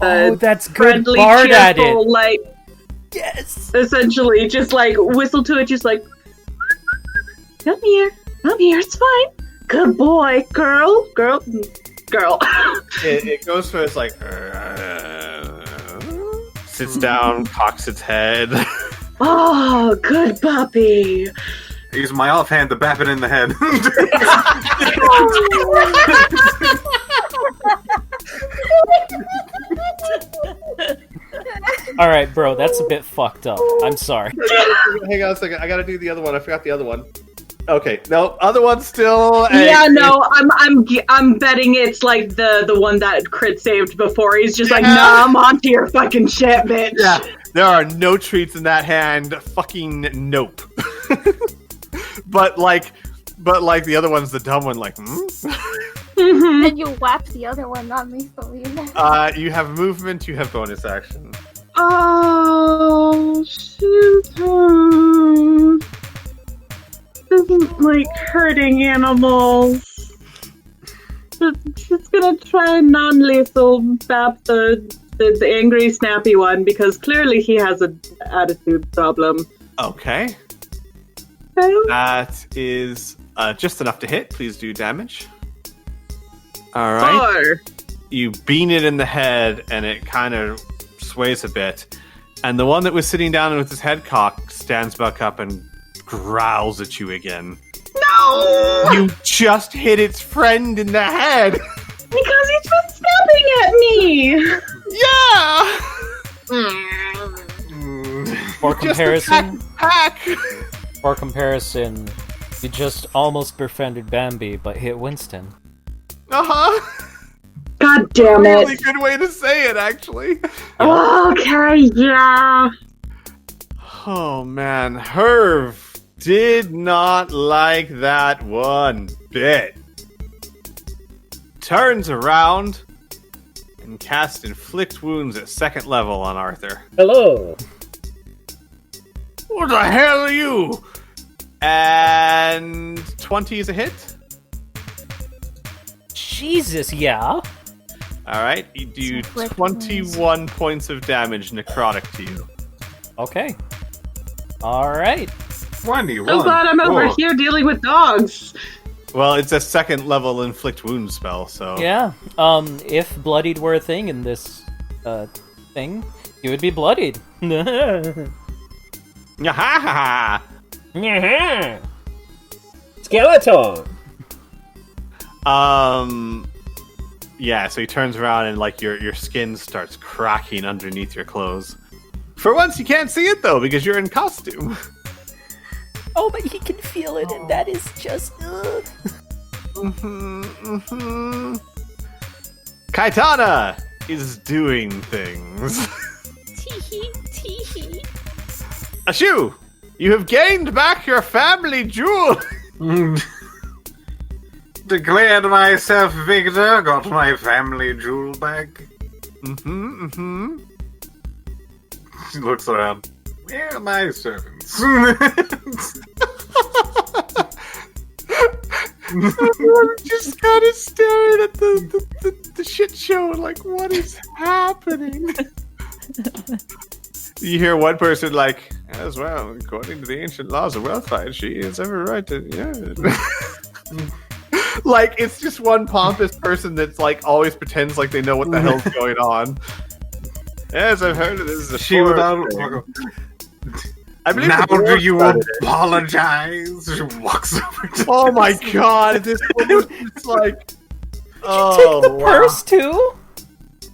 Oh, that's good. friendly, Bard at it. cheerful, like Yes. essentially just like whistle to it, just like come here, it's fine. Good boy, girl. It goes for it's like sits down, cocks its head. Oh, good puppy. Use my offhand to bap it in the head. All right, bro. That's a bit fucked up. I'm sorry. Hang on a second. I gotta do the other one. I forgot the other one. Okay. No, other one still. Yeah, no, I'm betting it's like the one that crit saved before. He's just like, nah, I'm onto your fucking shit, bitch. Yeah. There are no treats in that hand. Fucking nope. but like the other one's the dumb one. Like, Mhm. And you whap the other one non-lethally. you have movement. You have bonus action. Oh, shoot. Doesn't like hurting animals. She's gonna try non-lethal bap the angry, snappy one because clearly he has an attitude problem. Okay. Okay. That is just enough to hit. Please do damage. All right. 4. You bean it in the head, and it kind of sways a bit. And the one that was sitting down with his head cocked stands back up and growls at you again. No! You just hit its friend in the head. Because he's been snapping at me! Yeah. For comparison, Hack. for comparison, you just almost befriended Bambi, but hit Winston. God damn Really it. good way to say it, actually. Okay, yeah. Oh man, Herv did not like that one bit. Turns around and casts Inflict Wounds at 2nd level on Arthur. Hello. What the hell are you? And 20 is a hit. Jesus, yeah. Alright, you do Inflict 21 points of damage necrotic to you. Okay. All right. 21. So glad I'm over Whoa. here dealing with dogs. Well, it's a 2nd level Inflict Wounds spell, so... Yeah. If bloodied were a thing in this thing, you would be bloodied. Yahaha! Skeleton. Yeah, so he turns around and like your skin starts cracking underneath your clothes. For once, you can't see it though because you're in costume. Oh, but he can feel it, and that is just. Kaitana is doing things. Teehee, teehee. Ashu, you have gained back your family jewel. Declared myself victor, got my family jewel back. She looks around. Where are my servants? Everyone just kind of staring at the shit show like, what is happening? You hear one person like, "That's well, according to the ancient laws of wealth fight, she has every right to. Yeah. Like, it's just one pompous person that's like always pretends like they know what the hell's going on. Yes, I've heard of this. She without. I believe Now the do dwarf you started it. apologize? She walks over to Oh my god! This woman is like. Oh, Take the wow. purse too?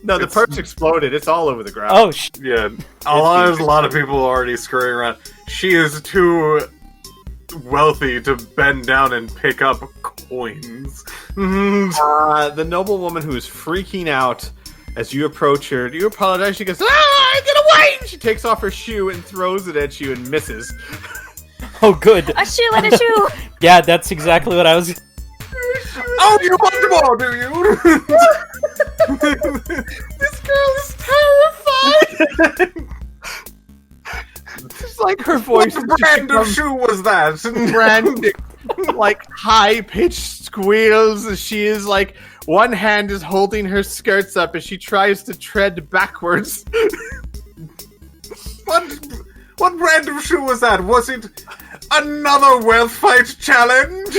No, the It's- purse exploded. It's all over the ground. Oh, Yeah, there's a lot of people already scurrying around. She is too wealthy to bend down and pick up coins. The noblewoman who is freaking out as you approach her. Do you apologize? She goes, "Ah, get away!" She takes off her shoe and throws it at you and misses. oh, good. A shoe and a shoe. Yeah, that's exactly what I was. Oh, you want more, do you? This girl is terrified. It's like her voice What brand of shoe was that? frantic, like high-pitched squeals as she is like one hand is holding her skirts up as she tries to tread backwards. What brand of shoe was that? Was it another wealth fight challenge?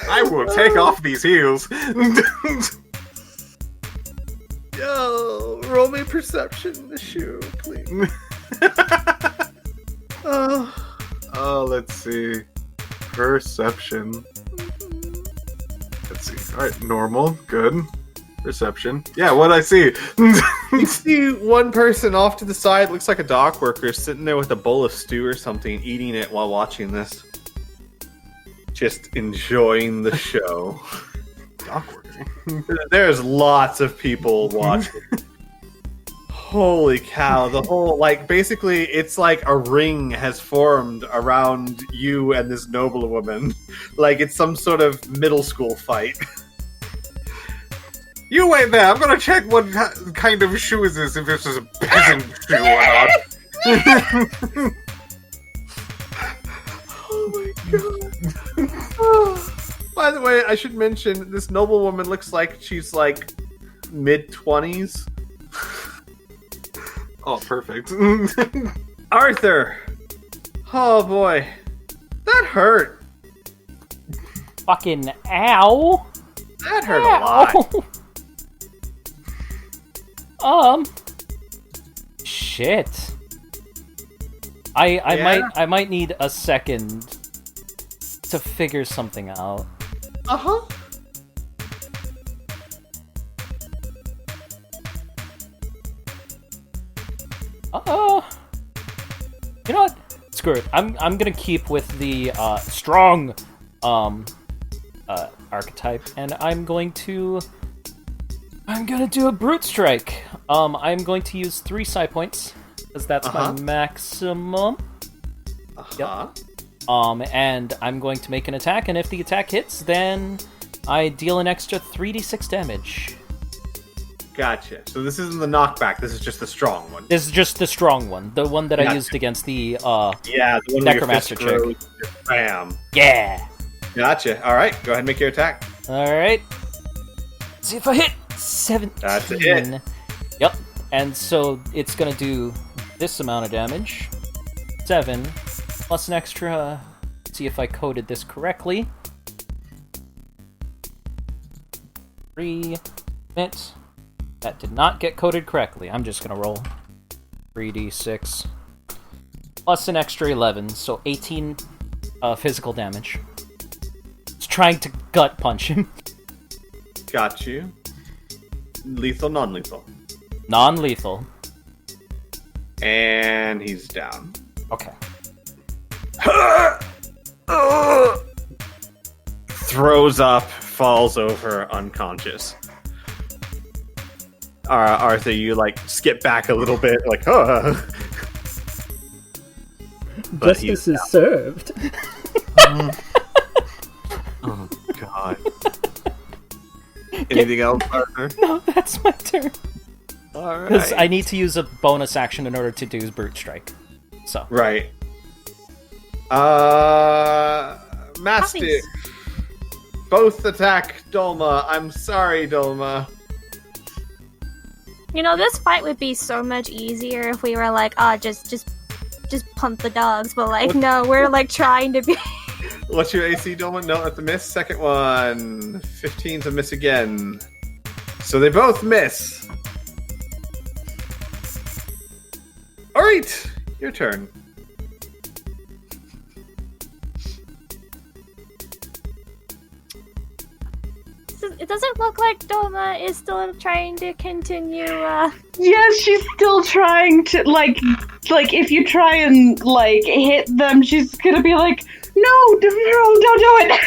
I will take off these heels. Yo, roll me perception in the shoe, please. Oh, let's see. Perception. Let's see. Alright, normal. Good. Perception. Yeah, what'd I see? You see one person off to the side, looks like a dock worker, sitting there with a bowl of stew or something, eating it while watching this. Just enjoying the show. Dock worker. There's lots of people watching. Holy cow, the whole, like, basically, it's like a ring has formed around you and this noblewoman. Like, it's some sort of middle school fight. You wait there. I'm gonna check what kind of shoe is this, if this is a peasant shoe or not. Oh my god. By the way, I should mention, this noblewoman looks like she's, like, mid-20s. Oh, perfect. Arthur! Oh boy. That hurt. Fucking ow. That hurt a lot. Shit. Yeah? I might need a second to figure something out. Uh-huh. You know what? Screw it. I'm gonna keep with the strong archetype, and I'm gonna do a brute strike. I'm going to use 3 psi points because that's my maximum. Uh-huh. And I'm going to make an attack, and if the attack hits, then I deal an extra 3d6 damage. Gotcha. So this isn't the knockback, this is just the strong one. This is just the strong one, the one that I Gotcha. used against the Yeah, the one where your Necromancer fist grows, bam. yeah. Gotcha. Alright, go ahead and make your attack. All right. See if I hit 17. That's it. Yep. And so it's gonna do this amount of damage. 7 plus an extra. See if I coded this correctly. 3 minutes. That did not get coded correctly. I'm just gonna roll 3d6 plus an extra 11, so 18 physical damage. It's trying to gut punch him. Got you. Lethal, non-lethal. Non-lethal. And he's down. Okay. Throws up, falls over, unconscious. Arthur, you like skip back a little bit, like, But he's Justice is served. Oh god. Anything else, Arthur? No, that's my turn. Because Alright. I need to use a bonus action in order to do brute strike. So. Right. Mastiff. Both attack Dolma. I'm sorry, Dolma. You know, this fight would be so much easier if we were like, just punt the dogs. But like, no, we're like trying to be. What's your AC, Dolman? No, that's a miss. Second one. 15's a miss again. So they both miss. All right, your turn. It doesn't look like Doma is still trying to continue. Yes, she's still trying to like if you try and like hit them, she's gonna be like, no, don't do it.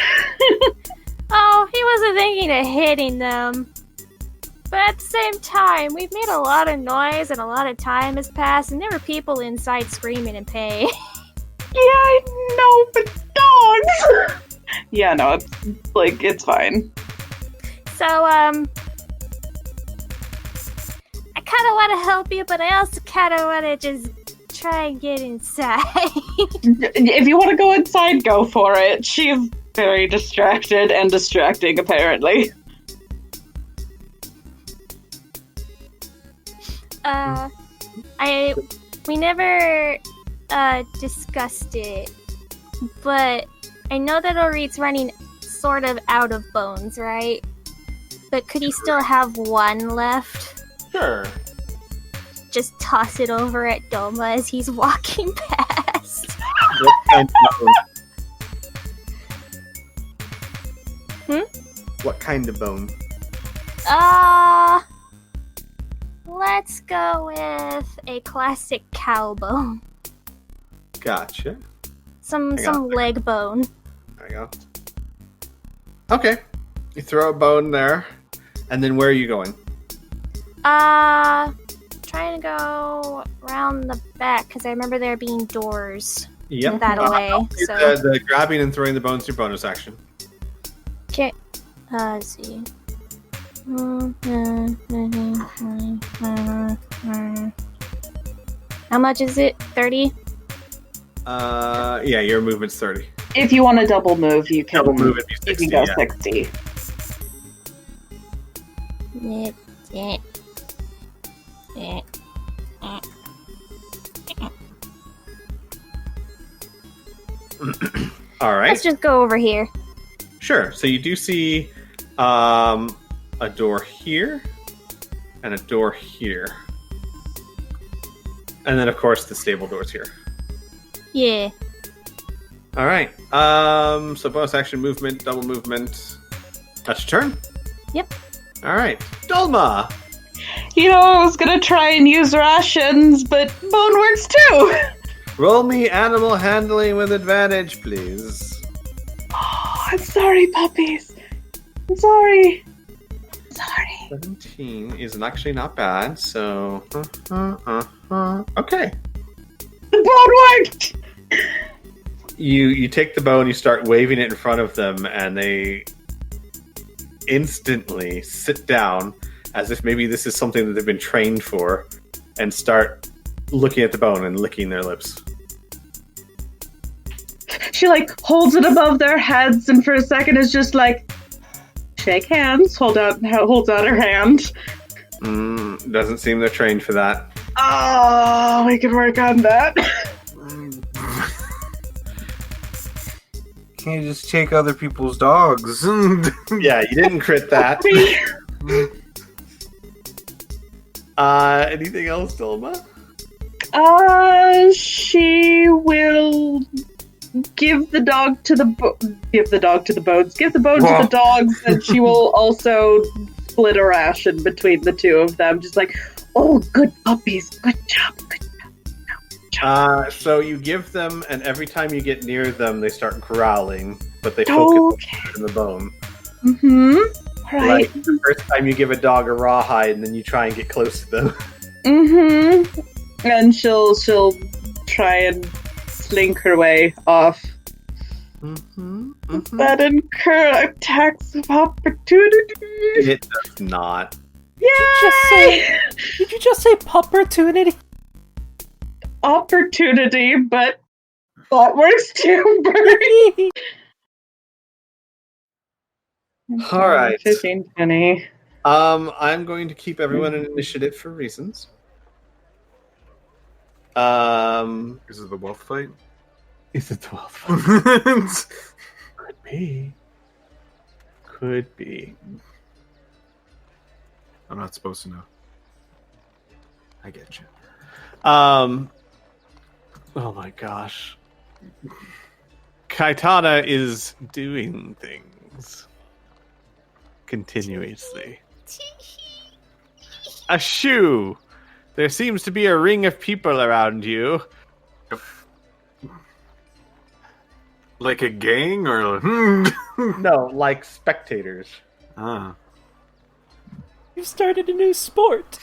Oh, he wasn't thinking of hitting them. But at the same time, we've made a lot of noise and a lot of time has passed, and there were people inside screaming in pain. Yeah, I know, but dogs. Yeah, no, it's fine. So, I kind of want to help you, but I also kind of want to just try and get inside. If you want to go inside, go for it. She's very distracted and distracting, apparently. We never, discussed it, but I know that Orit's running sort of out of bones, right? But could he still have one left? Sure. Just toss it over at Doma as he's walking past. What kind of bone? What kind of bone? Let's go with a classic cow bone. Gotcha. Some leg bone. There you go. Okay. You throw a bone there, and then where are you going? Trying to go around the back, because I remember there being doors. Yep. That away. So The grabbing and throwing the bones your bonus action. okay. Let's see. How much is it? 30? Yeah, your movement's 30. If you want to double move, you can. Double move it'd be You 60, can go yeah. 60. All right. Let's just go over here. Sure. So you do see a door here and a door here. And then, of course, the stable doors here. Yeah. All right. So bonus action movement, double movement. That's your turn? Yep. All right. Dolma! You know, I was gonna try and use rations, but bone works too! Roll me animal handling with advantage, please. Oh, I'm sorry, puppies. I'm sorry. 17 is actually not bad, so... Okay. The bone worked! You take the bone, you start waving it in front of them, and they instantly sit down as if maybe this is something that they've been trained for, and start looking at the bone and licking their lips. She holds it above their heads, and for a second is just shake hands. Holds out her hand. Doesn't seem they're trained for that. Oh, we can work on that. Can't just take other people's dogs. Yeah, you didn't crit that. Anything else, Dolma? She will give the bone to the dogs, and she will also split a ration between the two of them. Just oh, good puppies, good job. So you give them, and every time you get near them, they start growling, but they focus on the bone. Mm-hmm. Right. Like the first time you give a dog a rawhide, and then you try and get close to them. Mm-hmm. And she'll try and slink her way off. That incur attacks of opportunity. It does not. Yay! Did you just say opportunity? Opportunity, but that works too, Bernie. All right. 15, 20. I'm going to keep everyone in initiative for reasons. Is it the wealth fight? Is it the wealth fight? Could be. Could be. I'm not supposed to know. I get you. Oh my gosh. Kaitana is doing things continuously. A shoe. There seems to be a ring of people around you. Like a gang or No, like spectators. Ah. You started a new sport.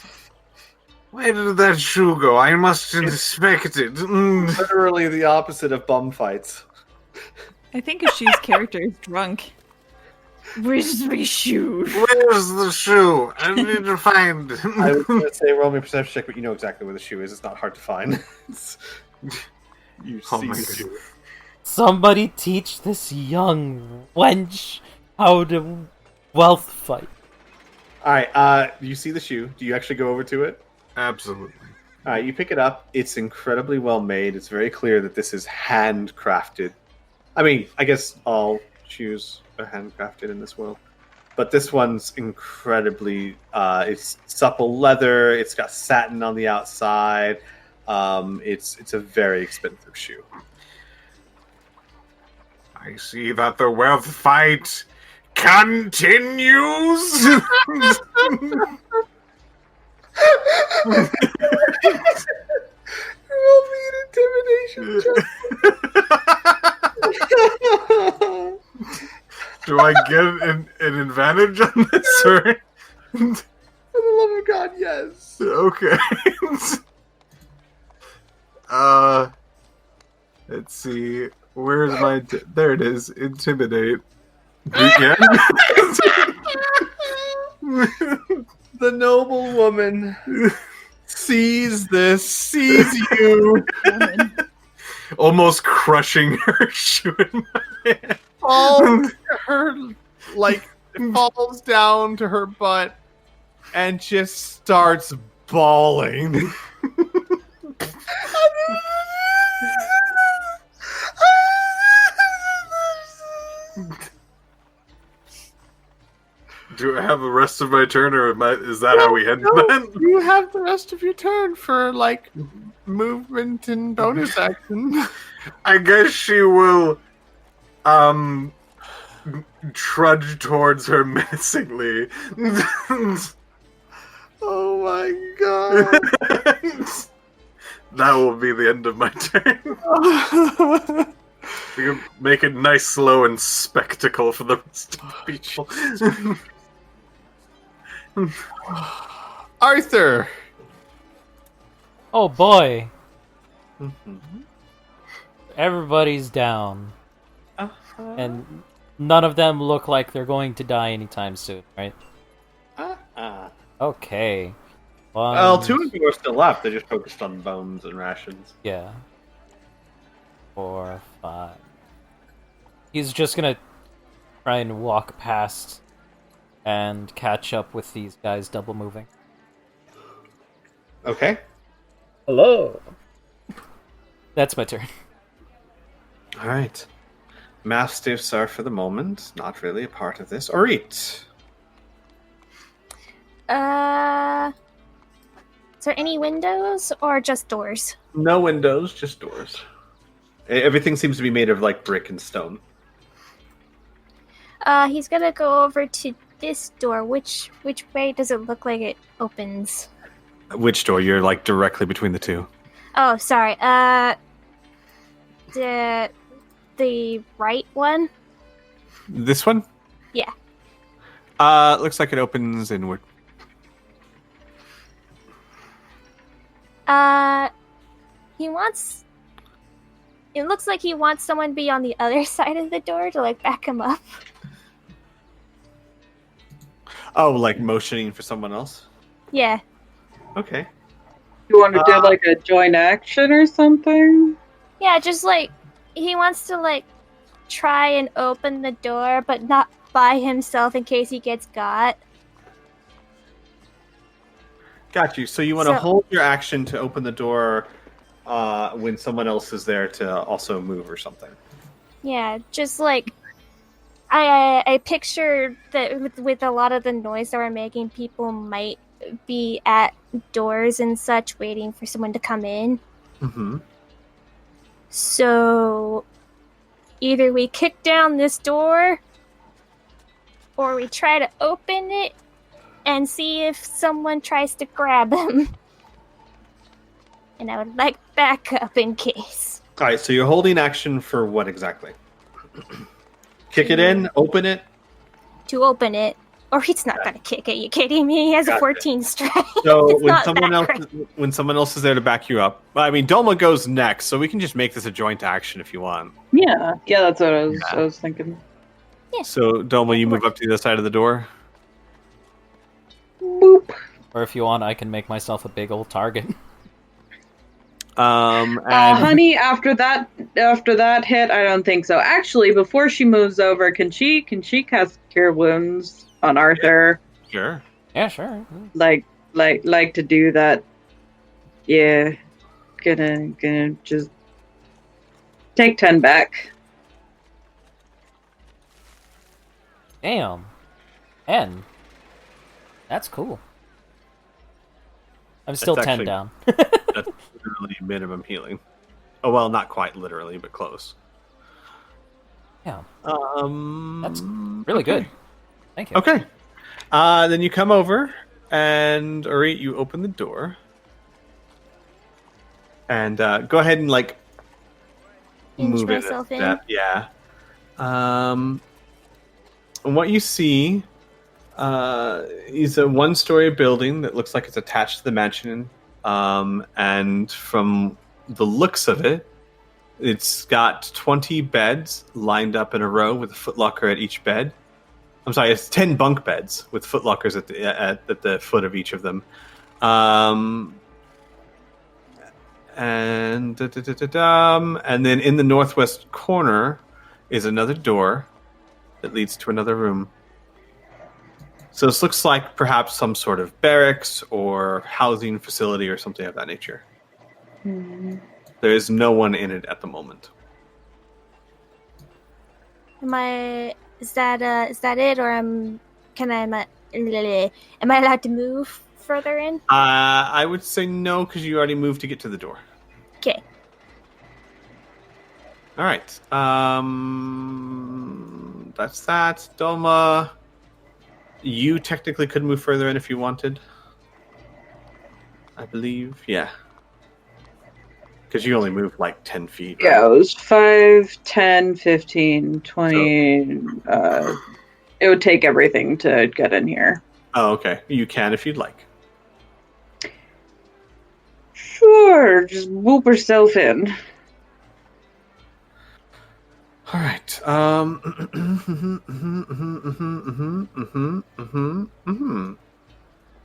Where did that shoe go? I must inspect it. Literally the opposite of bum fights. I think Ashu's character is drunk. Where's my shoe? Where's the shoe? I need to find. I was going to say roll me a perception check, but you know exactly where the shoe is. It's not hard to find. You Oh see my the God. shoe. Somebody teach this young wench how to wealth fight. Alright, you see the shoe. Do you actually go over to it? Absolutely. Alright, you pick it up. It's incredibly well made. It's very clear that this is handcrafted. I mean, I guess all shoes are handcrafted in this world. But this one's incredibly, it's supple leather. It's got satin on the outside. It's a very expensive shoe. I see that the wealth fight continues. Roll me an intimidation check. Do I get an advantage on this? Or? For the love of God, yes. Okay. Let's see. Where's my? There it is. Intimidate. Yeah. The noble woman sees you, Almost crushing her shoe in my hand. falls falls down to her butt, and just starts bawling. Do I have the rest of my turn, or is that how we end that? You have the rest of your turn for movement and bonus action. I guess she will, trudge towards her menacingly. Oh my god! That will be the end of my turn. We can make it nice, slow, and spectacle for the rest of the people. Arthur. Oh boy. Everybody's down. And none of them look like they're going to die anytime soon, right? Okay. Well, 2 of you are still left. They're just focused on bones and rations. Yeah. 4, 5. He's just gonna try and walk past and catch up with these guys double moving. Okay. Hello. That's my turn. All right. Mastiffs are, for the moment, not really a part of this. Orit. Is there any windows or just doors? No windows, just doors. Everything seems to be made of brick and stone. He's gonna go over to this door. Which way does it look like it opens? Which door? You're directly between the two. Oh, sorry. The right one? This one? Yeah. Looks like it opens inward. He wants... It looks like he wants someone to be on the other side of the door to, back him up. Oh, motioning for someone else? Yeah. Okay. You want to do a joint action or something? Yeah, just, he wants to, try and open the door, but not by himself in case he gets got. Got you. So you want to hold your action to open the door when someone else is there to also move or something. Yeah, just like I picture that with a lot of the noise that we're making, people might be at doors and such waiting for someone to come in. Mm-hmm. So either we kick down this door or we try to open it and see if someone tries to grab him. And I would like backup in case. All right, so you're holding action for what exactly? Kick it in, open it. To open it, or he's not gonna kick it. You kidding me? He has a 14 strike. So It's not that when someone else is there to back you up, I mean, Doma goes next, so we can just make this a joint action if you want. Yeah, that's what I was thinking. Yeah. So Doma, you move up to the other side of the door. Boop. Or if you want, I can make myself a big old target. And Honey, after that hit, I don't think so. Actually, before she moves over, can she cast Cure Wounds on Arthur? sure. Yeah, sure. Like to do that? Yeah, gonna just take 10 back. Damn. And that's cool. I'm still That's 10 actually- down. That's literally minimum healing. Oh well, not quite literally, but close. Yeah. That's Really good. Thank you. Okay. Then you come over, and Uri, you open the door, and go ahead and Inch move it a myself in. step. Yeah. And what you see is a one-story building that looks like it's attached to the mansion, and from the looks of it, it's got 20 beds lined up in a row with a footlocker at each bed. I'm sorry, it's 10 bunk beds with footlockers at the foot of each of them. And then in the northwest corner is another door that leads to another room. So this looks like perhaps some sort of barracks or housing facility or something of that nature. There is no one in it at the moment. Is that it, or am I allowed to move further in? I would say no, because you already moved to get to the door. Okay. All right. That's that. Doma, you technically could move further in if you wanted. I believe, yeah. Because you only moved like 10 feet. Right? Yeah, it was 5, 10, 15, 20. It would take everything to get in here. Oh, okay. You can if you'd like. Sure, just whoop herself in. All right.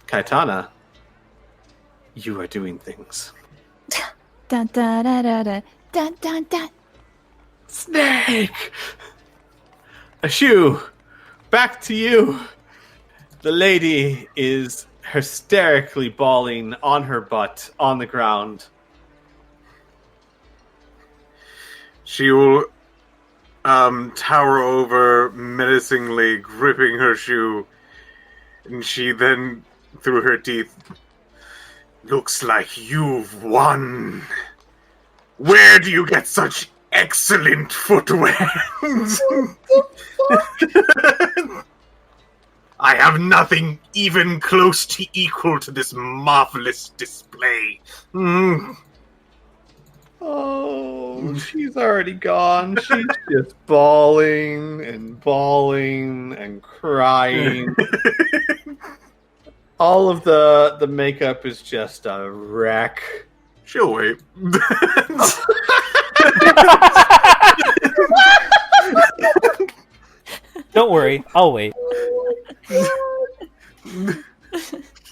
Kaitana, you are doing things. Dun, dun, dun, dun, dun, dun, dun, dun. Snake! Ashu, back to you. The lady is hysterically bawling on her butt on the ground. She will tower over, menacingly gripping her shoe, and she then, through her teeth, looks like you've won. Where do you get such excellent footwear? I have nothing even close to equal to this marvelous display. Oh, she's already gone. She's just bawling and crying. All of the makeup is just a wreck. She'll wait. Don't worry, I'll wait.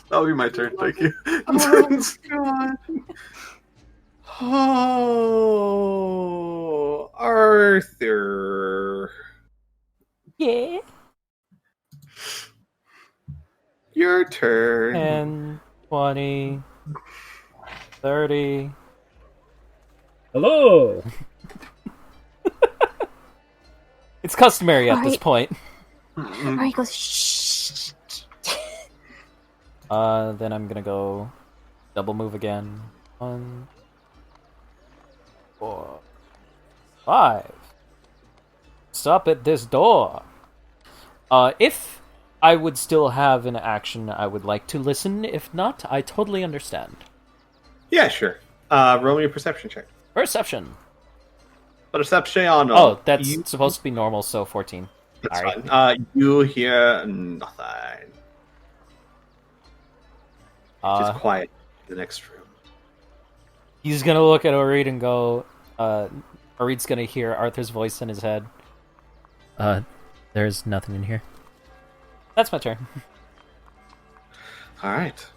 That'll be my turn, thank you. Oh, God. Oh, Arthur. Yeah. Your turn. And 20, 30. Hello. It's customary at this Alright. point. Or he goes, shh. Then I'm gonna go double move again. 1, 4, 5. Stop at this door. If I would still have an action, I would like to listen. If not, I totally understand. Yeah, sure. Roll me a perception check. Perception. Perception. Oh, that's supposed to be normal, so 14. That's Alright. fine. You hear nothing. Just quiet in the next room. He's gonna look at Oreed and go, Oreed's gonna hear Arthur's voice in his head. There's nothing in here. That's my turn. Alright.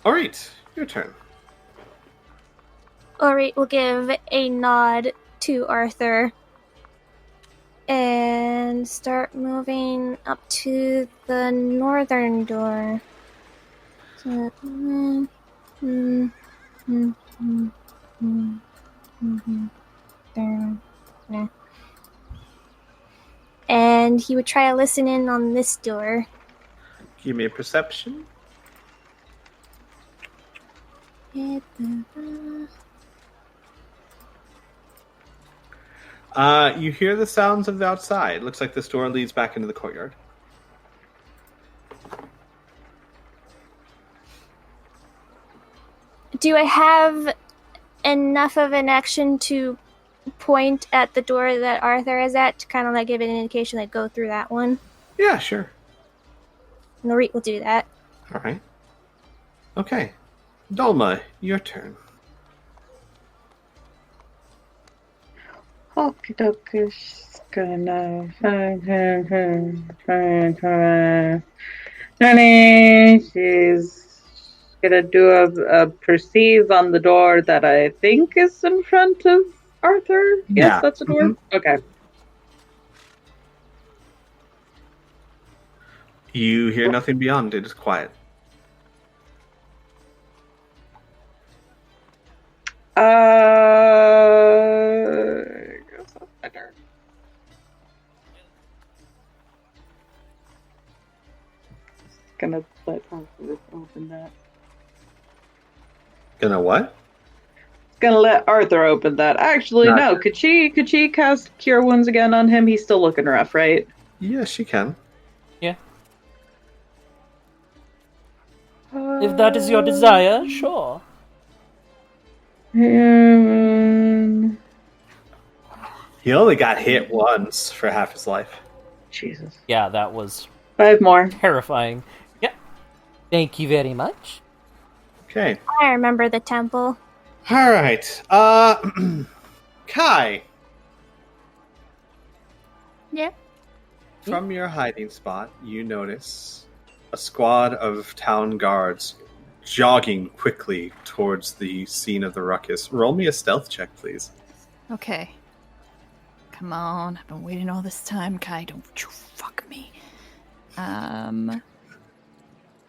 Alright, your turn. Alright, we'll give a nod to Arthur and start moving up to the northern door. So, there. And he would try to listen in on this door. Give me a perception. You hear the sounds of the outside. Looks like this door leads back into the courtyard. Do I have enough of an action to point at the door that Arthur is at to kind of like give it an indication, like go through that one? Yeah, sure. Norit will do that. Alright. Okay. Dolma, your turn. Okie dokie. Gonna she's gonna do a perceive on the door that I think is in front of Arthur. Yes, Yeah. that's a door. Okay. You hear nothing beyond. It is quiet. Guess that's my turn. Gonna let Arthur open that. Gonna what? Gonna let Arthur open that. Actually, Not no. sure. Could she cast Cure Wounds again on him? He's still looking rough, right? Yes, she can. If that is your desire, sure. Um, He only got hit once for half his life. Jesus. Yeah, that was 5 more. terrifying. Yeah. Thank you very much. Okay. I remember the temple. Alright. Kai. Yeah. From your hiding spot, you notice a squad of town guards jogging quickly towards the scene of the ruckus. Roll me a stealth check, please. Okay. Come on. I've been waiting all this time. Kai, don't you fuck me.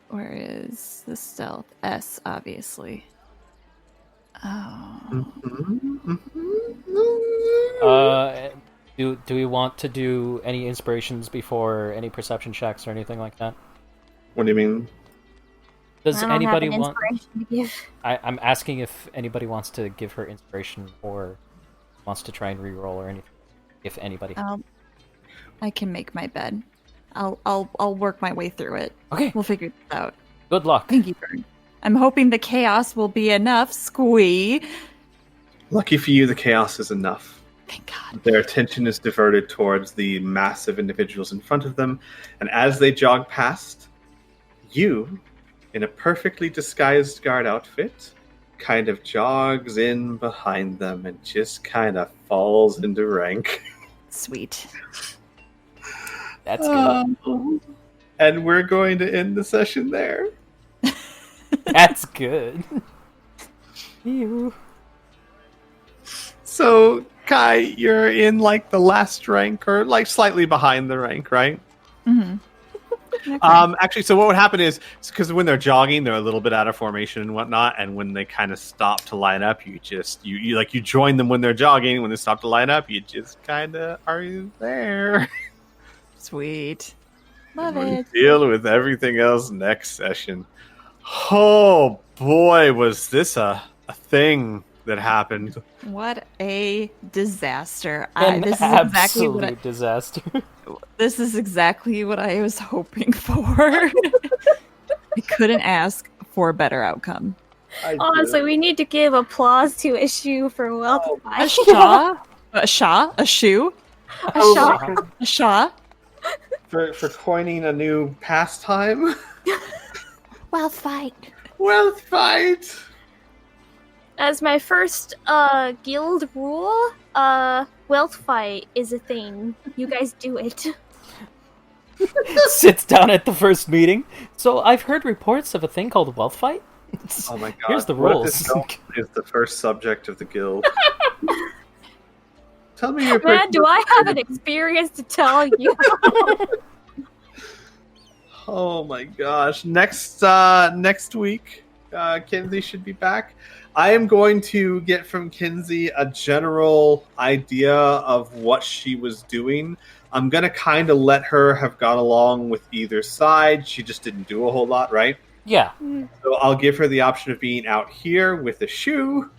Where is the stealth? S, obviously. Oh. Do we want to do any inspirations before any perception checks or anything like that? What do you mean? Does I don't anybody have an want? inspiration to give. I'm asking if anybody wants to give her inspiration or wants to try and re-roll or anything. If anybody. I can make my bed. I'll work my way through it. Okay. We'll figure this out. Good luck. Thank you, Bern. I'm hoping the chaos will be enough. Squee. Lucky for you, the chaos is enough. Thank God. Their attention is diverted towards the massive individuals in front of them, and as they jog past, you, in a perfectly disguised guard outfit, kind of jogs in behind them and just kind of falls into rank. Sweet. That's good. And we're going to end the session there. That's good. Ew. So, Kai, you're in like the last rank, or like slightly behind the rank, right? Mm-hmm. Actually, so what would happen is because when they're jogging, they're a little bit out of formation and whatnot, and when they kind of stop to line up, you join them when they're jogging. When they stop to line up, you just kind of are there. Sweet. Love We'll it. deal with everything else next session. Oh boy, was this a thing that happened? What a disaster. An This is exactly what absolute disaster. this is exactly what I was hoping for. I couldn't ask for a better outcome. Honestly, we need to give applause to Issue for wealth. A shaw? A shaw? A shoe? A shot. A shaw? For coining a new pastime. Wealth fight. Wealth fight. As my first guild rule, wealth fight is a thing. You guys do it. Sits down at the first meeting. So I've heard reports of a thing called wealth fight. Oh my god! Here's the What if rules. this elf is the first subject of the guild. Tell me your Man, do I have an experience to tell you? Oh my gosh! Next week, Kinsey should be back. I am going to get from Kinsey a general idea of what she was doing. I'm gonna kind of let her have gone along with either side. She just didn't do a whole lot, right? Yeah. So I'll give her the option of being out here with a shoe,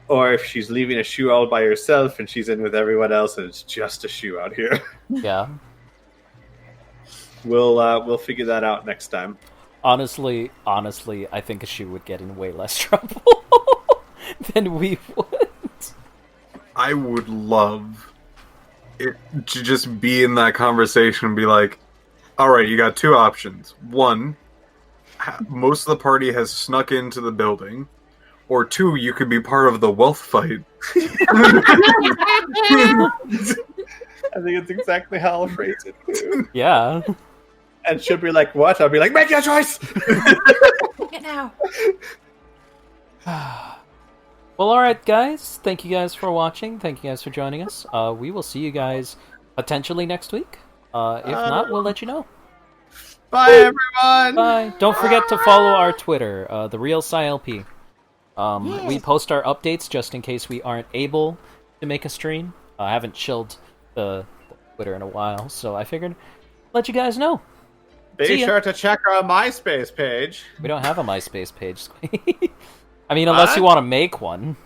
or if she's leaving a shoe all by herself and she's in with everyone else and it's just a shoe out here. Yeah. We'll figure that out next time. Honestly, I think she would get in way less trouble than we would. I would love it to just be in that conversation and be like, all right, you got two options. One, most of the party has snuck into the building. Or two, you could be part of the wealth fight. I think it's exactly how I'll phrase it. Yeah. And she'll be like, what? I'll be like, make your choice! Get now. Well, alright, guys. Thank you guys for watching. Thank you guys for joining us. We will see you guys potentially next week. If not, we'll let you know. Bye, everyone! Bye. Don't forget to follow our Twitter, the real PSYLP. We post our updates just in case we aren't able to make a stream. I haven't chilled the Twitter in a while, so I figured let you guys know. Be sure to check our MySpace page. We don't have a MySpace page, Squee. I mean, unless you want to make one.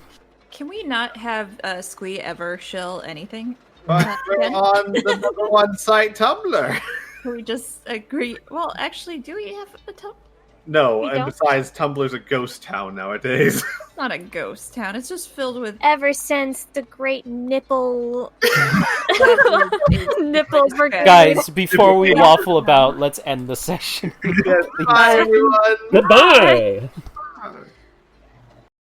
Can we not have Squee ever shill anything? But we're on the number one site, Tumblr. Can we just agree? Well, actually, do we have a No, We and don't? besides, Tumblr's a ghost town nowadays. It's not a ghost town. It's just filled with Ever since the great nipples were Guys, before we waffle about, let's end the session. Yes, bye, everyone. Goodbye.